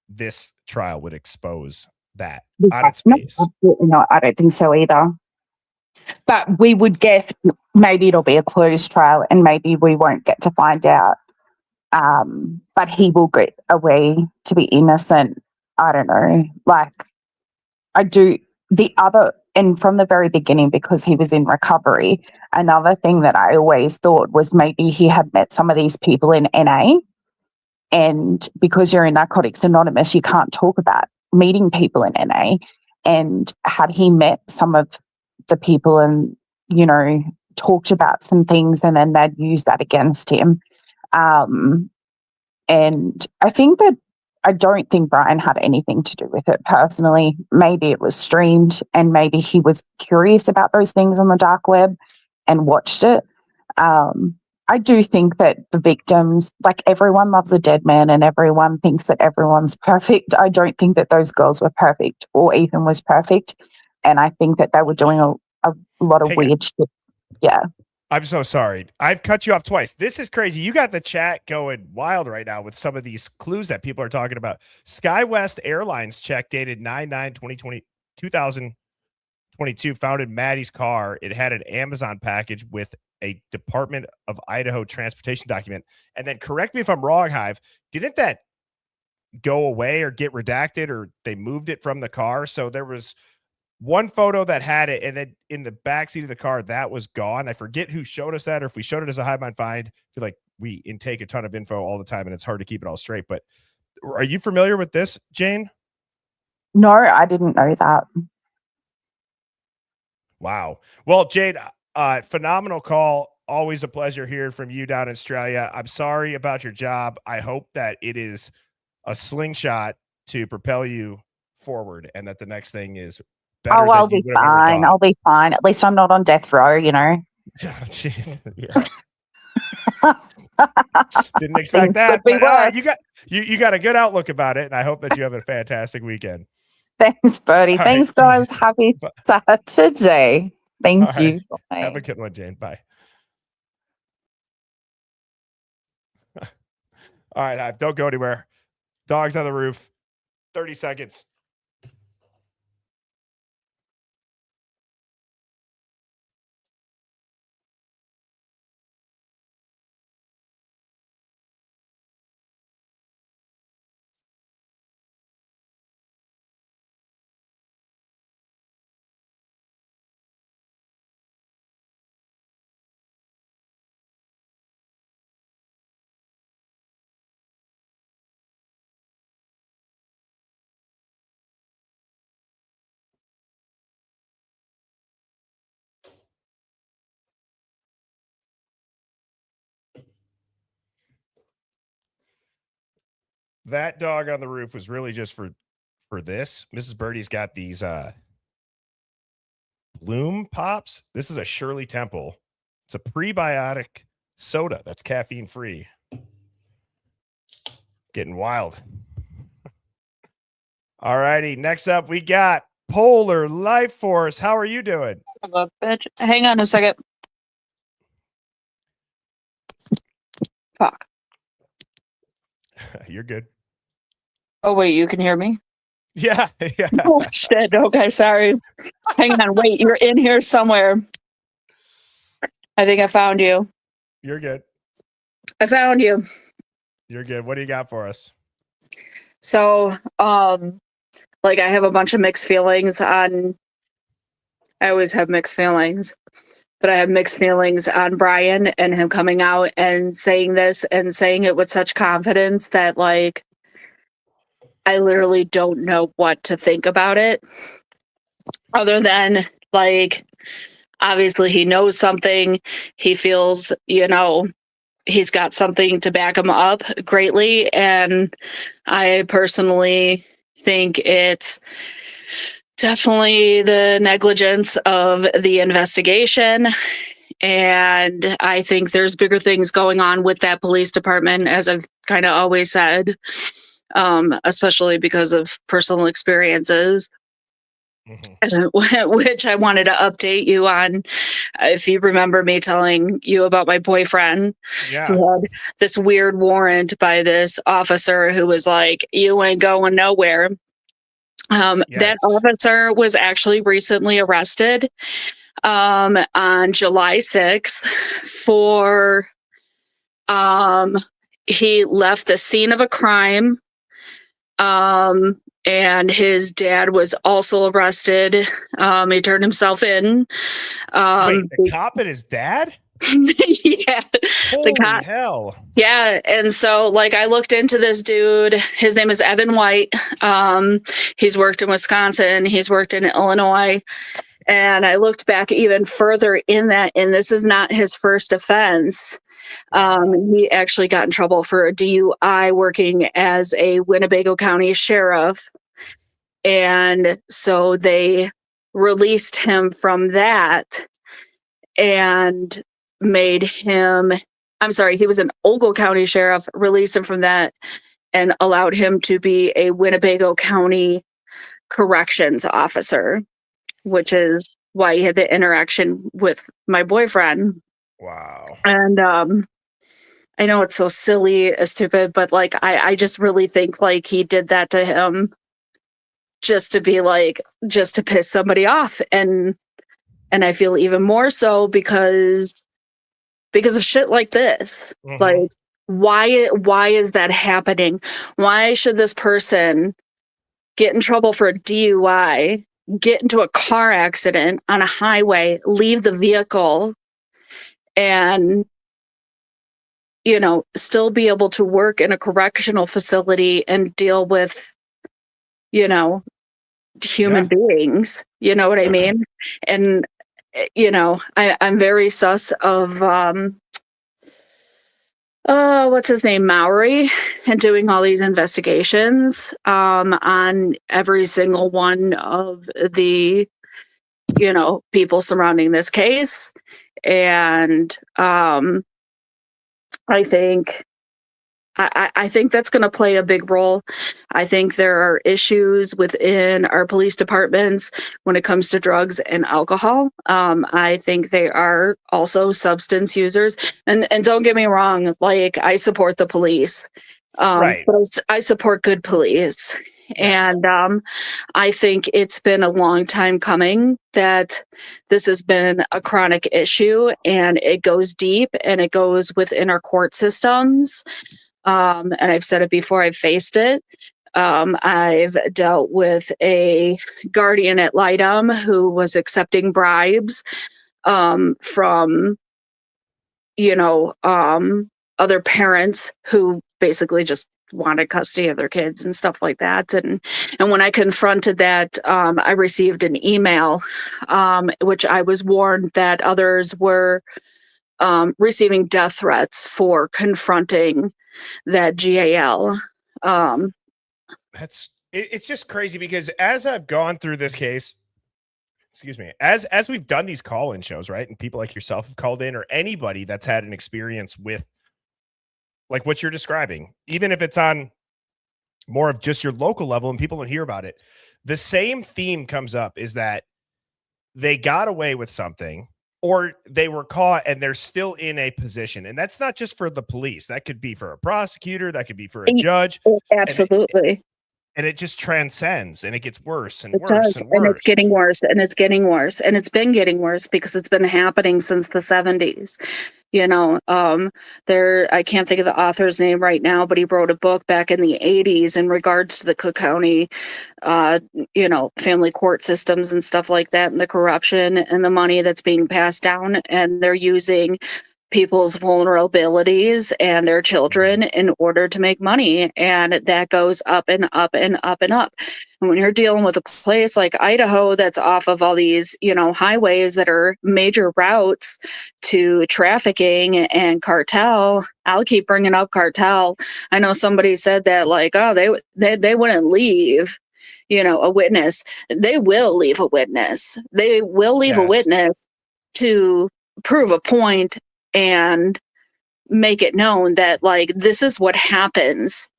this trial would expose that on its face. Absolutely not. I don't think so either. But we would get, maybe it'll be a closed trial and maybe we won't get to find out. But he will get away to be innocent. I don't know. Like, I do the other, and from the very beginning, because he was in recovery, another thing that I always thought was maybe he had met some of these people in NA. And because you're in Narcotics Anonymous, you can't talk about meeting people in NA. And had he met some of the people and, you know, talked about some things and then they'd use that against him. And I think that I don't think Brian had anything to do with it personally. Maybe it was streamed and maybe he was curious about those things on the dark web and watched it. I do think that the victims, like everyone loves a dead man and everyone thinks that everyone's perfect. I don't think that those girls were perfect or Ethan was perfect. And I think that they were doing a lot of weird shit. Yeah. I'm so sorry. I've cut you off twice. This is crazy. You got the chat going wild right now with some of these clues that people are talking about. SkyWest Airlines check dated 9/9/2022 found in Maddie's car. It had an Amazon package with a Department of Idaho transportation document. And then correct me if I'm wrong, Hive, didn't that go away or get redacted or they moved it from the car? So there was one photo that had it, and then in the backseat of the car, that was gone. I forget who showed us that, or if we showed it as a Hive Mind find. I feel like we intake a ton of info all the time, and it's hard to keep it all straight. But are you familiar with this, Jane? No, I didn't know that. Wow. Well, Jane, phenomenal call. Always a pleasure hearing from you down in Australia. I'm sorry about your job. I hope that it is a slingshot to propel you forward, and that the next thing is better. Oh, I'll be fine. I'll be fine. At least I'm not on death row, you know. Jeez. Yeah. Didn't expect that. But, you got a good outlook about it, and I hope that you have a fantastic weekend. Thanks, Birdie. All Thanks, right. guys. Happy Saturday. Thank All you. right. Bye. Have a good one, Jane. Bye. All right, Hive, don't go anywhere. Dogs on the roof. 30 seconds. That dog on the roof was really just for this. Mrs. Birdie's got these Bloom Pops. This is a Shirley Temple. It's a prebiotic soda that's caffeine free. Getting wild. All righty. Next up, we got Polar Life Force. How are you doing? Bitch. Hang on a second. Fuck. You're good. Oh, wait, you can hear me? Yeah. Yeah. Oh, shit. Okay, sorry. Hang on. Wait, you're in here somewhere. I think I found you. You're good. I found you. You're good. What do you got for us? So, like, I have a bunch of mixed feelings on. I always have mixed feelings, but I have mixed feelings on Brian and him coming out and saying this and saying it with such confidence that, like, I literally don't know what to think about it. Other than, like, obviously he knows something. He feels, you know, he's got something to back him up greatly. And I personally think it's definitely the negligence of the investigation. And I think there's bigger things going on with that police department, as I've kind of always said, especially because of personal experiences. Which I wanted to update you on. If you remember me telling you about my boyfriend, who had this weird warrant by this officer who was like, "You ain't going nowhere." That officer was actually recently arrested on July 6th for he left the scene of a crime. And his dad was also arrested. He turned himself in. Wait, the cop and his dad? Yeah. Holy hell. Yeah. And so like I looked into this dude. His name is Evan White. He's worked in Wisconsin. He's worked in Illinois. And I looked back even further in that, and this is not his first offense. He actually got in trouble for a DUI working as a Winnebago County sheriff. And so they released him from that and made him, I'm sorry, he was an Ogle County sheriff, released him from that and allowed him to be a Winnebago County corrections officer, which is why he had the interaction with my boyfriend. Wow. And I know it's so silly, stupid, but like I just really think like he did that to him just to be like, just to piss somebody off. And I feel even more so because of shit like this. Mm-hmm. Like why is that happening? Why should this person get in trouble for a DUI, get into a car accident on a highway, leave the vehicle, and you know, still be able to work in a correctional facility and deal with, you know, human beings, you know what I mean? And, you know, I'm very sus of, what's his name, Mowry, and doing all these investigations on every single one of the, you know, people surrounding this case. And I think that's going to play a big role. I think there are issues within our police departments when it comes to drugs and alcohol. I think they are also substance users. And don't get me wrong, like I support the police, Right. but I support good police. Yes. And I think it's been a long time coming that this has been a chronic issue, and it goes deep and it goes within our court systems. And I've said it before, I've faced it. I've dealt with a guardian ad litem who was accepting bribes from, you know, other parents who basically just wanted custody of their kids and stuff like that. And when I confronted that, I received an email, which I was warned that others were receiving death threats for confronting that GAL. It's just crazy because as I've gone through this case, excuse me, as we've done these call-in shows, right, and people like yourself have called in, or anybody that's had an experience with like what you're describing, even if it's on more of just your local level and people don't hear about it, the same theme comes up, is that they got away with something, or they were caught and they're still in a position. And that's not just for the police. That could be for a prosecutor. That could be for a judge. Absolutely. And it just transcends, and it gets worse and It worse does, and worse. and it's getting worse, and it's getting worse, and it's been getting worse because it's been happening since the 70s. You know, I can't think of the author's name right now, but he wrote a book back in the 80s in regards to the Cook County, you know, family court systems and stuff like that, and the corruption and the money that's being passed down, and they're using people's vulnerabilities and their children in order to make money. And that goes up and up and up and up. And when you're dealing with a place like Idaho that's off of all these, you know, highways that are major routes to trafficking and cartel, I'll keep bringing up cartel. I know somebody said that, like, oh, they wouldn't leave, you know, a witness. They will leave a witness. They will leave a witness to prove a point and make it known that, like, this is what happens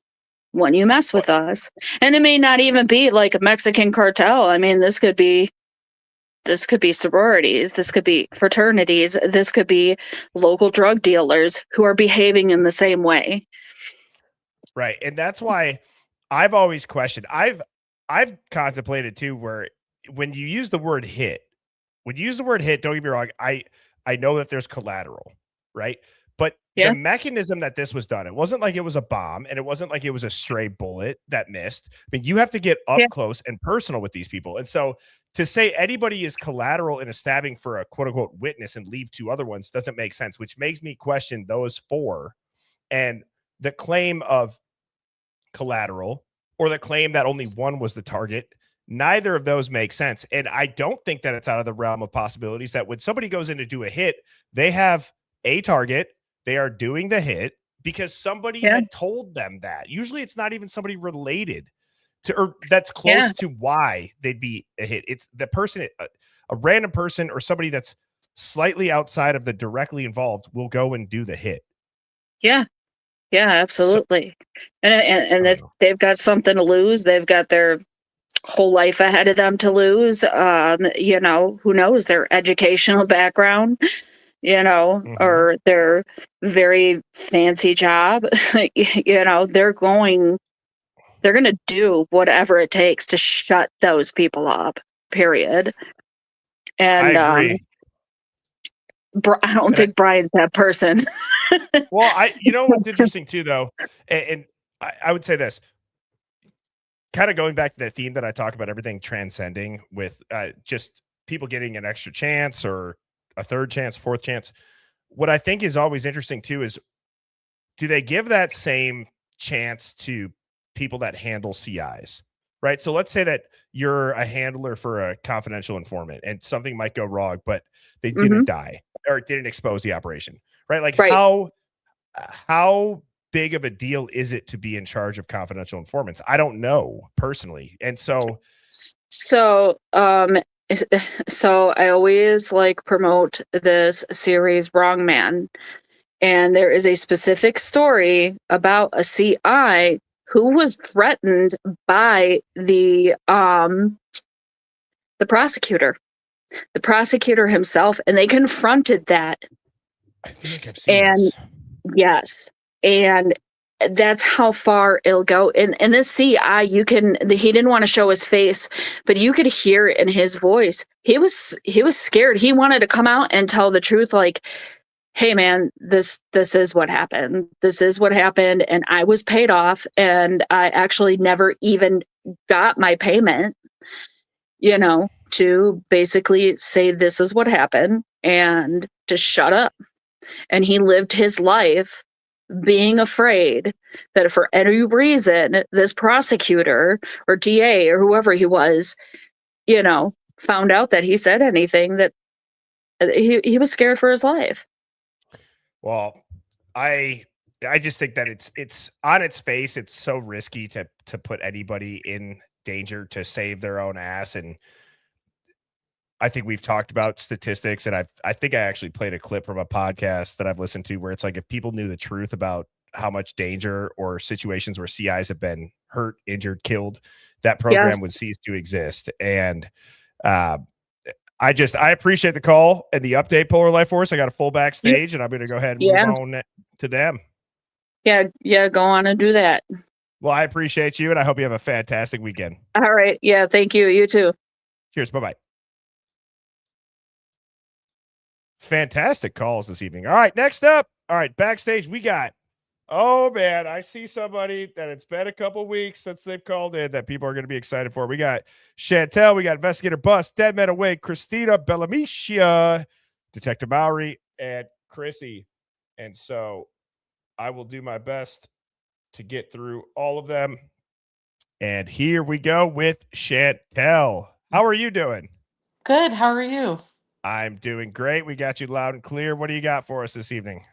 when you mess with us. And it may not even be like a Mexican cartel. I mean, this could be sororities, this could be fraternities, this could be local drug dealers who are behaving in the same way. Right. And that's why I've always questioned, I've contemplated too, where when you use the word hit, when you use the word hit, don't get me wrong. I know that there's collateral, right? But Yeah. the mechanism that this was done, it wasn't like it was a bomb, and it wasn't like it was a stray bullet that missed. I mean, you have to get up close and personal with these people. And so to say anybody is collateral in a stabbing for a quote unquote witness and leave 2 other ones doesn't make sense, which makes me question those 4 and the claim of collateral or the claim that only 1 was the target. Neither of those make sense. And I don't think that it's out of the realm of possibilities that when somebody goes in to do a hit, they have a target, they are doing the hit because somebody had told them that. Usually it's not even somebody related to, or that's close to why they'd be a hit. It's the person, a random person or somebody that's slightly outside of the directly involved will go and do the hit. Yeah. Yeah, absolutely. And if they've got something to lose, they've got their whole life ahead of them to lose. You know, who knows their educational background, you know, or their very fancy job. You know, they're going to do whatever it takes to shut those people up, period. And I agree. I don't think Brian's that person. Well, you know what's interesting too, though, and I would say this, kind of going back to that theme that I talk about, everything transcending with just people getting an extra chance or a third chance, fourth chance. What I think is always interesting too is, do they give that same chance to people that handle CIs? Right. So let's say that you're a handler for a confidential informant and something might go wrong, but they didn't die or didn't expose the operation. Right. Like how big of a deal is it to be in charge of confidential informants? I don't know personally. And so I always like promote this series Wrong Man. And there is a specific story about a CI who was threatened by the prosecutor himself, and they confronted that. I think I've seen this. Yes. And that's how far it'll go. And this CI, he didn't want to show his face, but you could hear it in his voice. He was scared. He wanted to come out and tell the truth. Like, hey man, this is what happened. This is what happened. And I was paid off, and I actually never even got my payment, you know, to basically say this is what happened and to shut up. And he lived his life being afraid that for any reason, this prosecutor or DA or whoever he was, you know, found out that he said anything, that he was scared for his life. Well, I just think that it's on its face, it's so risky to put anybody in danger to save their own ass. And I think we've talked about statistics, and I think I actually played a clip from a podcast that I've listened to where it's like, if people knew the truth about how much danger or situations where CIs have been hurt, injured, killed, that program would cease to exist. And I appreciate the call and the update, Polar Life Force. I got a full backstage, and I'm going to go ahead and move on to them. Yeah, go on and do that. Well, I appreciate you, and I hope you have a fantastic weekend. All right. Yeah, thank you. You too. Cheers. Bye-bye. Fantastic calls this evening. All right, next up. All right, backstage we got, oh man, I see somebody that it's been a couple weeks since they've called in that people are going to be excited for. We got Chantel, we got Investigator Bust, Dead Man Awake, Christina Bellamicia, Detective Mowry, and Chrissy. And so I will do my best to get through all of them. And here we go with Chantel. How are you doing? Good. How are you? I'm doing great. We got you loud and clear. What do you got for us this evening?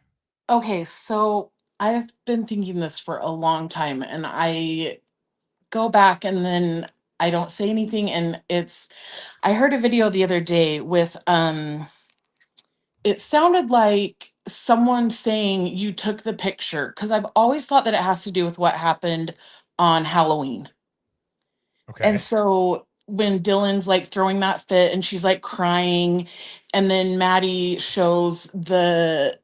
Okay, so I've been thinking this for a long time, and I go back and then I don't say anything. And I heard a video the other day with, it sounded like someone saying you took the picture, because I've always thought that it has to do with what happened on Halloween. Okay. And so when Dylan's like throwing that fit and she's like crying, and then Maddie shows the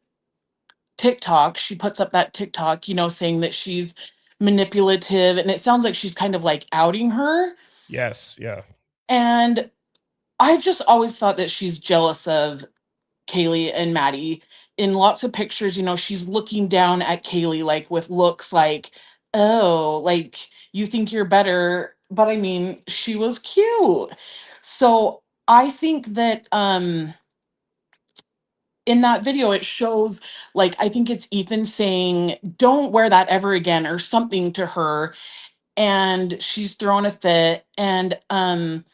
TikTok, she puts up that TikTok, you know, saying that she's manipulative, and it sounds like she's kind of like outing her. Yes. Yeah. And I've just always thought that she's jealous of Kaylee and Maddie. In lots of pictures, she's looking down at Kaylee like with looks like, oh, like you think you're better. But I mean, she was cute. So I think that in that video it shows, like, I think it's Ethan saying, don't wear that ever again or something to her, and she's throwing a fit. And to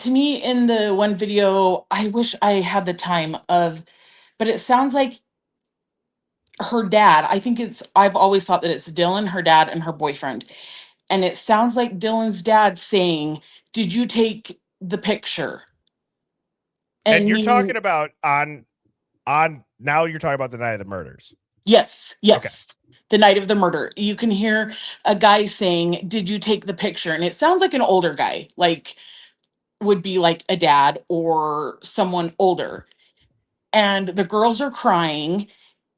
me, in the one video, I wish I had the time of, but it sounds like her dad, I've always thought that it's Dylan, her dad, and her boyfriend. And it sounds like Dylan's dad saying, did you take the picture? And you're meaning, talking about now you're talking about the night of the murders. yes, Okay. the night of the murder. You can hear a guy saying, did you take the picture? And it sounds like an older guy, like would be like a dad or someone older. And the girls are crying.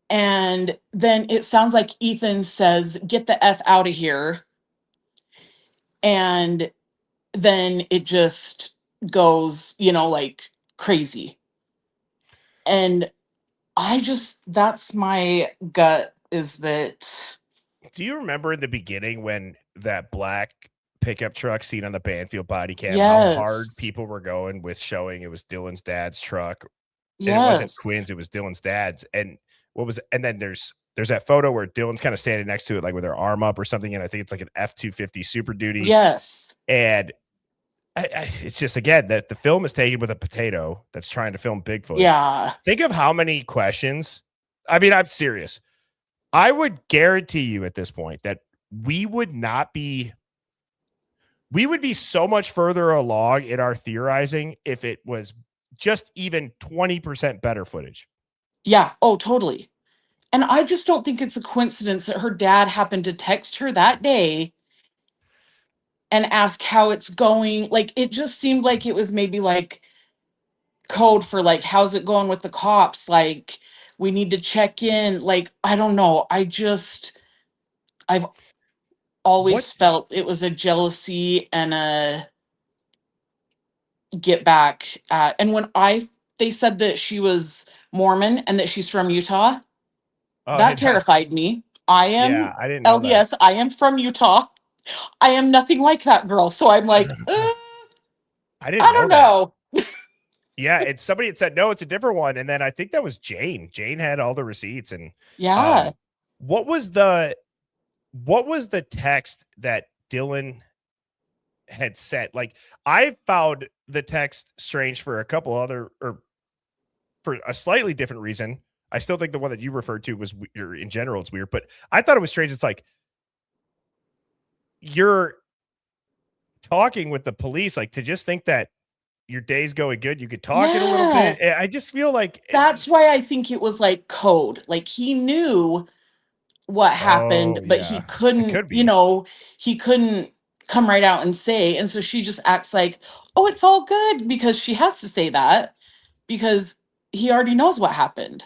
And then it sounds like Ethan says, get the F out of here. And then it just goes, like crazy. And that's my gut, is that. Do you remember in the beginning when that black pickup truck seen on the Banfield body cam, how hard Yes. people were going with showing it was Dylan's dad's truck? And it wasn't Yes. Quinn's, it was Dylan's dad's. And then there's that photo where Dylan's kind of standing next to it, like with her arm up or something. And I think it's like an F-250 Super Duty. Yes. And it's just, again, that the film is taken with a potato that's trying to film Bigfoot. Yeah. Think of how many questions. I mean, I'm serious. I would guarantee you at this point that we would be so much further along in our theorizing if it was just even 20% better footage. Yeah. Oh, totally. And I just don't think it's a coincidence that her dad happened to text her that day and ask how it's going. Like, it just seemed like it was maybe like code for like, how's it going with the cops? Like, we need to check in. Like, I don't know. I've always felt it was a jealousy and a get back at. And when they said that she was Mormon and that she's from Utah, that terrified me. I am I didn't know LDS. that. I am from Utah. I am nothing like that girl. So I'm like, I didn't I don't know. know. Yeah, and somebody had said, no, it's a different one. And then I think that was Jane. Jane had all the receipts. And yeah. What was the text that Dylan had sent? Like, I found the text strange for a couple other, or for a slightly different reason. I still think the one that you referred to was, in general, it's weird, but I thought it was strange. It's like, you're talking with the police, like, to just think that your day's going good, you could talk it a little bit. I just feel like that's why I think it was like code. Like, he knew what happened, but he couldn't, he couldn't come right out and say. And so she just acts like, oh, it's all good, because she has to say that because he already knows what happened.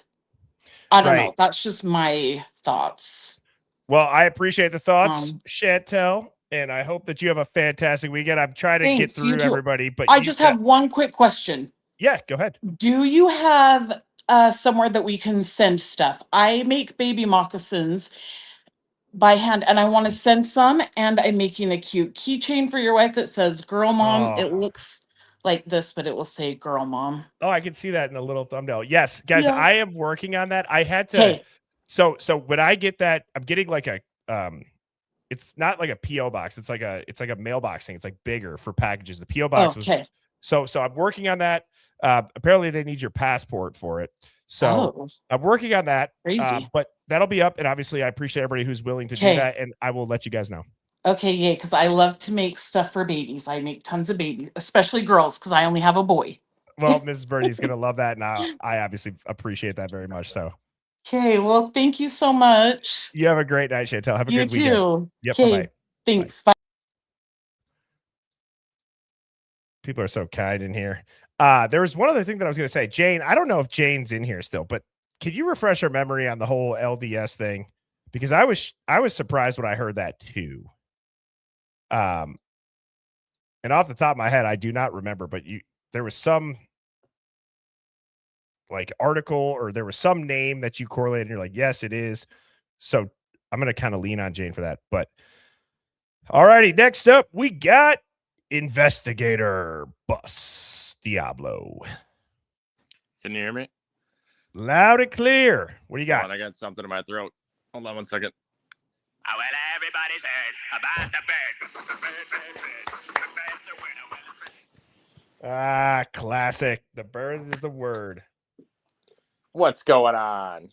I don't know. That's just my thoughts. Well, I appreciate the thoughts, Chantel, and I hope that you have a fantastic weekend. I'm trying to get through everybody, but I just have one quick question. Yeah, go ahead. Do you have somewhere that we can send stuff? I make baby moccasins by hand, and I want to send some, and I'm making a cute keychain for your wife that says girl mom. It looks like this, but it will say girl mom. Oh, I can see that in the little thumbnail. Yes, guys, I am working on that. I had to. Okay. So when I get that, I'm getting like a it's not like a PO box. It's like a mailbox thing. It's like bigger for packages. The PO box was so I'm working on that. Apparently they need your passport for it. So I'm working on that. Crazy. But that'll be up, and obviously I appreciate everybody who's willing to do that, and I will let you guys know. Okay, yeah, because I love to make stuff for babies. I make tons of babies, especially girls, because I only have a boy. Well, Mrs. Birdie's going to love that, and I obviously appreciate that very much. So, okay, well, thank you so much. You have a great night, Chantel. Have a good weekend. You too. Yep, okay, bye-bye. thanks. Bye. People are so kind in here. There was one other thing that I was going to say. Jane, I don't know if Jane's in here still, but can you refresh our memory on the whole LDS thing? Because I was surprised when I heard that too. And off the top of my head, I do not remember, but there was some like article or there was some name that you correlated and you're like, yes, it is. So I'm going to kind of lean on Jane for that. But all righty, next up, we got Investigator Bus Diablo. Can you hear me? Loud and clear. What do you got? Hold on, I got something in my throat. Hold on 1 second. Oh, well, everybody's heard about the bird. Ah, classic. The bird is the word. What's going on?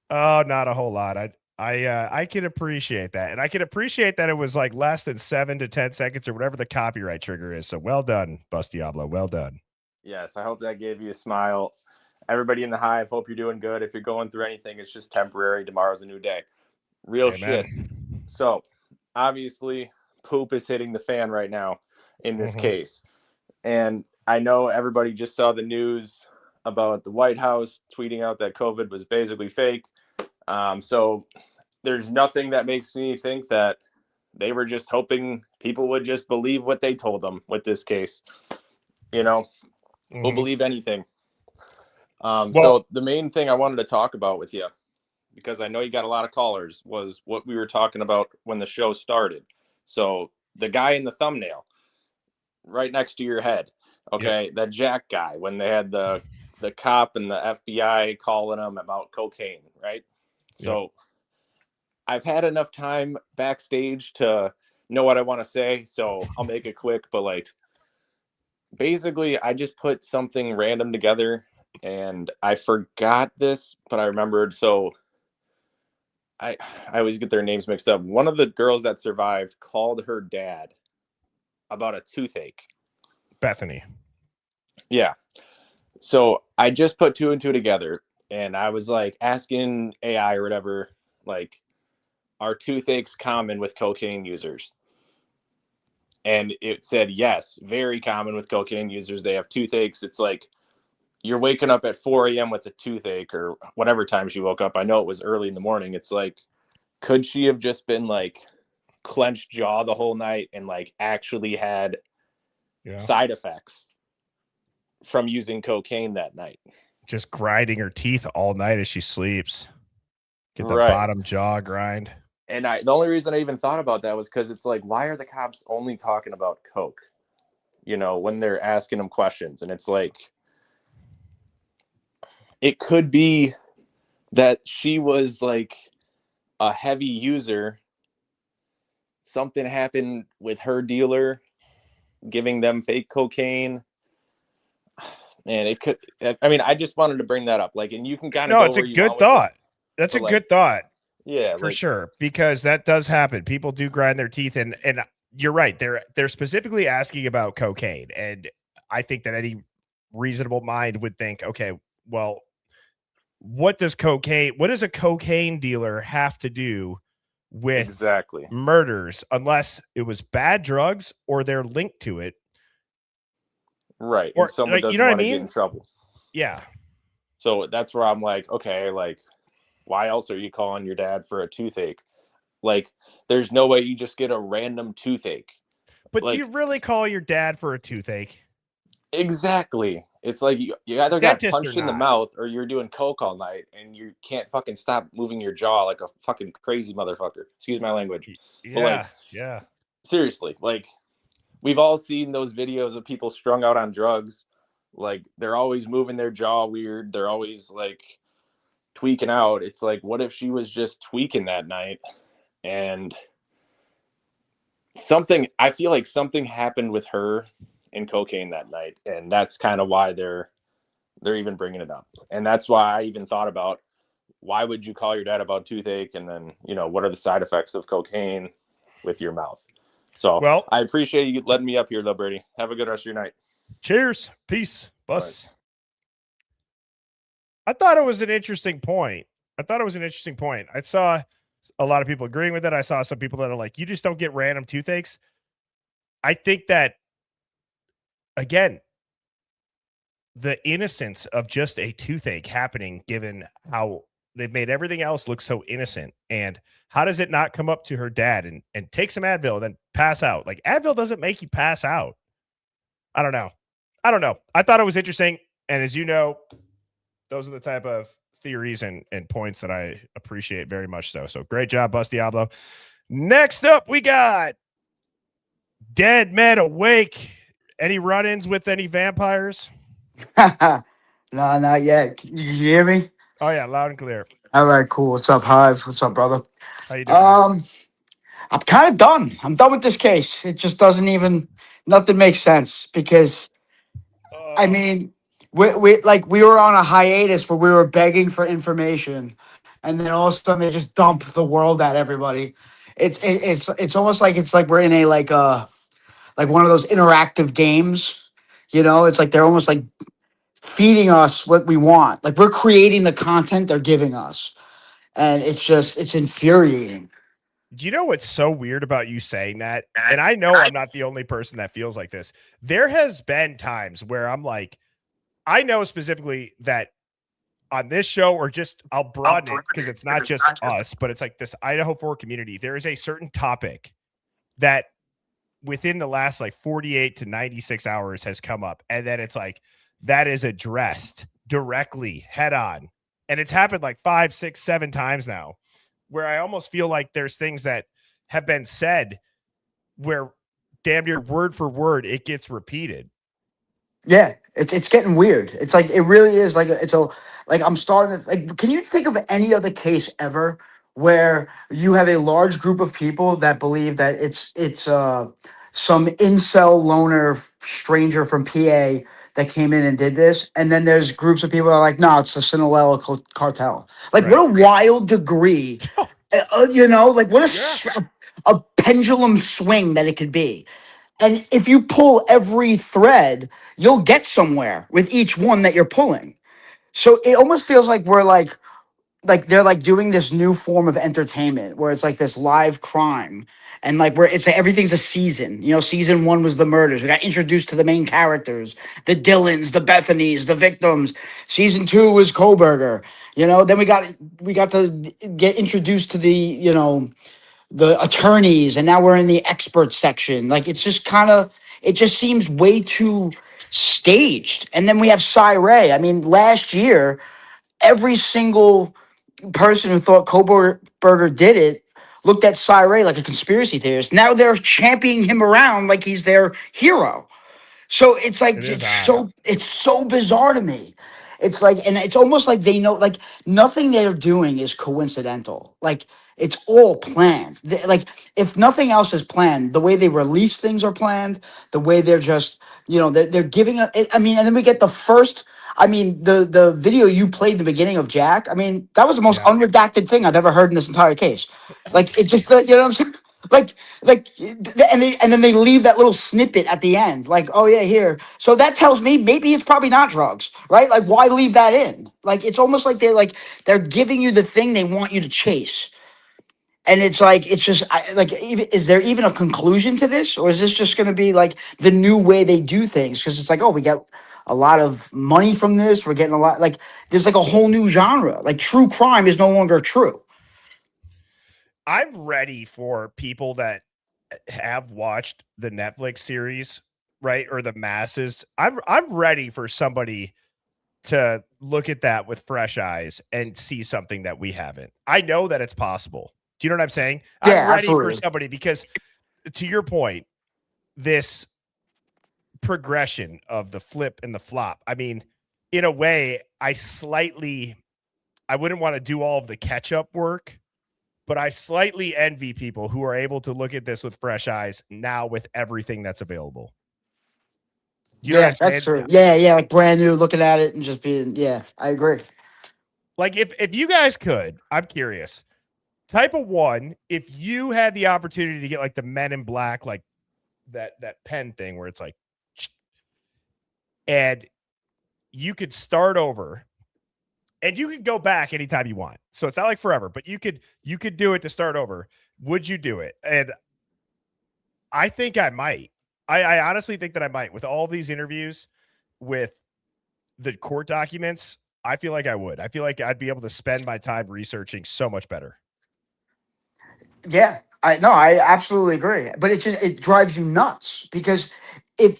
Oh, not a whole lot. I can appreciate that. And I can appreciate that it was like less than 7 to 10 seconds or whatever the copyright trigger is. So well done, Bus Diablo. Well done. Yes, I hope that gave you a smile. Everybody in the Hive, hope you're doing good. If you're going through anything, it's just temporary. Tomorrow's a new day. Real Amen. shit. So, obviously, poop is hitting the fan right now in this case. And I know everybody just saw the news about the White House tweeting out that COVID was basically fake. So there's nothing that makes me think that they were just hoping people would just believe what they told them with this case. You know, we'll believe anything. So the main thing I wanted to talk about with you, because I know you got a lot of callers, was what we were talking about when the show started. So the guy in the thumbnail right next to your head, okay, that Jack guy, when they had the cop and the FBI calling him about cocaine, right? So I've had enough time backstage to know what I want to say, so I'll make it quick. But like, basically, I just put something random together, and I forgot this, but I remembered. So I always get their names mixed up. One of the girls that survived called her dad about a toothache. Bethany. Yeah. So I just put 2 and 2 together, and I was like asking AI or whatever, like, are toothaches common with cocaine users? And it said, yes, very common with cocaine users. They have toothaches. It's like you're waking up at 4 a.m. with a toothache or whatever time she woke up. I know it was early in the morning. It's like, could she have just been like clenched jaw the whole night and like actually had side effects from using cocaine that night? Just grinding her teeth all night as she sleeps. Get the bottom jaw grind. And the only reason I even thought about that was because it's like, why are the cops only talking about coke, you know, when they're asking them questions? And it's like, it could be that she was like a heavy user. Something happened with her dealer giving them fake cocaine. And it could, I mean, I just wanted to bring that up. Like, and you can kind of No, it's a good thought. That's a good thought. Yeah, for sure, because that does happen. People do grind their teeth, and you're right. They're specifically asking about cocaine, and I think that any reasonable mind would think, okay, well, what does a cocaine dealer have to do with murders, unless it was bad drugs or they're linked to it, right? Or and someone doesn't want to get in trouble. Yeah. So that's where I'm like, okay, like, why else are you calling your dad for a toothache? Like, there's no way you just get a random toothache. But like, do you really call your dad for a toothache? Exactly. It's like you either got punched in the mouth or you're doing coke all night and you can't fucking stop moving your jaw like a fucking crazy motherfucker. Excuse my language. Yeah, but like, yeah. Seriously, like, we've all seen those videos of people strung out on drugs. Like, they're always moving their jaw weird. They're always like tweaking out. It's like, what if she was just tweaking that night and I feel like something happened with her and cocaine that night, and that's kind of why they're even bringing it up. And that's why I even thought about, why would you call your dad about toothache, and then, you know, what are the side effects of cocaine with your mouth? So, well, I appreciate you letting me up here, though, Brady. Have a good rest of your night. Cheers. Peace. Bus. I thought it was an interesting point. I saw a lot of people agreeing with it. I saw some people that are like, you just don't get random toothaches. I think that, again, the innocence of just a toothache happening, given how they've made everything else look so innocent. And how does it not come up to her dad and take some Advil and then pass out? Like, Advil doesn't make you pass out. I don't know. I thought it was interesting. And as you know, those are the type of theories and points that I appreciate very much so. So great job, Bus Diablo. Next up, we got Dead Men Awake. Any run-ins with any vampires? No, not yet. Can you hear me? Oh, yeah, loud and clear. All right, cool. What's up, Hive? What's up, brother? How you doing? Man? I'm kind of done. I'm done with this case. It just doesn't even, nothing makes sense because, I mean, we were on a hiatus where we were begging for information, and then all of a sudden they just dump the world at everybody. It's almost like we're in a like one of those interactive games. You know, it's like they're almost like feeding us what we want. Like we're creating the content they're giving us. And it's infuriating. Do you know what's so weird about you saying that? And I know I'm not the only person that feels like this. There has been times where I'm like, I know specifically that on this show, or just I'll broaden it because it's not just us, but it's like this Idaho 4 community. There is a certain topic that within the last like 48 to 96 hours has come up. And then it's like, that is addressed directly head on. And it's happened like 5, 6, 7 times now, where I almost feel like there's things that have been said where damn near word for word, it gets repeated. Yeah, it's getting weird. It's like, it really is like, I'm starting to like, can you think of any other case ever where you have a large group of people that believe that it's some incel loner stranger from PA that came in and did this, and then there's groups of people that are like, no, it's the Sinaloa cartel. Like, right. What a wild degree, you know, like what a pendulum swing that it could be. And if you pull every thread, you'll get somewhere with each one that you're pulling. So it almost feels like we're like they're like doing this new form of entertainment where it's like this live crime, and like where it's everything's a season. You know, season 1 was the murders. We got introduced to the main characters, the Dylans, the Bethany's, the victims. Season 2 was Koberger. You know, then we got to get introduced to the, you know, the attorneys, and now we're in the expert section. Like it's just it just seems way too staged. And then we have Ray. I mean, last year, every single person who thought Koberger did it looked at Ray like a conspiracy theorist. Now they're championing him around like he's their hero. So it's like it's so bizarre to me. It's like, and it's almost like they know, like nothing they're doing is coincidental. Like it's all planned. Like if nothing else is planned, the way they release things are planned. The way they're just, you know, they're giving. I mean, and then we get the first. I mean, the video you played in the beginning of Jack. I mean, that was the most unredacted thing I've ever heard in this entire case. Like it's just, you know what I'm saying? And then they leave that little snippet at the end, like, oh yeah, here. So that tells me maybe it's probably not drugs, right? Like, why leave that in? Like, it's almost like they're giving you the thing they want you to chase, and it's like it's just is there even a conclusion to this, or is this just going to be like the new way they do things? Because it's like, oh, we get a lot of money from this. We're getting a lot. Like, there's like a whole new genre. Like, true crime is no longer true. I'm ready for people that have watched the Netflix series, right? Or the masses. I'm ready for somebody to look at that with fresh eyes and see something that we haven't. I know that it's possible. Do you know what I'm saying? Yeah, I'm ready absolutely. for somebody because, to your point, this progression of the flip and the flop. I mean, in a way, I wouldn't want to do all of the catch-up work, but I slightly envy people who are able to look at this with fresh eyes now with everything that's available. You know what I'm that's saying? true. Yeah, like brand new, looking at it and just being, yeah, I agree. Like if you guys could, I'm curious. Type of 1, if you had the opportunity to get like the Men in Black, like that pen thing where it's like, and you could start over. And you can go back anytime you want. So it's not like forever, but you could do it to start over. Would you do it? And I think I might. I honestly think that I might. With all these interviews, with the court documents, I feel like I would. I feel like I'd be able to spend my time researching so much better. Yeah, I absolutely agree. But it drives you nuts because if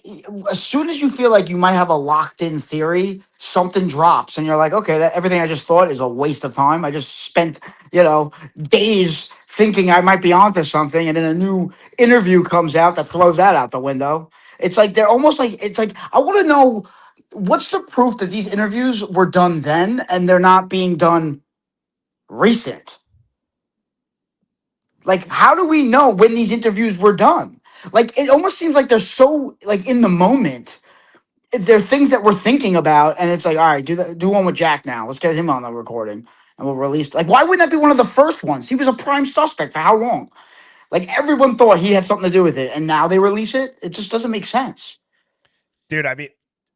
as soon as you feel like you might have a locked in theory, something drops and you're like, okay, everything I just thought is a waste of time. I just spent, days thinking I might be onto something, and then a new interview comes out that throws that out the window. It's like they're almost like, it's like, I want to know what's the proof that these interviews were done then and they're not being done recent? Like, how do we know when these interviews were done? Like, it almost seems like they're so like in the moment. They're things that we're thinking about, and it's like, all right, do one with Jack now. Let's get him on the recording, and we'll release. Like, why wouldn't that be one of the first ones? He was a prime suspect for how long? Like, everyone thought he had something to do with it, and now they release it. It just doesn't make sense, dude. I mean,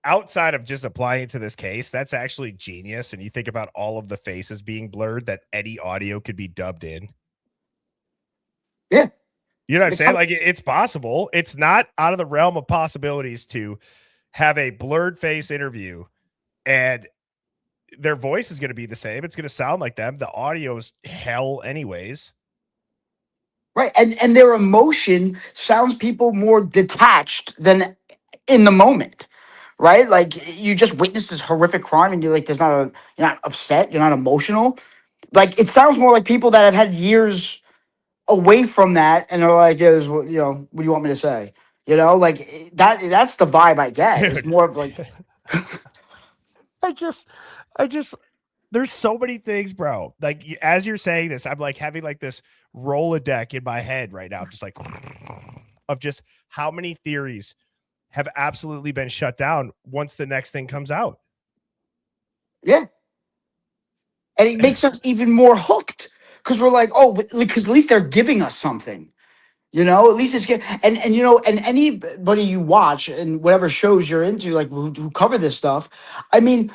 outside of just applying to this case, that's actually genius. And you think about all of the faces being blurred, that any audio could be dubbed in. Yeah. You know what I'm saying? Like, it's possible. It's not out of the realm of possibilities to have a blurred face interview and their voice is going to be the same. It's going to sound like them. The audio is hell anyways. Right. And their emotion sounds people more detached than in the moment. Right? Like, you just witnessed this horrific crime and you're like, you're not upset, you're not emotional. Like, it sounds more like people that have had years away from that and are like, yeah, what do you want me to say? Like, that's the vibe I get. Dude. It's more of like I just there's so many things, bro. Like, as you're saying this, I'm like having like this Rolodeck in my head right now, just like of just how many theories have absolutely been shut down once the next thing comes out. Yeah. And it makes us even more hooked because we're like, oh, because at least they're giving us something. At least it's good. And anybody you watch and whatever shows you're into, like who cover this stuff, I mean,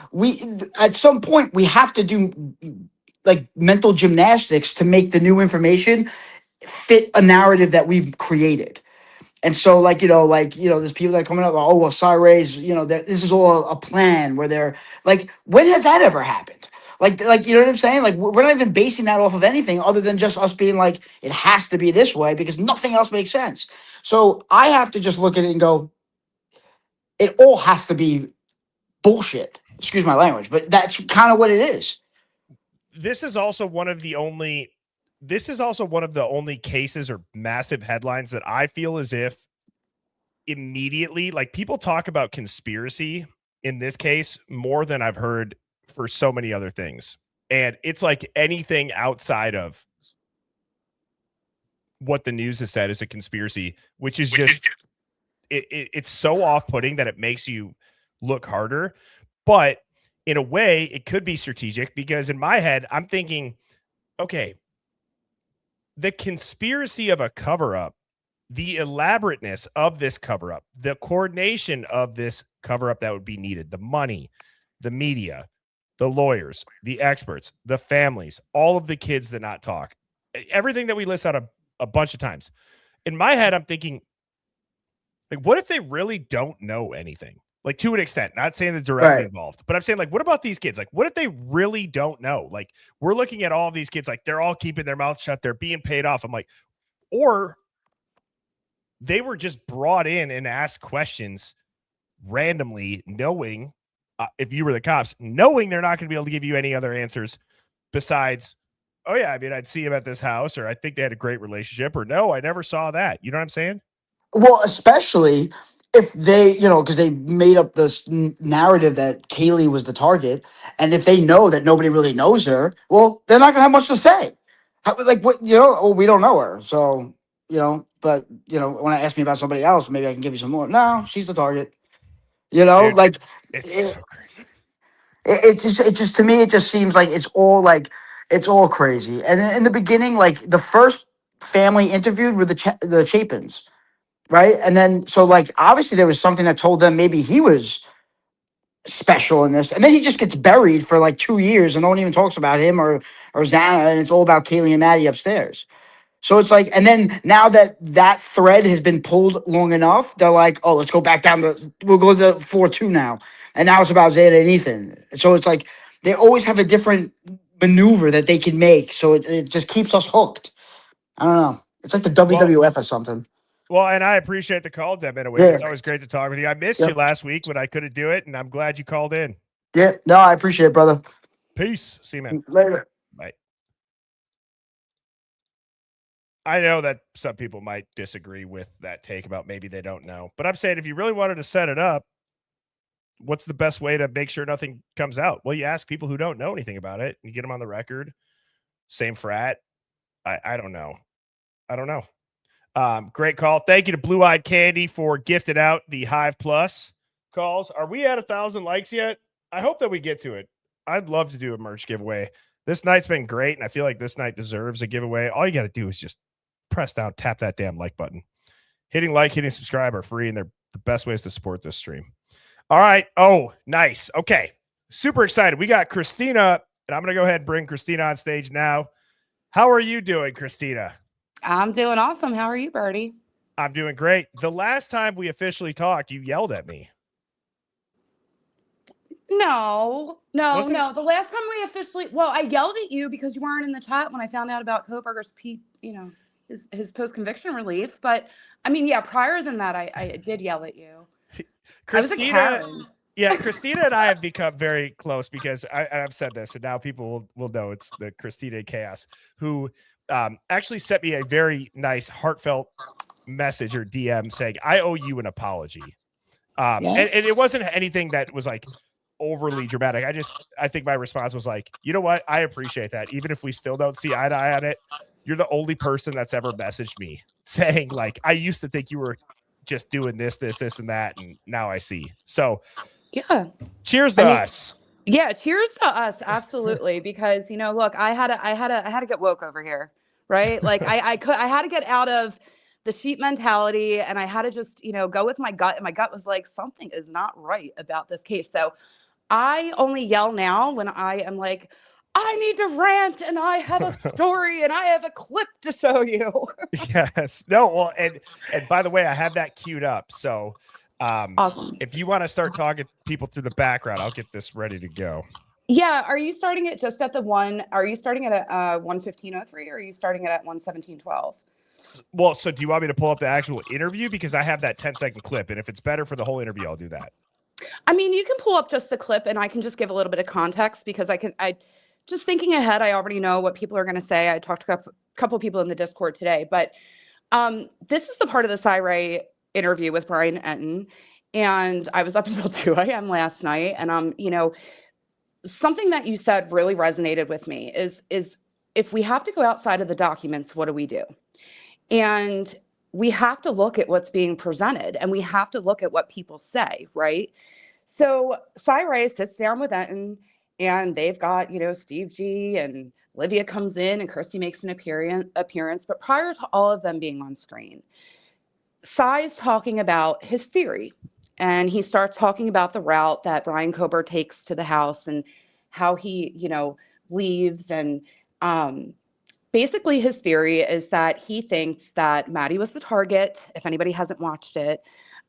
at some point we have to do like mental gymnastics to make the new information fit a narrative that we've created. And so, there's people that are coming up, like, oh, well, Cyray's, this is all a plan where they're like, when has that ever happened? Like, you know what I'm saying? Like, we're not even basing that off of anything other than just us being like, it has to be this way because nothing else makes sense. So I have to just look at it and go, it all has to be bullshit. Excuse my language, but that's kind of what it is. This is also one of the only cases or massive headlines that I feel as if immediately, like, people talk about conspiracy in this case more than I've heard for so many other things. And it's like anything outside of what the news has said is a conspiracy, which is just, it's so off-putting that it makes you look harder. But in a way, it could be strategic because in my head, I'm thinking, okay, the conspiracy of a cover-up, the elaborateness of this cover-up, the coordination of this cover-up that would be needed, the money, the media, the lawyers, the experts, the families, all of the kids that not talk, everything that we list out a bunch of times. In my head, I'm thinking, like, what if they really don't know anything? Like, to an extent, not saying they're directly involved, but I'm saying, like, what about these kids? Like, what if they really don't know? Like, we're looking at all of these kids, like, they're all keeping their mouths shut. They're being paid off. I'm like, or they were just brought in and asked questions randomly, knowing, if you were the cops, knowing they're not going to be able to give you any other answers besides, oh, yeah, I mean, I'd see him at this house, or I think they had a great relationship, or no, I never saw that. You know what I'm saying? Well, especially if they, because they made up this narrative that Kaylee was the target. And if they know that nobody really knows her, well, they're not going to have much to say. Like, what, oh, we don't know her. So, but, when I ask me about somebody else, maybe I can give you some more. No, she's the target. Dude, like, it's so crazy. It just to me, it just seems like it's all crazy. And in the beginning, like, the first family interviewed were the Chapins. Right. And then, so, like, obviously there was something that told them maybe he was special in this. And then he just gets buried for like 2 years and no one even talks about him or Xana. And it's all about Kaylee and Maddie upstairs. So it's like, and then now that thread has been pulled long enough, they're like, oh, let's go back down we'll go to floor 2 now. And now it's about Zeta and Ethan. So it's like, they always have a different maneuver that they can make. So it just keeps us hooked. I don't know. It's like the WWF or something. Well, and I appreciate the call, Deb. Anyway, Yeah. it's always great to talk with you. I missed you last week when I couldn't do it, and I'm glad you called in. Yeah, no, I appreciate it, brother. Peace. See you, man. Later. Bye. I know that some people might disagree with that take about maybe they don't know, but I'm saying if you really wanted to set it up, what's the best way to make sure nothing comes out? Well, you ask people who don't know anything about it, you get them on the record. Same frat. I don't know. I don't know. Great call. Thank you to Blue Eyed Candy for gifting out the Hive Plus calls. Are we at 1,000 likes yet? I hope that we get to it. I'd love to do a merch giveaway. This night's been great, and I feel like this night deserves a giveaway. All you got to do is just press down, tap that damn like button. Hitting like, hitting subscribe are free, and they're the best ways to support this stream. All right. Oh, nice. Okay. Super excited. We got Christina, and I'm going to go ahead and bring Christina on stage now. How are you doing, Christina? I'm doing awesome. How are you, Birdie? I'm doing great. The last time we officially talked, you yelled at me. No. The last time we officially, I yelled at you because you weren't in the chat when I found out about Kohberger's his post-conviction relief. But I mean, yeah, prior than that, I did yell at you. Christina, Christina and I have become very close because I've said this, and now people will know it's the Christina Chaos, who actually sent me a very nice, heartfelt message or DM saying, I owe you an apology. And it wasn't anything that was like overly dramatic. I think my response was like, you know what? I appreciate that. Even if we still don't see eye to eye on it, you're the only person that's ever messaged me saying like, I used to think you were just doing this, and that, and now I see. So yeah, cheers to us. Yeah, cheers to us, absolutely. Because look, I had to get woke over here, right? Like I had to get out of the sheep mentality, and I had to just go with my gut, and my gut was like, something is not right about this case. So I only yell now when I am like, I need to rant, and I have a story, and I have a clip to show you. Yes. No. Well, and by the way, I have that queued up. So awesome. If you want to start talking people through the background, I'll get this ready to go. Yeah. Are you starting it just at the one? Are you starting it at 1:15:03, or are you starting it at 1:17:12? Well, so do you want me to pull up the actual interview? Because I have that 10-second clip, and if it's better for the whole interview, I'll do that. I mean, you can pull up just the clip, and I can just give a little bit of context because I just thinking ahead, I already know what people are going to say. I talked to a couple people in the Discord today, but this is the part of the Cy interview with Brian Enton, and I was up until 2 a.m. last night, and something that you said really resonated with me is if we have to go outside of the documents, what do we do? And we have to look at what's being presented, and we have to look at what people say, right? So Cy sits down with Enton, and they've got, Steve G and Olivia comes in, and Kirsty makes an appearance. But prior to all of them being on screen, Cy's talking about his theory, and he starts talking about the route that Brian Kohber takes to the house and how he, leaves. And basically his theory is that he thinks that Maddie was the target. If anybody hasn't watched it,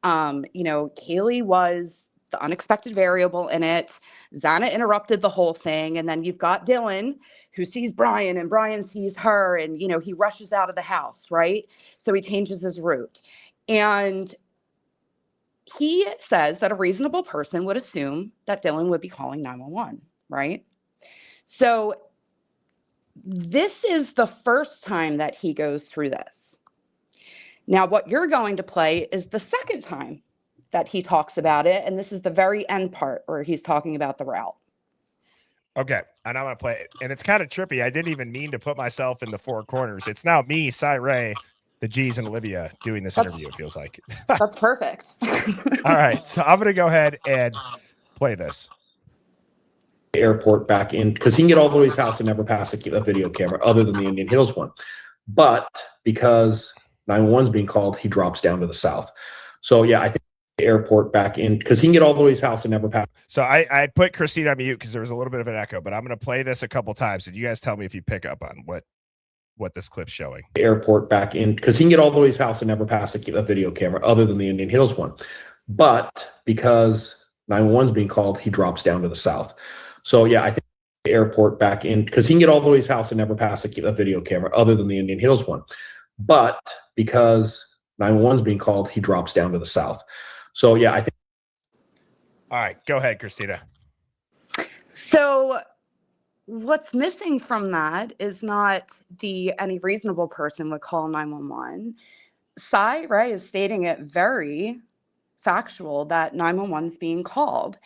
Kaylee was the unexpected variable in it. Xana interrupted the whole thing. And then you've got Dylan, who sees Brian, and Brian sees her, and, he rushes out of the house, right? So he changes his route. And he says that a reasonable person would assume that Dylan would be calling 911, right? So this is the first time that he goes through this. Now, what you're going to play is the second time that he talks about it, and this is the very end part where he's talking about the route. Okay, and I'm going to play it. And it's kind of trippy. I didn't even mean to put myself in the four corners. It's now me, Cy, the G's, and Olivia doing this interview, it feels like. That's perfect. All right, so I'm going to go ahead and play this. Airport back in, because he can get all the way to his house and never pass a video camera other than the Indian Hills one. But because 911 is being called, he drops down to the south. So, yeah, I think airport back in, because he can get all the way to his house and never pass. So I put Christine on mute because there was a little bit of an echo, but I'm going to play this a couple times, and you guys tell me if you pick up on what this clip's showing. Airport back in, because he can get all the way to his house and never pass a video camera other than the Indian Hills one. But because 911 is being called, he drops down to the south. So, yeah, I think airport back in, because he can get all the way to his house and never pass a video camera other than the Indian Hills one. But because 911's being called, he drops down to the south. So yeah, I think. All right, go ahead, Christina. So what's missing from that is not any reasonable person would call 911. Cy Ray is stating it very factual that 911 is being called.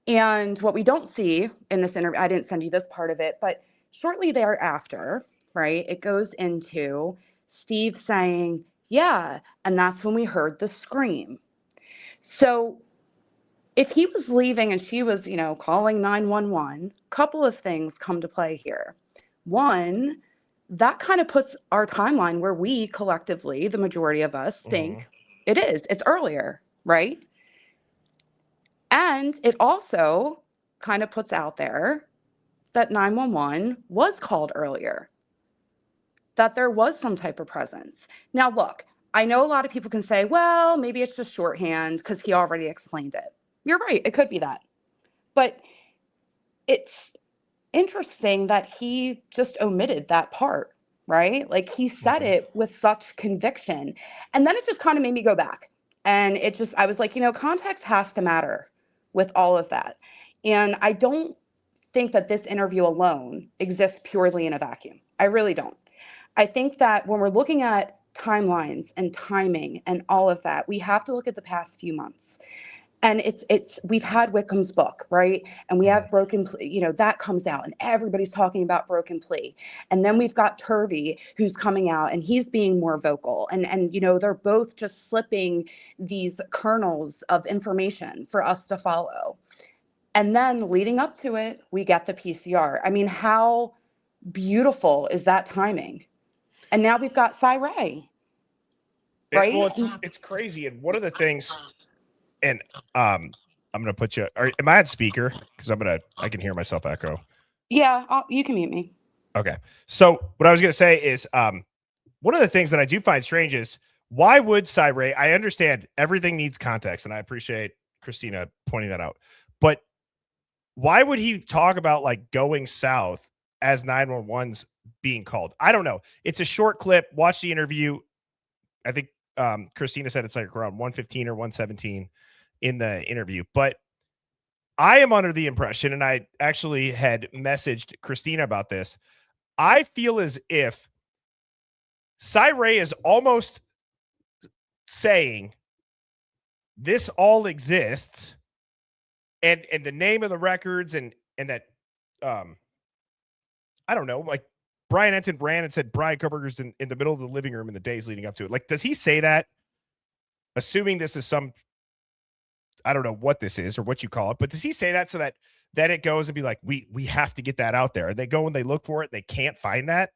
And what we don't see in this interview, I didn't send you this part of it, but shortly thereafter, right, it goes into Steve saying, yeah, and that's when we heard the scream. So if he was leaving and she was, calling 911, a couple of things come to play here. One, that kind of puts our timeline where we collectively, the majority of us, think it's earlier, right? And it also kind of puts out there that 911 was called earlier, that there was some type of presence. Now, look, I know a lot of people can say, well, maybe it's just shorthand because he already explained it. You're right. It could be that. But it's interesting that he just omitted that part, right? Like he said it with such conviction. And then it just kind of made me go back. And I was like, context has to matter with all of that. And I don't think that this interview alone exists purely in a vacuum. I really don't. I think that when we're looking at timelines and timing and all of that, we have to look at the past few months. And we've had Wickham's book, right? And we have Broken Plea, that comes out and everybody's talking about Broken Plea. And then we've got Turvey who's coming out and he's being more vocal. And they're both just slipping these kernels of information for us to follow. And then leading up to it, we get the PCR. I mean, how beautiful is that timing? And now we've got Cy Ray, right? It's crazy. And one of the things, and I'm gonna put you. Am I on speaker? Because I can hear myself echo. Yeah, you can mute me. Okay. So what I was gonna say is, one of the things that I do find strange is why would Cy Ray? I understand everything needs context, and I appreciate Christina pointing that out. But why would he talk about like going south as 911's being called? I don't know. It's a short clip. Watch the interview. I think Christina said it's like around 115 or 117 in the interview. But I am under the impression, and I actually had messaged Christina about this, I feel as if Cy Ray is almost saying this all exists, and the name of the records and that I don't know, like Brian Enton ran and said Brian Koberger's in the middle of the living room in the days leading up to it. Like, does he say that? Assuming this is some, I don't know what this is or what you call it, but does he say that so that then it goes and be like, we have to get that out there? And they go and they look for it. They can't find that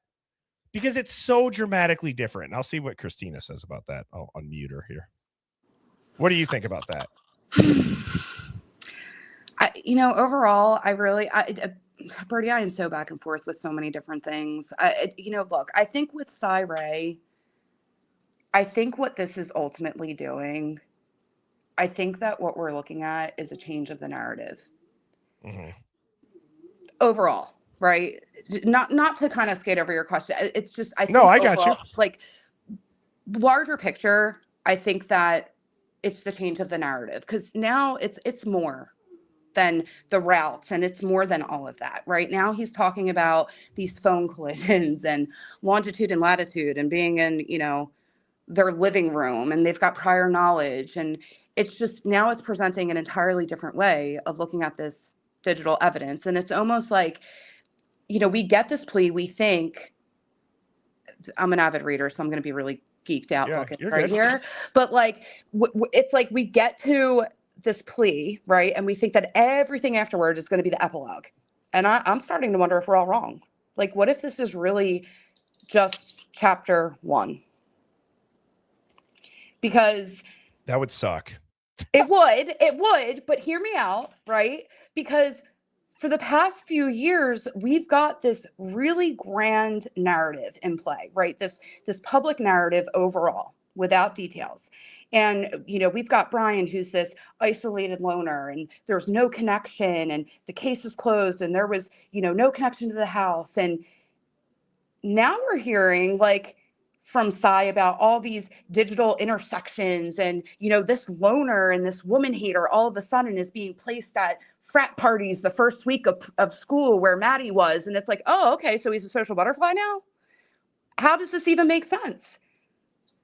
because it's so dramatically different. And I'll see what Christina says about that. I'll unmute her here. What do you think about that? Overall, Birdie, I am so back and forth with so many different things. Look, I think with Cy Ray, I think what this is ultimately doing, I think that what we're looking at is a change of the narrative. Overall, right? Not to kind of skate over your question. It's just, I think I overall, got you. Like, larger picture, I think that it's the change of the narrative because now it's more than the routes and it's more than all of that. Right now he's talking about these phone collisions and longitude and latitude and being in, their living room and they've got prior knowledge. And it's just, now it's presenting an entirely different way of looking at this digital evidence. And it's almost like, we get this plea, we think, I'm an avid reader, so I'm going to be really geeked out looking right here. But like, it's like we get to this plea, right? And we think that everything afterward is going to be the epilogue. And I'm starting to wonder if we're all wrong. Like, what if this is really just chapter 1? Because that would suck. It would, but hear me out, right? Because for the past few years, we've got this really grand narrative in play, right? This public narrative overall, without details. And, we've got Brian, who's this isolated loner, and there's no connection, and the case is closed, and there was, no connection to the house. And now we're hearing, like, from Cy about all these digital intersections and, this loner and this woman hater all of a sudden is being placed at frat parties the first week of school where Maddie was. And it's like, oh, okay, so he's a social butterfly now? How does this even make sense?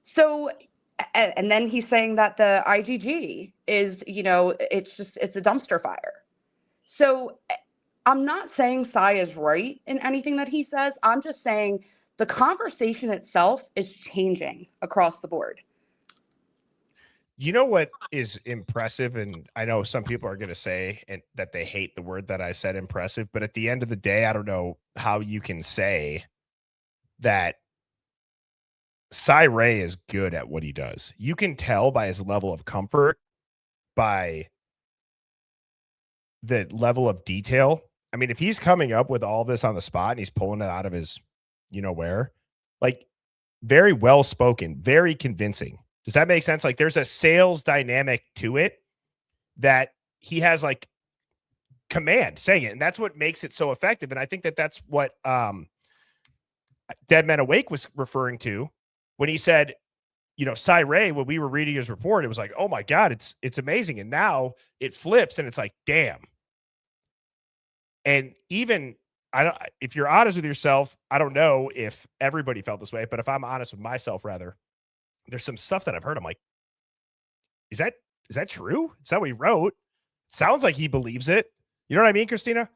So, and then he's saying that the IGG is, it's a dumpster fire. So I'm not saying Cy is right in anything that he says. I'm just saying the conversation itself is changing across the board. You know what is impressive? And I know some people are going to say that they hate the word that I said, impressive. But at the end of the day, I don't know how you can say that Cy Ray is good at what he does. You can tell by his level of comfort, by the level of detail. I mean, if he's coming up with all this on the spot and he's pulling it out of his, where, like, very well spoken, very convincing. Does that make sense? Like, there's a sales dynamic to it that he has, like, command saying it. And that's what makes it so effective. And I think that that's what Dead Men Awake was referring to when he said, Cy Ray, when we were reading his report, it was like, oh my God, it's amazing. And now it flips and it's like, damn. And even if you're honest with yourself, I don't know if everybody felt this way, but if I'm honest with myself, rather, there's some stuff that I've heard. I'm like, is that true? Is that what he wrote? Sounds like he believes it. You know what I mean, Christina?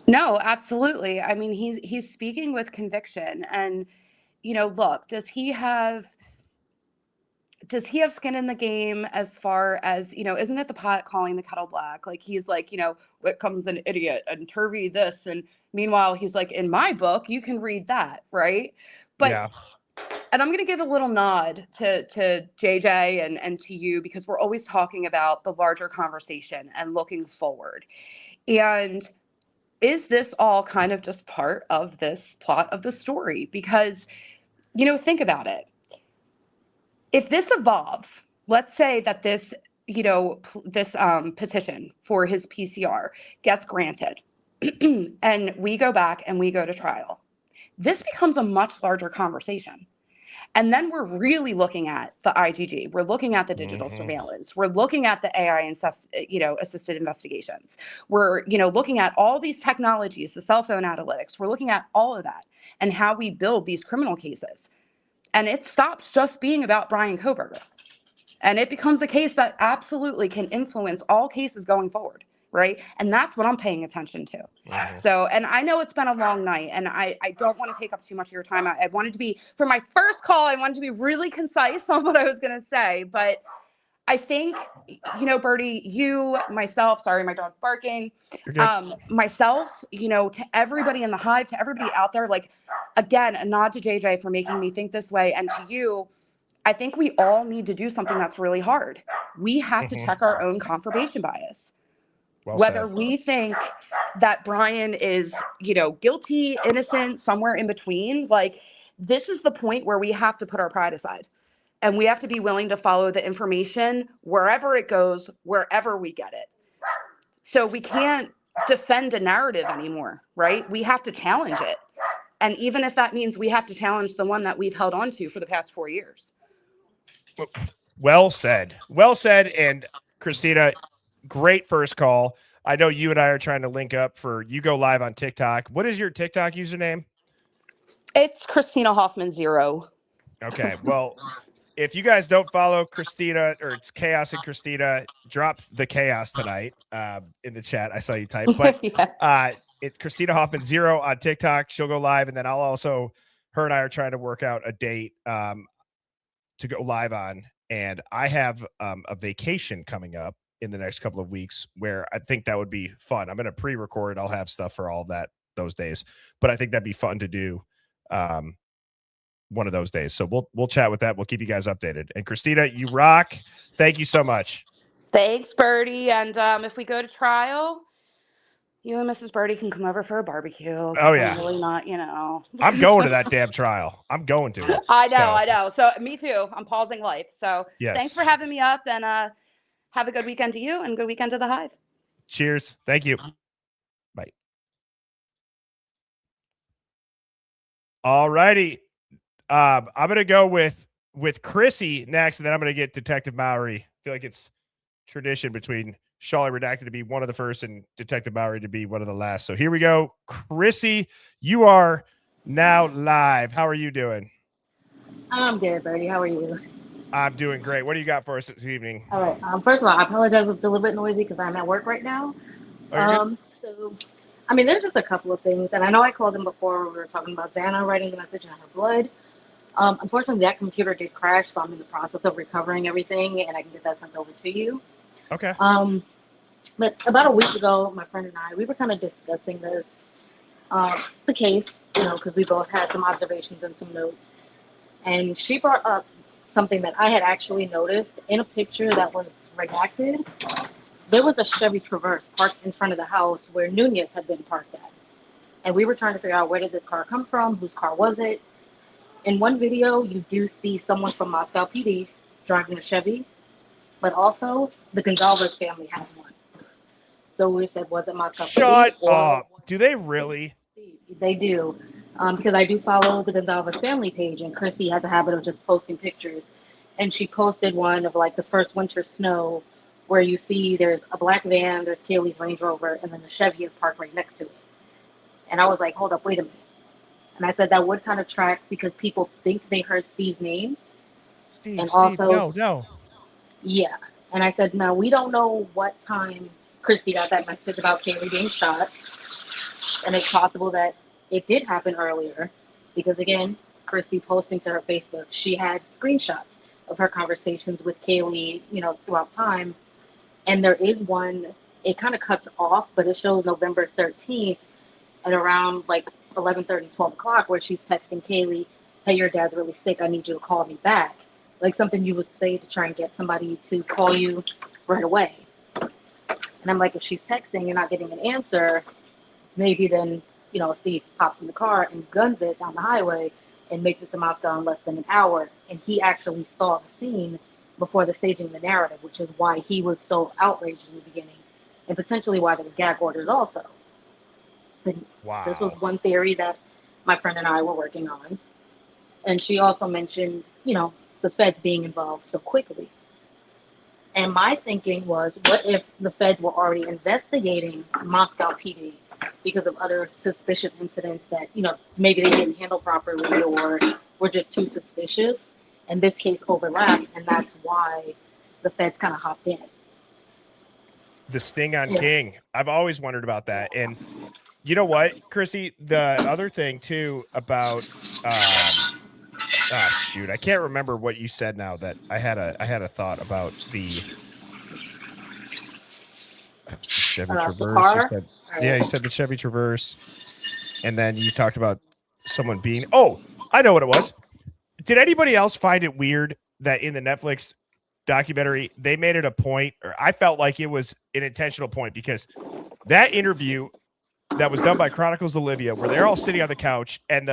No, absolutely. I mean, he's speaking with conviction. And, look, does he have skin in the game as far as, isn't it the pot calling the kettle black? Like, he's like, what comes an idiot and Turvey this. And meanwhile, he's like, in my book, you can read that. Right. But, yeah. And I'm going to give a little nod to JJ and to you, because we're always talking about the larger conversation and looking forward. And is this all kind of just part of this plot of the story? Because, think about it. If this evolves, let's say that this, this petition for his PCR gets granted and we go back and we go to trial, this becomes a much larger conversation. And then we're really looking at the IGG. We're looking at the digital surveillance. We're looking at the AI assisted investigations. We're, looking at all these technologies, the cell phone analytics. We're looking at all of that and how we build these criminal cases. And it stops just being about Bryan Kohberger. And it becomes a case that absolutely can influence all cases going forward. Right. And that's what I'm paying attention to. Wow. So, and I know it's been a long night and I don't want to take up too much of your time. I wanted to be, for my first call, I wanted to be really concise on what I was going to say. But I think, Bertie, you, myself, sorry, my dog's barking, myself, to everybody in the Hive, to everybody out there, like, again, a nod to JJ for making me think this way. And to you, I think we all need to do something that's really hard. We have to check our own confirmation bias. Well whether said. We think that Bryan is, guilty, innocent, somewhere in between, like, this is the point where we have to put our pride aside and we have to be willing to follow the information wherever it goes, wherever we get it. So we can't defend a narrative anymore, right? We have to challenge it. And even if that means we have to challenge the one that we've held on to for the past 4 years. Well said. Well said. And Christina, great first call. I know you and I are trying to link up for you go live on TikTok. What is your TikTok username? It's Christina Hoffman 0. Okay. Well, if you guys don't follow Christina, or it's Chaos and Christina, drop the chaos tonight in the chat. I saw you type, but yeah. It's Christina Hoffman 0 on TikTok. She'll go live. And then her and I are trying to work out a date to go live on. And I have a vacation coming up in the next couple of weeks where I think that would be fun. I'm going to pre-record. I'll have stuff for all those days, but I think that'd be fun to do one of those days. So we'll chat with that. We'll keep you guys updated. And Christina, you rock. Thank you so much. Thanks, Bertie. And if we go to trial, you and Mrs. Bertie can come over for a barbecue. Oh yeah. I'm really not, I'm going to that damn trial. I'm going to it. I know. So me too. I'm pausing life. So yes. Thanks for having me up, and have a good weekend to you and good weekend to the Hive. Cheers. Thank you. Bye. All righty. I'm gonna go with Chrissy next, and then I'm gonna get Detective Mowry. I feel like it's tradition between Shawley Redacted to be one of the first and Detective Mowry to be one of the last. So here we go. Chrissy, you are now live. How are you doing? I'm good, Birdie. How are you? I'm doing great. What do you got for us this evening? All right. First of all, I apologize if it's a little bit noisy because I'm at work right now. Oh, you're good? So, I mean, there's just a couple of things, and I know I called them before. We were talking about Xana writing the message in her blood. Unfortunately, that computer did crash, so I'm in the process of recovering everything, and I can get that sent over to you. Okay. But about a week ago, my friend and I, we were kind of discussing this, the case, because we both had some observations and some notes. And she brought up something that I had actually noticed in a picture that was redacted. There was a Chevy Traverse parked in front of the house where Nunez had been parked at. And we were trying to figure out, where did this car come from? Whose car was it? In one video, you do see someone from Moscow PD driving a Chevy, but also the Gonzalez family has one. So we said, was it Moscow PD? Shut up. Do they really? They do. Because I do follow the Gonzalez family page, and Christy has a habit of just posting pictures. And she posted one of like the first winter snow where you see there's a black van, there's Kaylee's Range Rover, and then the Chevy is parked right next to it. And I was like, hold up, wait a minute. And I said that would kind of track because people think they heard Steve's name. Steve, no. Yeah. And I said, no, we don't know what time Christy got that message about Kaylee being shot. And it's possible that it did happen earlier because, again, Christy posting to her Facebook, she had screenshots of her conversations with Kaylee, throughout time. And there is one, it kind of cuts off, but it shows November 13th at around like 11:30, 12 o'clock, where she's texting Kaylee, hey, your dad's really sick. I need you to call me back. Like something you would say to try and get somebody to call you right away. And I'm like, if she's texting and not getting an answer, maybe then, Steve pops in the car and guns it down the highway and makes it to Moscow in less than an hour. And he actually saw the scene before the staging of the narrative, which is why he was so outraged in the beginning and potentially why there was gag orders also. But wow. This was one theory that my friend and I were working on. And she also mentioned, the feds being involved so quickly. And my thinking was, what if the feds were already investigating Moscow PD because of other suspicious incidents that, maybe they didn't handle properly or were just too suspicious, and this case overlapped, and that's why the feds kind of hopped in. The sting on King. I've always wondered about that. And you know what, Chrissy, the other thing too about shoot, I can't remember what you said now that I had a thought about the Chevy Traverse. You said, you said the Chevy Traverse, and then you talked about someone being. Oh, I know what it was. Did anybody else find it weird that in the Netflix documentary they made it a point, or I felt like it was an intentional point, because that interview that was done by Chronicles Olivia, where they're all sitting on the couch and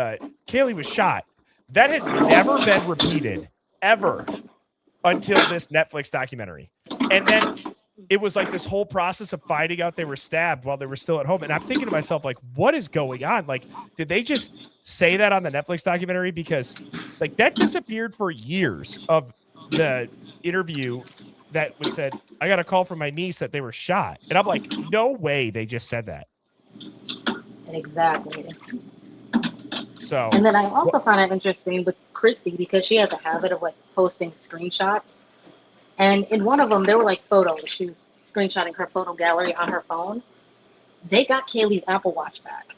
Kaylee was shot, that has never been repeated ever until this Netflix documentary. And then it was like this whole process of finding out they were stabbed while they were still at home. And I'm thinking to myself, like, what is going on? Like, did they just say that on the Netflix documentary? Because like that disappeared for years of the interview that would said, I got a call from my niece that they were shot. And I'm like, no way they just said that. Exactly. So, and then I also found it interesting with Christy because she has a habit of like posting screenshots. And in one of them, there were like photos. She was screenshotting her photo gallery on her phone. They got Kaylee's Apple Watch back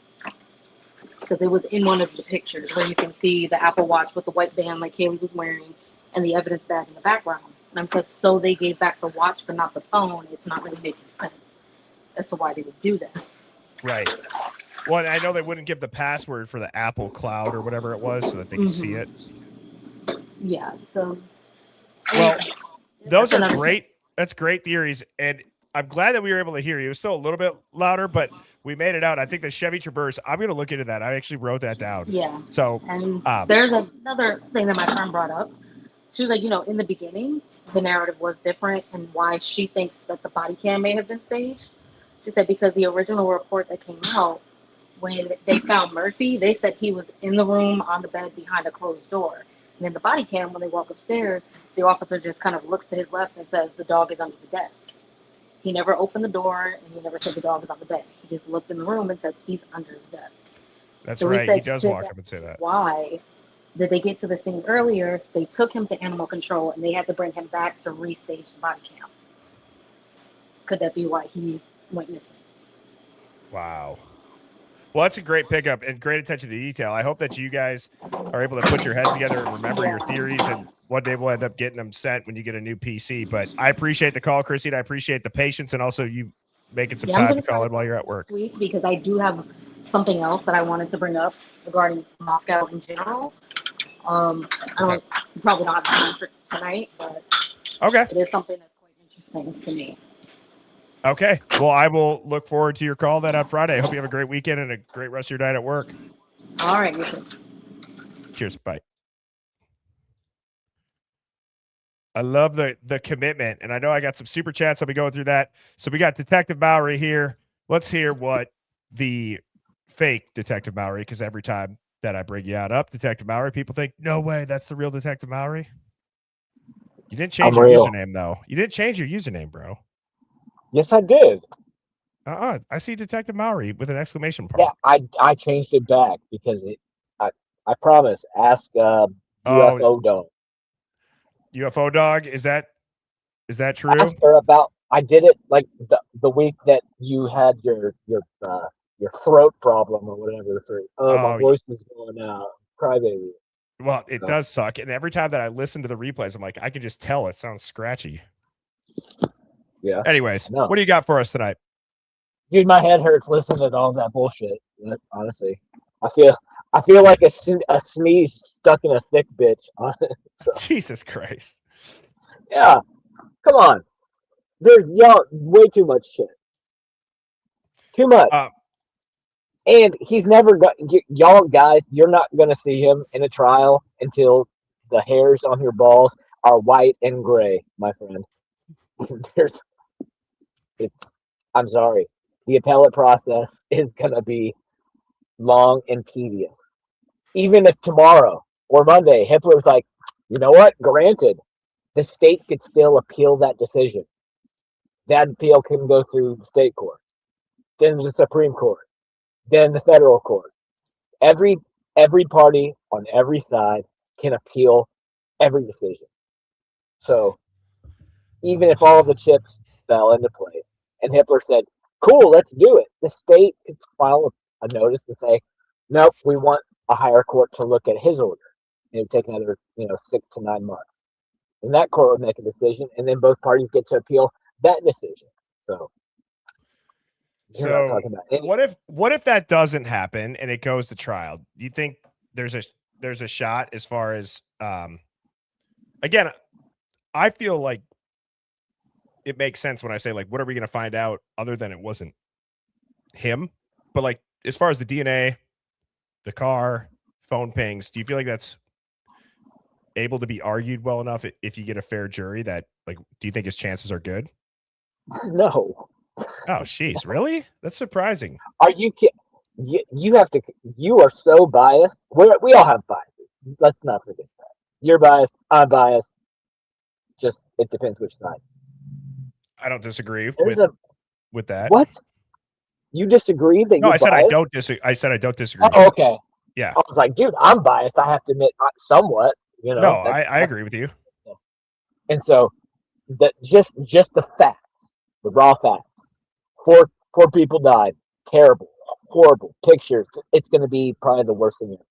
because it was in one of the pictures where you can see the Apple Watch with the white band like Kaylee was wearing and the evidence bag in the background. And I'm like, so they gave back the watch but not the phone. It's not really making sense as to why they would do that. Right. Well, I know they wouldn't give the password for the Apple Cloud or whatever it was so that they could see it. Yeah. So. Well, those are great. That's great theories. And I'm glad that we were able to hear you. It was still a little bit louder, but we made it out. I think the Chevy Traverse, I'm going to look into that. I actually wrote that down. Yeah. So, and there's another thing that my friend brought up. She was like, in the beginning, the narrative was different and why she thinks that the body cam may have been staged. She said because the original report that came out, when they found Murphy, they said he was in the room on the bed behind a closed door. And in the body cam, when they walk upstairs, the officer just kind of looks to his left and says the dog is under the desk. He never opened the door, and he never said the dog is on the bed. He just looked in the room and said he's under the desk. That's So right. He said does to walk them, up and say that. why did they get to the scene earlier? They took him to animal control, and they had to bring him back to restage the body cam. Could that be why he went missing? Wow. Well, that's a great pickup and great attention to detail. I hope that you guys are able to put your heads together and remember your theories, and one day we'll end up getting them sent when you get a new PC. But I appreciate the call, Chrissy, and I appreciate the patience and also you making some Yeah, I'm time going to to call try in while you're at work. this week because I do have something else that I wanted to bring up regarding Moscow in general. I don't probably don't have time for tonight, but Okay. it is something that's quite interesting to me. Okay. Well, I will look forward to your call then on Friday. I hope you have a great weekend and a great rest of your night at work. All right, you too. Cheers. Bye. I love the commitment, and I know I got some super chats. I'll be going through that. So we got Detective Bowery here. Let's hear what the fake Detective Bowery, because every time that I bring you out up, Detective Bowery, people think, no way, that's the real Detective Bowery. You didn't change I'm your real. username, though. You didn't change your username, bro. Yes, I did. I see Detective Bowery with an exclamation Yeah, mark. I changed it back because I promise. Ask UFO dog. UFO dog, is that true? Ask her about. I did it like the week that you had your throat problem or whatever. My voice is going out. Crybaby. Well, it does suck. And every time that I listen to the replays, I'm like, I can just tell it sounds scratchy. Yeah. Anyways, what do you got for us tonight? Dude, my head hurts listening to all that bullshit. Honestly, I feel like a sneeze stuck in a thick bitch. So. Jesus Christ. Yeah, come on. There's way too much shit. Too much. And he's never got y'all guys. You're not gonna see him in a trial until the hairs on your balls are white and gray, my friend. I'm sorry. The appellate process is gonna be long and tedious. Even if tomorrow or Monday, Hitler's like, you know what? Granted, the state could still appeal that decision. That appeal can go through the state court, then the Supreme Court, then the federal court. Every party on every side can appeal every decision. So even if all the chips fell into place and Hitler said, cool, let's do it, the state could file a notice and say, nope, we want a higher court to look at his order. It would take another 6 to 9 months. And that court would make a decision, and then both parties get to appeal that decision. So what if that doesn't happen and it goes to trial? Do you think there's a shot as far as again, I feel like it makes sense when I say, like, what are we going to find out other than it wasn't him? But like, as far as the DNA, the car, phone pings, do you feel like that's able to be argued well enough if you get a fair jury that, like, do you think his chances are good? No. Oh, jeez, really? That's surprising. Are you kidding? You are so biased. We all have biases. Let's not forget that. You're biased. I'm biased. Just, it depends which side. I don't disagree with that. What? You disagree that No, you're I said biased? I don't disagree. I said I don't disagree. Oh, okay. Yeah. I was like, dude, I'm biased. I have to admit, somewhat. No, I agree with you. And so, just the facts, the raw facts. Four people died. Terrible, horrible pictures. It's going to be probably the worst thing ever.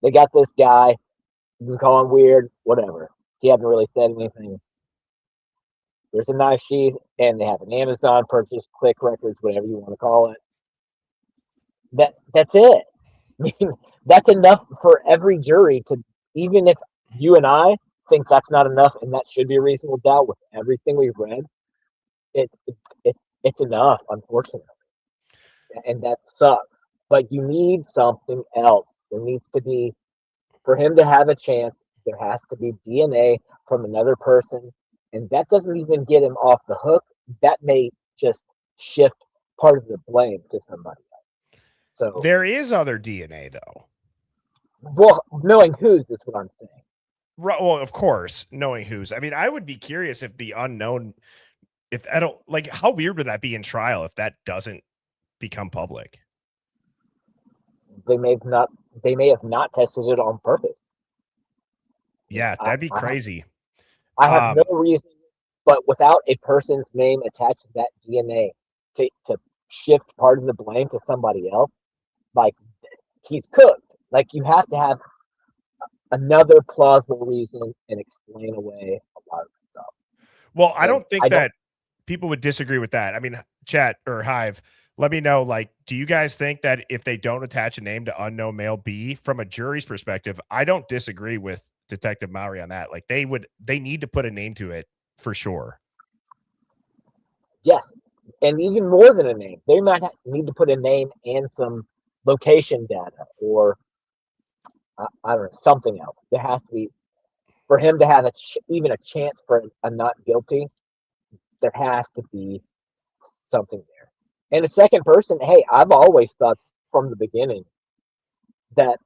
They got this guy. You can call him weird, whatever. He hasn't really said anything. There's a knife sheath, and they have an Amazon purchase, click records, whatever you want to call it. That's it. I mean, that's enough for every jury to, even if you and I think that's not enough, and that should be a reasonable doubt with everything we've read. It's enough, unfortunately, and that sucks. But you need something else. There needs to be, for him to have a chance, there has to be DNA from another person, and that doesn't even get him off the hook. That may just shift part of the blame to somebody else. So there is other DNA though. Well, knowing whose is what I'm saying. Right, well, of course, knowing whose. I mean, I would be curious if the unknown, if I don't like, how weird would that be in trial if that doesn't become public? They may have not tested it on purpose. Yeah, that'd be crazy. I have no reason, but without a person's name attached to that DNA to shift part of the blame to somebody else, like he's cooked. Like you have to have another plausible reason and explain away a lot of stuff. Well, I don't think that people would disagree with that. I mean, chat or Hive, let me know, like, do you guys think that if they don't attach a name to unknown male B from a jury's perspective, I don't disagree with Detective Mowry on that. Like they need to put a name to it for sure. Yes. And even more than a name, they might need to put a name and some location data or I don't know, something else. There has to be, for him to have even a chance for a not guilty, there has to be something there. And the second person, hey, I've always thought from the beginning that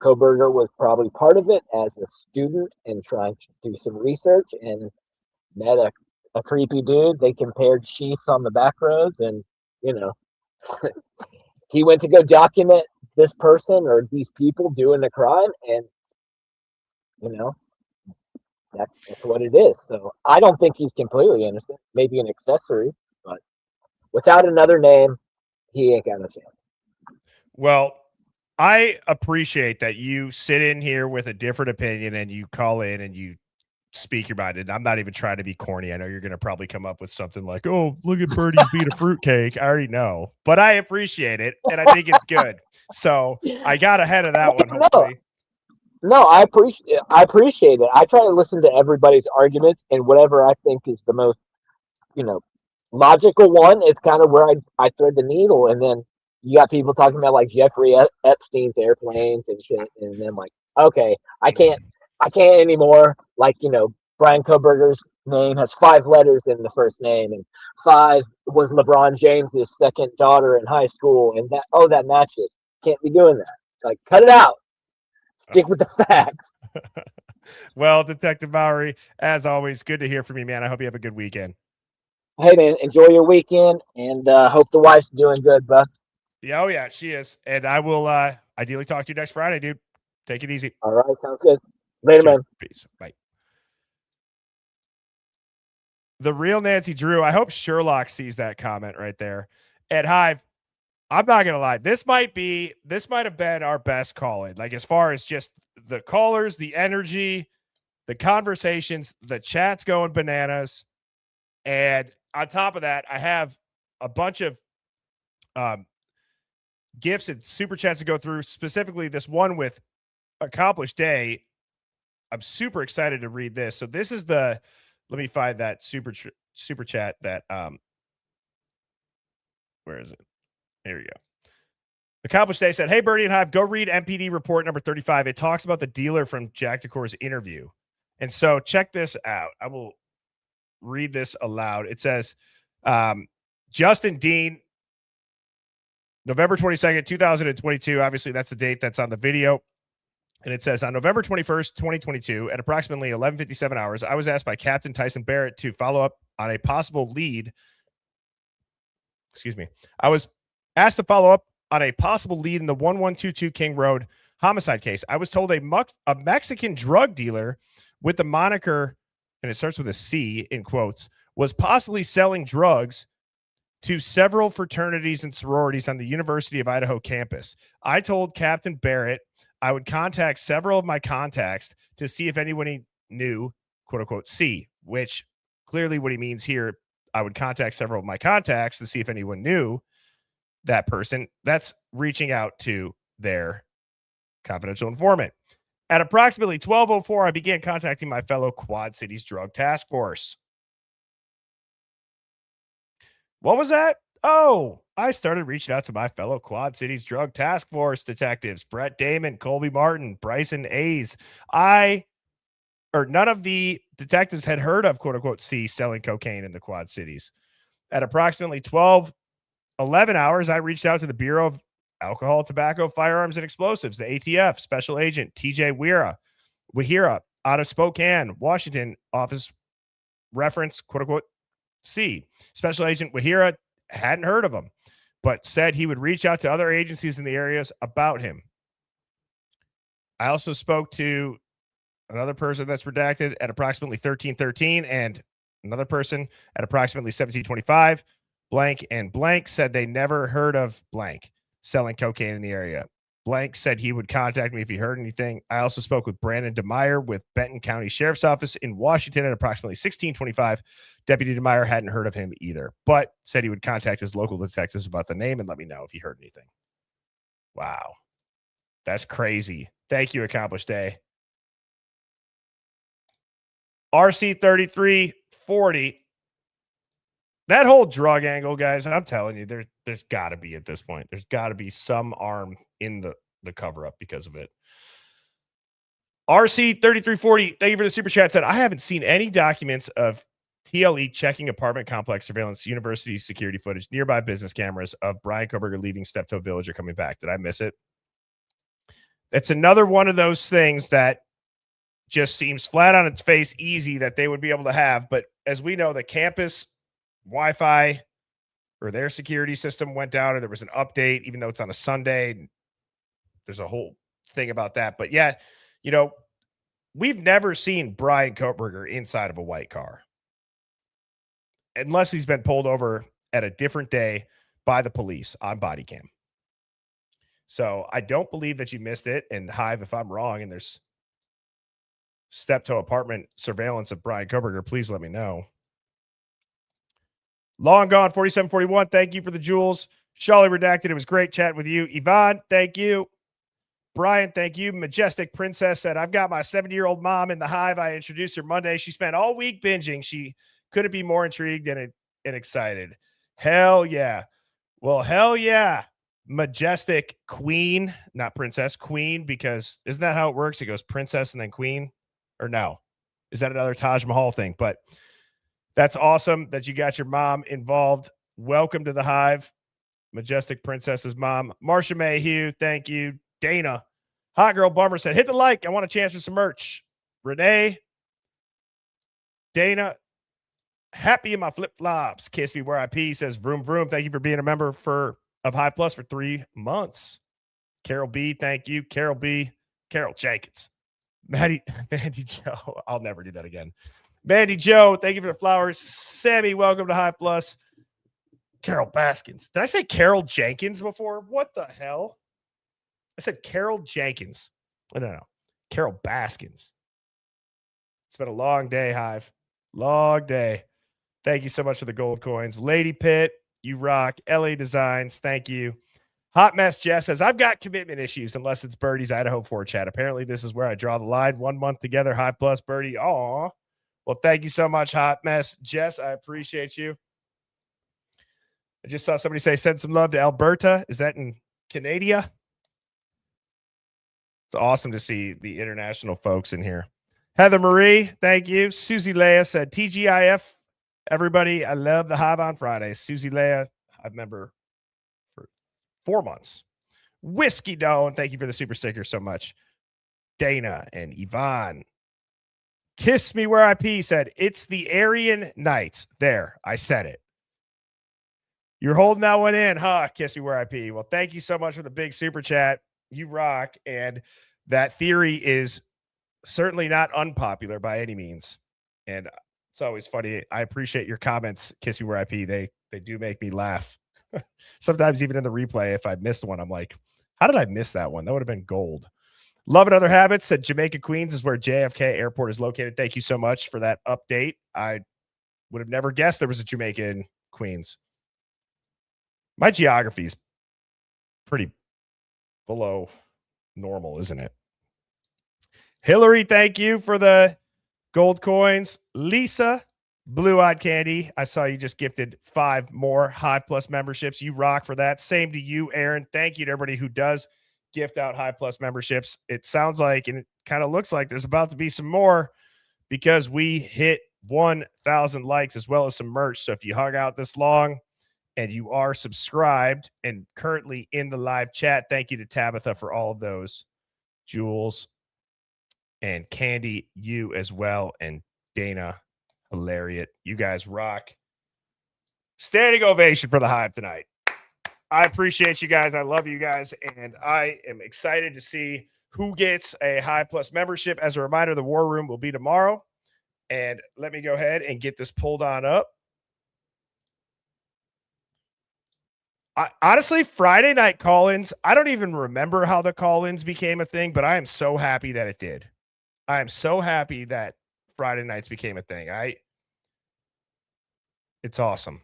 Kohberger was probably part of it as a student and trying to do some research and met a creepy dude. They compared sheets on the back roads and, he went to go document this person or these people doing a crime and, that's what it is. So I don't think he's completely innocent. Maybe an accessory, but without another name, he ain't got no chance. Well, I appreciate that you sit in here with a different opinion and you call in and you speak your mind. And I'm not even trying to be corny. I know you're going to probably come up with something like, oh, look at Birdie's being a fruitcake. I already know, but I appreciate it. And I think it's good. So I got ahead of that one. Hopefully. No, I appreciate it. I try to listen to everybody's arguments and whatever I think is the most, logical one is kind of where I thread the needle. And then you got people talking about like Jeffrey Epstein's airplanes and shit. And then like, okay, I can't anymore. Like, Brian Kohberger's name has 5 letters in the first name and 5 was LeBron James's second daughter in high school. And that matches. Can't be doing that. Like, cut it out. Stick with the facts. Well, Detective Mowry, as always, good to hear from you, man. I hope you have a good weekend. Hey, man, enjoy your weekend, and hope the wife's doing good, bud. Yeah, oh, yeah, she is. And I will ideally talk to you next Friday, dude. Take it easy. All right, sounds good. Later, Cheers. man. Peace. Bye. The real Nancy Drew. I hope Sherlock sees that comment right there. At Hive, I'm not gonna lie. This might have been our best call-in. Like as far as just the callers, the energy, the conversations, the chat's going bananas. And on top of that, I have a bunch of gifts and super chats to go through, specifically this one with Accomplished Day. I'm super excited to read this. So this is let me find that super chat that where is it? Here we go. Accomplished Day said, hey, Birdie and Hive, go read MPD report number 35. It talks about the dealer from Jack DeCour's interview. And so check this out. I will read this aloud. It says, Justin Dean, November 22nd, 2022. Obviously, that's the date that's on the video. And it says, on November 21st, 2022, at approximately 11:57 hours, I was asked by Captain Tyson Barrett to follow up on a possible lead. Excuse me. I was asked to follow up on a possible lead in the 1122 King Road homicide case. I was told a Mexican drug dealer with the moniker, and it starts with a C in quotes, was possibly selling drugs to several fraternities and sororities on the University of Idaho campus. I told Captain Barrett I would contact several of my contacts to see if anyone knew, quote unquote, C, which clearly what he means here, I would contact several of my contacts to see if anyone knew that person. That's reaching out to their confidential informant. At approximately 12:04, I began contacting my fellow Quad Cities Drug Task Force. What was that? Oh, I started reaching out to my fellow Quad Cities Drug Task Force detectives, Brett Damon, Colby Martin, Bryson Hayes. None of the detectives had heard of, quote unquote, C selling cocaine in the Quad Cities. At approximately 12:11, 11 hours, I reached out to the Bureau of Alcohol, Tobacco, Firearms, and Explosives, the ATF, Special Agent TJ Wahira out of Spokane, Washington, office reference, quote unquote, C. Special Agent Wahira hadn't heard of him, but said he would reach out to other agencies in the areas about him. I also spoke to another person that's redacted at approximately 1313 and another person at approximately 1725. Blank and blank said they never heard of blank selling cocaine in the area. Blank said he would contact me if he heard anything. I also spoke with Brandon DeMeyer with Benton County Sheriff's Office in Washington at approximately 1625. Deputy DeMeyer hadn't heard of him either, but said he would contact his local detectives about the name and let me know if he heard anything. Wow. That's crazy. Thank you, Accomplished Day. RC 3340. That whole drug angle, guys, I'm telling you, there's got to be at this point. There's got to be some arm in the cover-up because of it. RC 3340, thank you for the super chat. Said, I haven't seen any documents of TLE checking apartment complex surveillance, university security footage, nearby business cameras of Brian Koberger leaving Steptoe Village or coming back. Did I miss it? It's another one of those things that just seems flat on its face easy that they would be able to have. But as we know, the campus Wi-Fi or their security system went down, or there was an update, even though it's on a Sunday. There's a whole thing about that. But yeah, we've never seen Brian Koberger inside of a white car unless he's been pulled over at a different day by the police on Bodycam. So I don't believe that you missed it. And Hive, if I'm wrong and there's Steptoe apartment surveillance of Brian Koberger, please let me know. Long Gone 4741, thank you for the jewels. Shawley Redacted, it was great chatting with you. Yvonne, thank you. Brian, thank you. Majestic Princess said, I've got my 70-year-old mom in the Hive. I introduced her Monday. She spent all week binging. She couldn't be more intrigued and excited. Hell yeah. Well, hell yeah. Majestic Queen, not Princess, Queen, because isn't that how it works? It goes Princess and then Queen, or no? Is that another Taj Mahal thing? But that's awesome that you got your mom involved. Welcome to the Hive. Majestic Princess's mom. Marsha Mayhew, thank you. Dana. Hot Girl Bummer said, hit the like. I want a chance for some merch. Renee. Dana. Happy in my flip-flops. Kiss me where I pee, says vroom vroom. Thank you for being a member of Hive Plus for 3 months. Carol B, thank you. Carol B. Carol Jenkins. Mandy Joe. I'll never do that again. Mandy Joe, thank you for the flowers. Sammy, welcome to Hive Plus. Carol Baskins. Did I say Carol Jenkins before? What the hell? I said Carol Jenkins. No. Carol Baskins. It's been a long day, Hive. Long day. Thank you so much for the gold coins. Lady Pitt, you rock. LA Designs, thank you. Hot Mess Jess says, I've got commitment issues unless it's Birdie's Idaho 4 chat. Apparently, this is where I draw the line. 1 month together, Hive Plus, Birdie. Aw. Well, thank you so much, Hot Mess Jess. I appreciate you. I just saw somebody say, send some love to Alberta. Is that in Canada? It's awesome to see the international folks in here. Heather Marie, thank you. Susie Leah said, TGIF, everybody, I love the Hive on Fridays. Susie Leah, I've member for 4 months. Whiskey Dough, and thank you for the super sticker so much. Dana and Yvonne. Kiss Me Where I Pee said, it's the Aryan Nights. There, I said it. You're holding that one in, huh? Kiss Me Where I Pee. Well, thank you so much for the big super chat. You rock. And that theory is certainly not unpopular by any means. And it's always funny. I appreciate your comments, Kiss Me Where I Pee. They do make me laugh. Sometimes even in the replay, if I missed one, I'm like, how did I miss that one? That would have been gold. Love and Other Habits said Jamaica, Queens is where JFK Airport is located. Thank you so much for that update. I would have never guessed there was a Jamaica in Queens. My geography is pretty below normal, isn't it? Hillary, thank you for the gold coins. Lisa, Blue Eyed Candy, I saw you just gifted 5 more Hive Plus memberships. You rock for that. Same to you, Aaron. Thank you to everybody who does gift out Hive Plus memberships. It sounds like, and it kind of looks like there's about to be some more because we hit 1,000 likes as well as some merch. So if you hung out this long and you are subscribed and currently in the live chat, thank you to Tabitha for all of those. Jules and Candy, you as well, and Dana, hilarious. You guys rock. Standing ovation for the Hive tonight. I appreciate you guys. I love you guys, and I am excited to see who gets a Hive Plus membership. As a reminder, the War Room will be tomorrow, and let me go ahead and get this pulled on up. Honestly, Friday night call-ins, I don't even remember how the call-ins became a thing, but I am so happy that it did. I am so happy that Friday nights became a thing. It's awesome.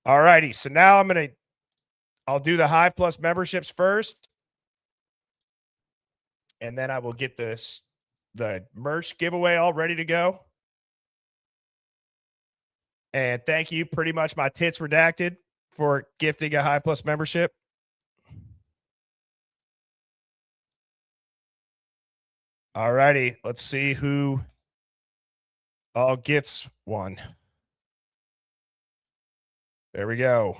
All righty. So now I'll do the Hive Plus memberships first. And then I will get the merch giveaway all ready to go. And thank you, pretty much my tits redacted, for gifting a Hive Plus membership. All righty. Let's see who all gets one. There we go.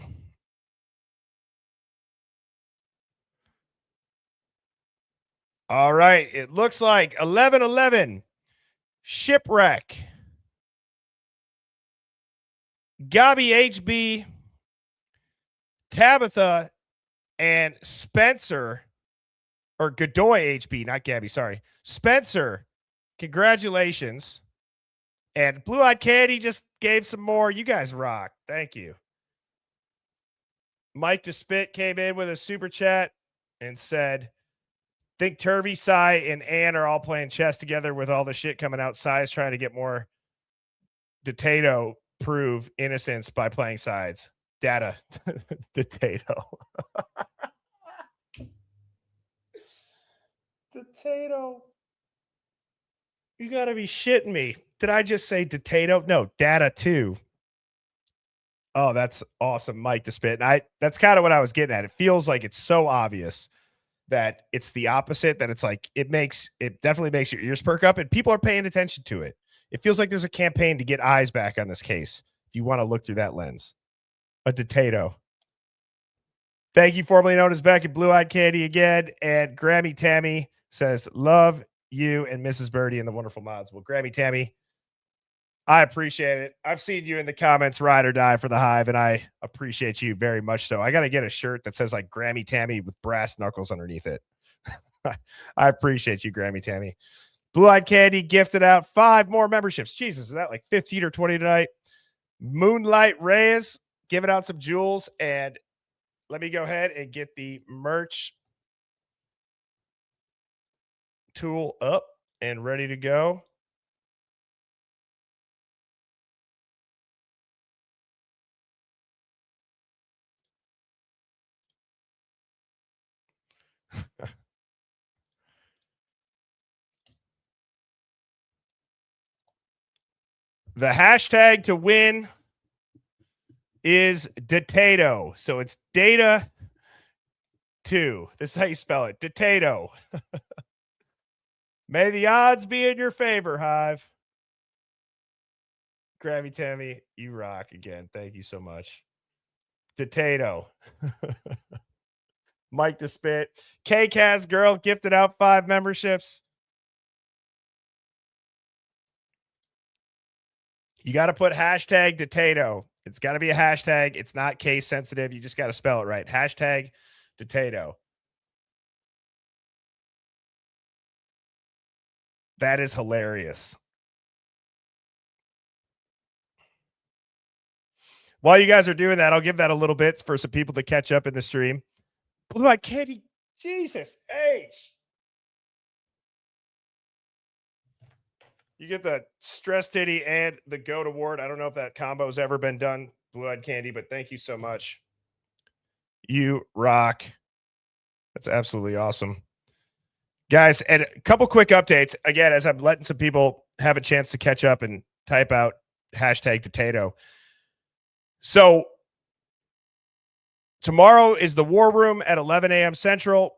All right. It looks like 1111 Shipwreck, Gabi HB, Tabitha, and Spencer, or Godoy HB, not Gabby, sorry. Spencer, congratulations. And Blue Eyed Candy just gave some more. You guys rock. Thank you. Mike DeSpit came in with a super chat and said, think Turvy, Cy, and Ann are all playing chess together with all the shit coming out. Cy's trying to get more Datato prove innocence by playing sides. Data. Datato. Datato. You got to be shitting me. Did I just say Datato? No, Data 2. Oh, that's awesome, Mike DeSpit. And that's kind of what I was getting at. It feels like it's so obvious that it's the opposite, that it's like it definitely makes your ears perk up and people are paying attention to it. It feels like there's a campaign to get eyes back on this case. If you want to look through that lens. A Datato. Thank you, formerly known as Beck and Blue Eyed Candy again. And Grammy Tammy says, love you and Mrs. Birdie and the wonderful mods. Well, Grammy Tammy, I appreciate it. I've seen you in the comments, ride or die for the Hive, and I appreciate you very much so. I got to get a shirt that says like Grammy Tammy with brass knuckles underneath it. I appreciate you, Grammy Tammy. Blue Eyed Candy gifted out 5 more memberships. Jesus, is that like 15 or 20 tonight? Moonlight Reyes giving out some jewels. And let me go ahead and get the merch tool up and ready to go. The hashtag to win is Datato. So it's Data 2. This is how you spell it. Datato. May the odds be in your favor, Hive. Grammy Tammy, you rock again. Thank you so much. Datato. Mike the Spit. K-Cast Girl gifted out 5 memberships. You got to put hashtag Datato. It's got to be a hashtag. It's not case sensitive. You just got to spell it right. Hashtag Datato. That is hilarious. While you guys are doing that, I'll give that a little bit for some people to catch up in the stream. Blue Eyed Candy, Jesus H. You get the Stress Titty and the GOAT Award. I don't know if that combo's ever been done, Blue Eyed Candy, but thank you so much. You rock. That's absolutely awesome. Guys, and a couple quick updates. Again, as I'm letting some people have a chance to catch up and type out hashtag Datato. So tomorrow is the War Room at 11 a.m. Central.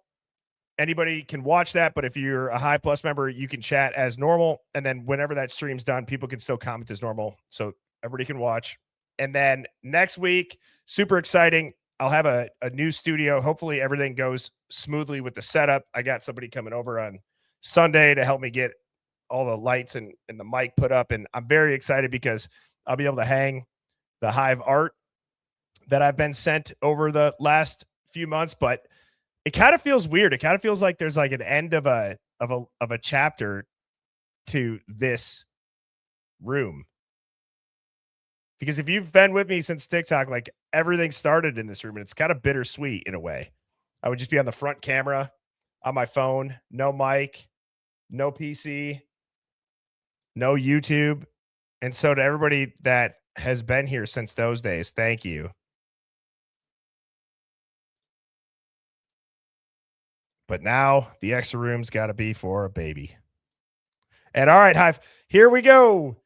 Anybody can watch that, but if you're a Hive Plus member, you can chat as normal. And then whenever that stream's done, people can still comment as normal. So everybody can watch. And then next week, super exciting. I'll have a new studio. Hopefully everything goes smoothly with the setup. I got somebody coming over on Sunday to help me get all the lights and the mic put up. And I'm very excited because I'll be able to hang the Hive art that I've been sent over the last few months. But it kind of feels weird. It kind of feels like there's like an end of a chapter to this room. Because if you've been with me since TikTok, like everything started in this room, and it's kind of bittersweet in a way. I would just be on the front camera on my phone, no mic, no PC, no YouTube. And so to everybody that has been here since those days, thank you. But now the extra room's got to be for a baby. And all right, Hive, here we go.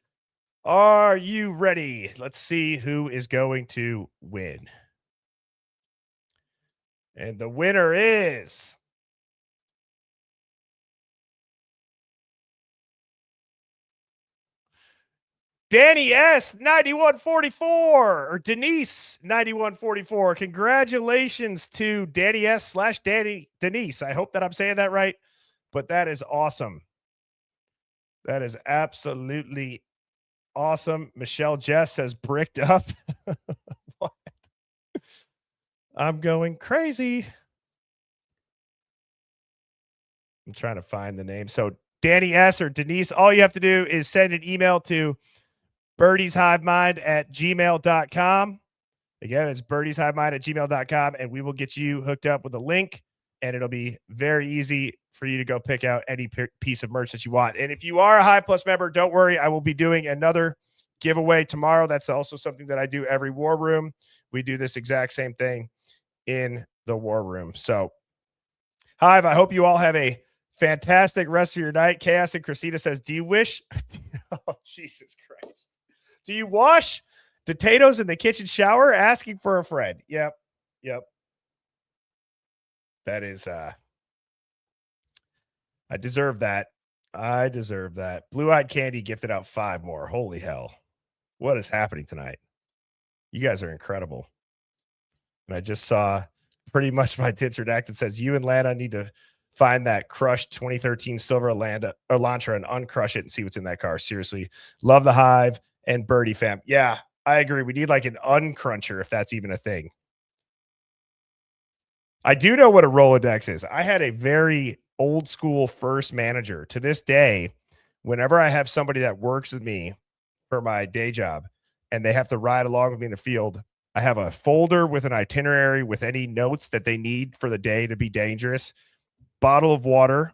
Are you ready? Let's see who is going to win. And the winner is Danny S 9144 or Denise 9144. Congratulations to Danny S / Denise. I hope that I'm saying that right, but that is awesome. That is absolutely awesome. Michelle Jess says bricked up. What? I'm going crazy. I'm trying to find the name. So Danny S or Denise, all you have to do is send an email to birdieshivemind@gmail.com. Again, it's birdieshivemind@gmail.com, and we will get you hooked up with a link, and it'll be very easy for you to go pick out any piece of merch that you want. And if you are a Hive Plus member, don't worry. I will be doing another giveaway tomorrow. That's also something that I do every War Room. We do this exact same thing in the War Room. So, Hive, I hope you all have a fantastic rest of your night. Chaos and Christina says, do you wish? Oh, Jesus Christ. Do you wash potatoes in the kitchen shower? Asking for a friend. Yep. That is, I deserve that. Blue-Eyed Candy gifted out 5 more. Holy hell. What is happening tonight? You guys are incredible. And I just saw pretty much my tits redacted says, you and Lana need to find that crushed 2013 silver Elantra and uncrush it and see what's in that car. Seriously. Love the Hive and Birdie fam. Yeah, I agree. We need like an uncruncher if that's even a thing. I do know what a Rolodex is. I had a very old school first manager. To this day, whenever I have somebody that works with me for my day job and they have to ride along with me in the field, I have a folder with an itinerary with any notes that they need for the day to be dangerous, bottle of water,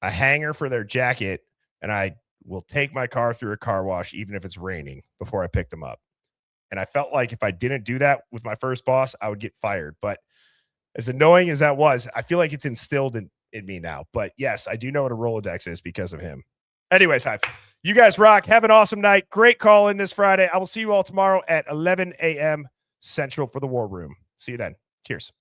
a hanger for their jacket, and I will take my car through a car wash even if it's raining before I pick them up. And I felt like if I didn't do that with my first boss, I would get fired. But as annoying as that was, I feel like it's instilled in me now. But yes, I do know what a Rolodex is because of him. Anyways, Hive, you guys rock. Have an awesome night. Great call in this Friday. I will see you all tomorrow at 11 a.m. Central for the War Room. See you then. Cheers.